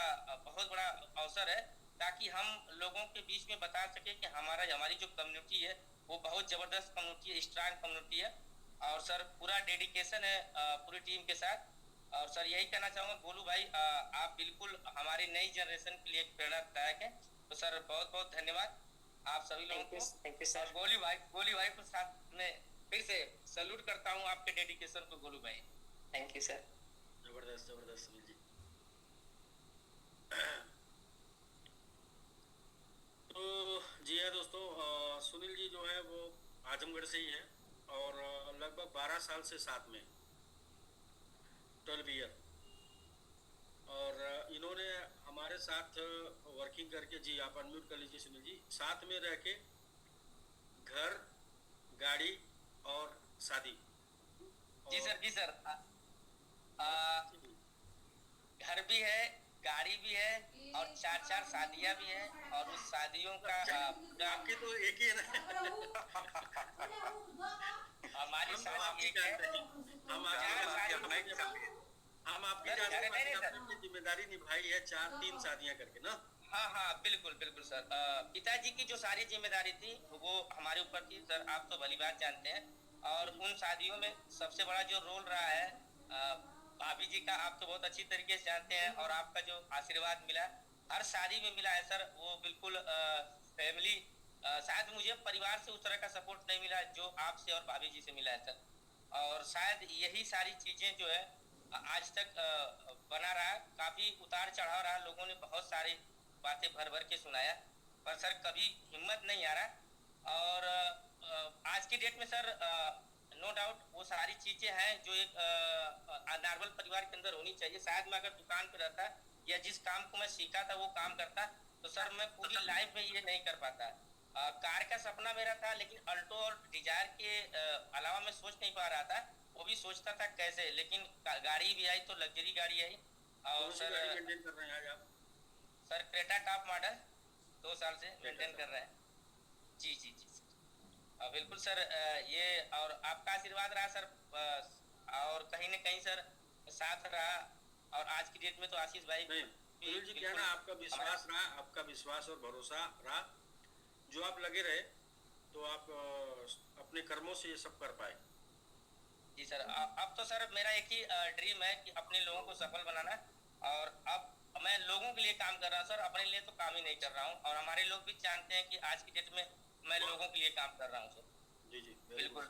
बहुत बड़ा अवसर है, ताकि हम लोगों के बीच में बता सके कि हमारी जो कम्युनिटी है वो बहुत जबरदस्त कम्युनिटी है, स्ट्रांग कम्युनिटी है। और सर पूरा डेडिकेशन है पूरी टीम के साथ। और सर यही कहना चाहूँगा गोलू भाई, आप बिल्कुल हमारी नई जनरेशन के लिए एक प्रेरणादायक है। तो सर बहुत बहुत धन्यवाद आप सभी लोगों को। Thank you sir. गोलू भाई को साथ में फिर से सैल्यूट करता हूँ आपके डेडिकेशन को गोलू भाई। Thank you sir. जबरदस्त सुनील जी। तो जी है दोस्तों, सुनील जी जो है वो आजमगढ़ से ही है और लगभग 12 साल से साथ में 12 ईयर, और इन्होंने हमारे साथ वर्किंग करके, जी आप अनम्यूट कर लीजिए सुनील जी, साथ में रह के घर, गाड़ी और शादी। जी सर घर भी है, गाड़ी भी है और 4 शादियां भी है, और उस शादियों का आपकी तो एक ही है ना। हमारी शादी एक है, हम आपकी जिम्मेदारी निभाई है 4-3 शादियां करके ना। हाँ बिल्कुल सर। पिताजी की जो सारी जिम्मेदारी थी वो हमारे ऊपर थी सर, आप तो भली बात जानते हैं। और उन शादियों में सबसे बड़ा जो रोल रहा है भाभी जी का, आप तो बहुत अच्छी तरीके से जानते हैं, और आपका जो आशीर्वाद मिला हर शादी में मिला है सर, वो बिल्कुल फैमिली, शायद मुझे परिवार से उस तरह का सपोर्ट नहीं मिला जो आपसे और भाभी जी से मिला है सर। और शायद यही सारी चीजें जो है आज तक बना रहा, काफी उतार चढ़ाव रहा, लोगों ने बहुत सारी बातें भर के सुनाया, पर सर कभी हिम्मत नहीं आ रहा। और आज की डेट में सर नो डाउट वो सारी चीजें हैं जो एक नॉर्मल परिवार के अंदर होनी चाहिए। शायद मैं अगर दुकान पे रहता या जिस काम को मैं सीखा था वो काम करता तो सर मैं पूरी लाइफ में ये नहीं कर पाता। कार का सपना मेरा था, लेकिन अल्टो और डिजायर के अलावा मैं सोच नहीं पा रहा था, वो भी सोचता था कैसे, लेकिन गाड़ी भी आई तो लग्जरी गाड़ी आई। और सर क्रेटा टॉप मॉडल 2 साल से मेंटेन कर रहे हैं। जी बिल्कुल सर, ये और आपका आशीर्वाद रहा सर, और कहीं न कहीं सर साथ रहा। और आज की डेट में तो आशीष भाई जी क्या ना, आपका विश्वास रहा, आपका विश्वास और भरोसा रहा, जो आप लगे रहे तो आप अपने कर्मों से ये सब कर पाए। जी सर, अब तो सर मेरा एक ही ड्रीम है कि अपने लोगों को सफल बनाना, और अब मैं लोगों के लिए काम कर रहा हूँ सर, अपने लिए तो काम ही नहीं कर रहा हूँ। और हमारे लोग भी जानते हैं कि आज की डेट में मैं लोगों के लिए काम कर रहा हूँ सर। जी बिल्कुल।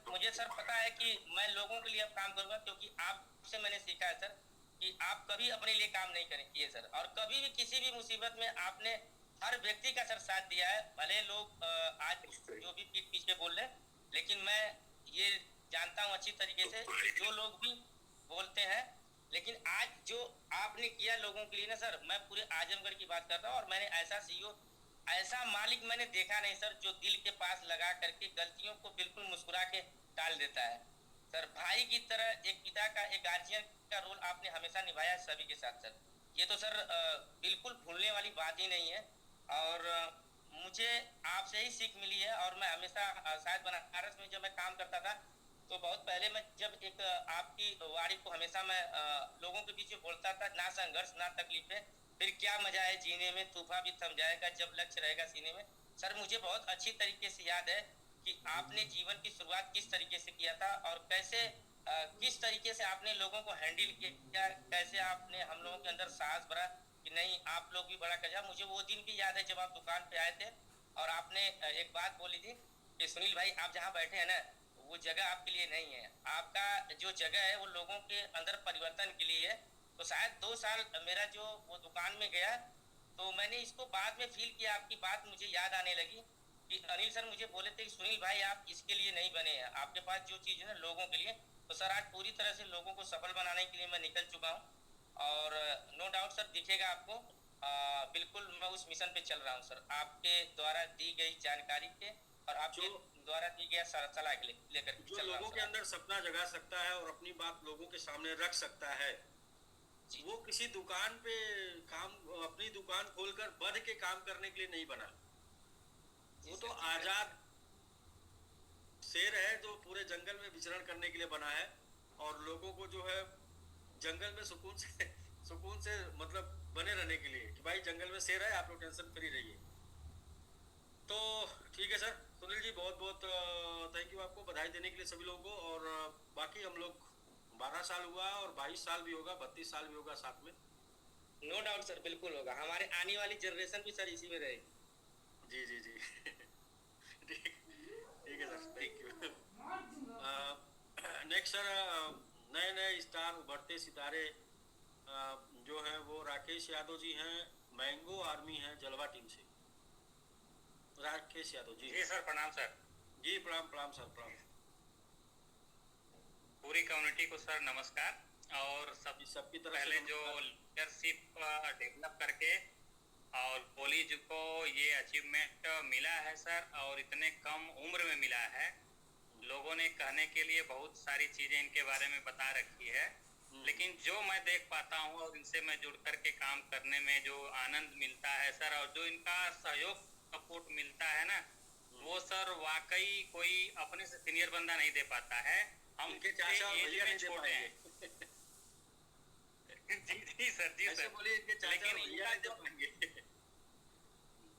मुझे सर पता है कि मैं लोगों के लिए अब काम करूँगा, क्योंकि आपसे मैंने सीखा है सर कि आप कभी अपने लिए काम नहीं करेंगे सर, और कभी भी किसी भी मुसीबत में आपने हर व्यक्ति का सर साथ दिया है। भले लोग आज जो भी पीठ पीछे बोल रहे, लेकिन मैं ये जानता हूँ अच्छी तरीके से जो लोग भी बोलते हैं, लेकिन आज जो आपने किया लोगों के लिए ना सर, मैं पूरे आजमगढ़ की बात कर रहा हूँ। और मैंने ऐसा सीईओ, ऐसा मालिक मैंने देखा नहीं सर, जो दिल के पास लगा करके गलतियों को बिल्कुल मुस्कुरा के टाल देता है सर। भाई की तरह एक पिता का, एक गार्जियन का रोल आपने हमेशा निभाया सभी के साथ सर। ये तो सर बिल्कुल भूलने वाली बात ही नहीं है, और मुझे आपसे ही सीख मिली है। और मैं हमेशा शायद बनारस में जब मैं काम करता था तो बहुत पहले मैं जब एक आपकी वाणी को हमेशा मैं लोगों के बीच में बोलता था, ना संघर्ष ना तकलीफें, फिर क्या मजा है जीने में, तूफान भी थम जाएगा जब लक्ष्य रहेगा सीने में। सर मुझे बहुत अच्छी तरीके से याद है कि आपने जीवन की शुरुआत किस तरीके से किया था, और कैसे किस तरीके से आपने लोगों को हैंडल किया, कैसे आपने हम लोगों के अंदर साहस भरा कि नहीं आप लोग भी बड़ा कर। मुझे वो दिन भी याद है जब आप दुकान पे आए थे और आपने एक बात बोली थी कि सुनील भाई आप जहाँ बैठे हैं ना, वो जगह आपके लिए नहीं है, आपका जो जगह है वो लोगों के अंदर परिवर्तन के लिए है। तो शायद 2 साल मेरा जो वो दुकान में गया तो मैंने इसको बाद में फील किया, आपकी बात मुझे याद आने लगी कि अनिल सर मुझे बोले थे कि सुनील भाई आप इसके लिए नहीं बने हैं, आपके पास जो चीज़ है ना लोगों के लिए, तो सर आज पूरी तरह से लोगों को सफल बनाने के लिए मैं निकल चुका हूँ और नो डाउट सर दिखेगा आपको। बिल्कुल मैं उस मिशन पे चल रहा हूँ सर, आपके द्वारा दी गई जानकारी के और आपके द्वारा दी गया सलाह के लेकर जो लोगों के अंदर सपना जगा सकता है और अपनी बात लोगों के सामने रख सकता है, वो किसी दुकान पे काम, अपनी दुकान खोलकर बढ़ के काम करने के लिए नहीं बना। वो तो आजाद शेर है जो पूरे जंगल में विचरण करने के लिए बना है और लोगों को जो है जंगल में सुकून से मतलब बने रहने के लिए कि भाई जंगल में शेर है, आप लोग टेंशन फ्री रहिए। तो ठीक है सर, सुनील जी बहुत बहुत थैंक यू आपको, बधाई देने के लिए सभी लोगों को। और बाकी हम लोग 12 साल हुआ और 22 साल भी होगा, 32 साल भी होगा साथ में। नो डाउट सर, बिल्कुल होगा, हमारे आने वाली जनरेशन भी सर इसी में रहेगी। जी जी जी ठीक है sir, thank you. Next sir, नए नए स्टार उभरते सितारे जो हैं वो राकेश यादव जी हैं, मैंगो आर्मी हैं जलवा टीम से। राकेश यादव जी। जी सर प्रणाम सर। जी प्रणाम प्रणाम सर, प्रणाम। पूरी कम्युनिटी को सर नमस्कार। और सबकी तरफ पहले जो लीडरशिप डेवलप करके और कॉलेज को ये अचीवमेंट मिला है सर, और इतने कम उम्र में मिला है। लोगों ने कहने के लिए बहुत सारी चीजें इनके बारे में बता रखी है, लेकिन जो मैं देख पाता हूँ और इनसे मैं जुड़ कर के काम करने में जो आनंद मिलता है सर, और जो इनका सहयोग सपोर्ट मिलता है ना, वो सर वाकई कोई अपने से सीनियर बंदा नहीं दे पाता है। हम इनके चाचा और भैया नहीं दे छोटे हैं जी सर, जी सर। बोलिए, इनके चाचा और भैया नहीं दे पाएंगे।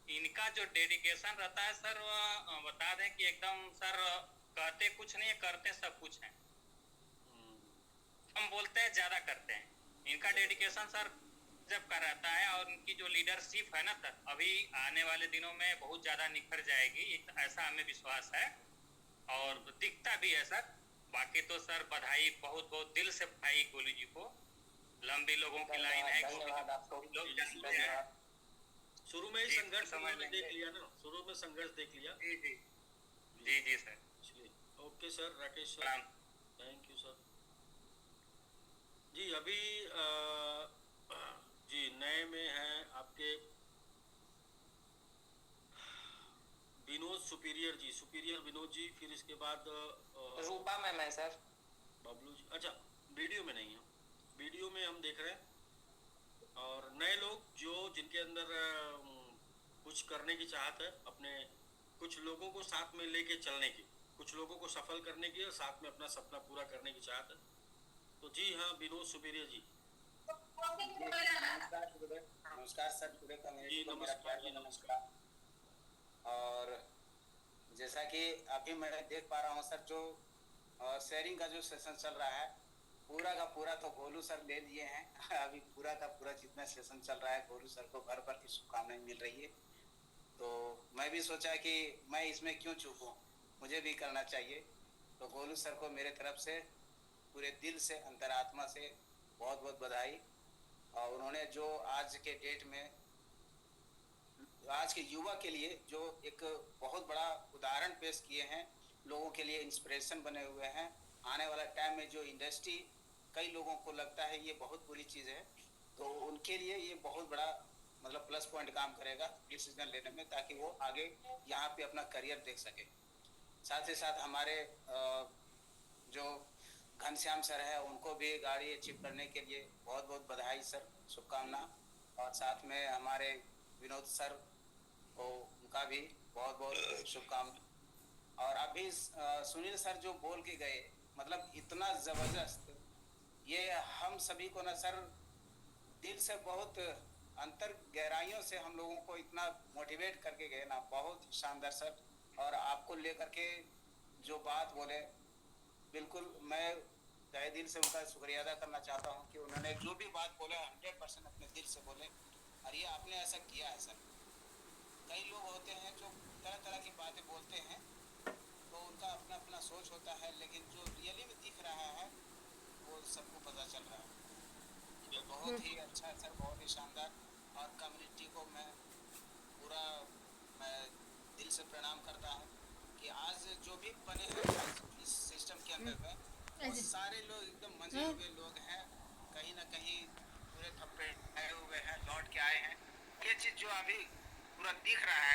इनका जो डेडिकेशन रहता है सर, वो बता दें कि एकदम सर कहते कुछ नहीं है, करते सब कुछ है। हम बोलते हैं ज्यादा करते हैं। इनका डेडिकेशन सर जब का रहता है, और इनकी जो लीडरशिप है ना सर, अभी आने वाले दिनों में बहुत ज्यादा निखर जाएगी, ऐसा हमें विश्वास है और दिखता भी है सर। बाकी तो सर बधाई, बहुत बहुत दिल से बधाई गोलू जी को। लंबी लोगों की लाइन है, लोग जानते हैं। शुरू में ही संघर्ष में देख लिया ना, शुरू में संघर्ष देख लिया। जी जी जी जी sir. Okay sir, Rakesh sir, thank you sir. जी अभी जी नए में हैं आपके विनोद सुपीरियर जी, सुपीरियर विनोद जी, फिर इसके बाद रूपा मैम है सर, बबलू जी। अच्छा, वीडियो में नहीं है, वीडियो में हम देख रहे हैं। और नए लोग जो जिनके अंदर कुछ करने की चाहत है, अपने कुछ लोगों को साथ में लेके चलने की, कुछ लोगों को सफल करने की और साथ में अपना सपना पूरा करने की चाहत है। तो जी हाँ, विनोद सुपीरियर जी। नमस्कार सर, पूरे कम्युनिटी को मेरा प्यार भरा नमस्कार। और जैसा कि अभी मैं देख पा रहा हूँ सर, जो शेयरिंग का जो सेशन चल रहा है, पूरा का पूरा तो गोलू सर ले लिए हैं। अभी पूरा का पूरा जितना सेशन चल रहा है, गोलू सर को भर भर की शुभकामनाएं मिल रही है। तो मैं भी सोचा कि मैं इसमें क्यों चूकूं, मुझे भी करना चाहिए। तो गोलू सर को मेरे तरफ से पूरे दिल से, अंतरात्मा से बहुत बहुत बधाई। और उन्होंने जो आज के डेट में आज के युवा के लिए जो एक बहुत बड़ा उदाहरण पेश किए हैं, लोगों के लिए इंस्पिरेशन बने हुए हैं। आने वाला टाइम में जो इंडस्ट्री कई लोगों को लगता है ये बहुत बुरी चीज़ है, तो उनके लिए ये बहुत बड़ा मतलब प्लस पॉइंट काम करेगा डिसीजन लेने में, ताकि वो आगे यहाँ पे अपना करियर देख सके। साथ ही साथ हमारे जो घनश्याम सर है, उनको भी गाड़ी अचीव करने के लिए बहुत बहुत बधाई सर, शुभकामना। और साथ में हमारे विनोद सर को, उनका भी बहुत बहुत शुभकामना। और अभी सुनील सर जो बोल के गए, मतलब इतना ज़बरदस्त, ये हम सभी को ना सर दिल से बहुत अंतर गहराइयों से हम लोगों को इतना मोटिवेट करके गए ना, बहुत शानदार सर। और आपको लेकर के जो बात बोले, बिल्कुल मैं तहे दिल से उनका शुक्रिया अदा करना चाहता हूँ कि उन्होंने जो भी बात बोले 100% अपने दिल से बोले। और ये आपने ऐसा किया है सर। कई लोग होते हैं जो तरह तरह की बातें बोलते हैं, तो उनका अपना अपना सोच होता है, लेकिन जो रियली में दिख रहा है वो सबको पता चल रहा है। ये बहुत ही अच्छा है सर, बहुत ही शानदार। और कम्युनिटी को मैं पूरा दिल से प्रणाम और सारे लोग एकदम मंजे हुए लोग हैं, कहीं ना कहीं पूरे थप्पे आए हुए हैं, लौट के आए हैं। ये चीज जो अभी पूरा दिख रहा है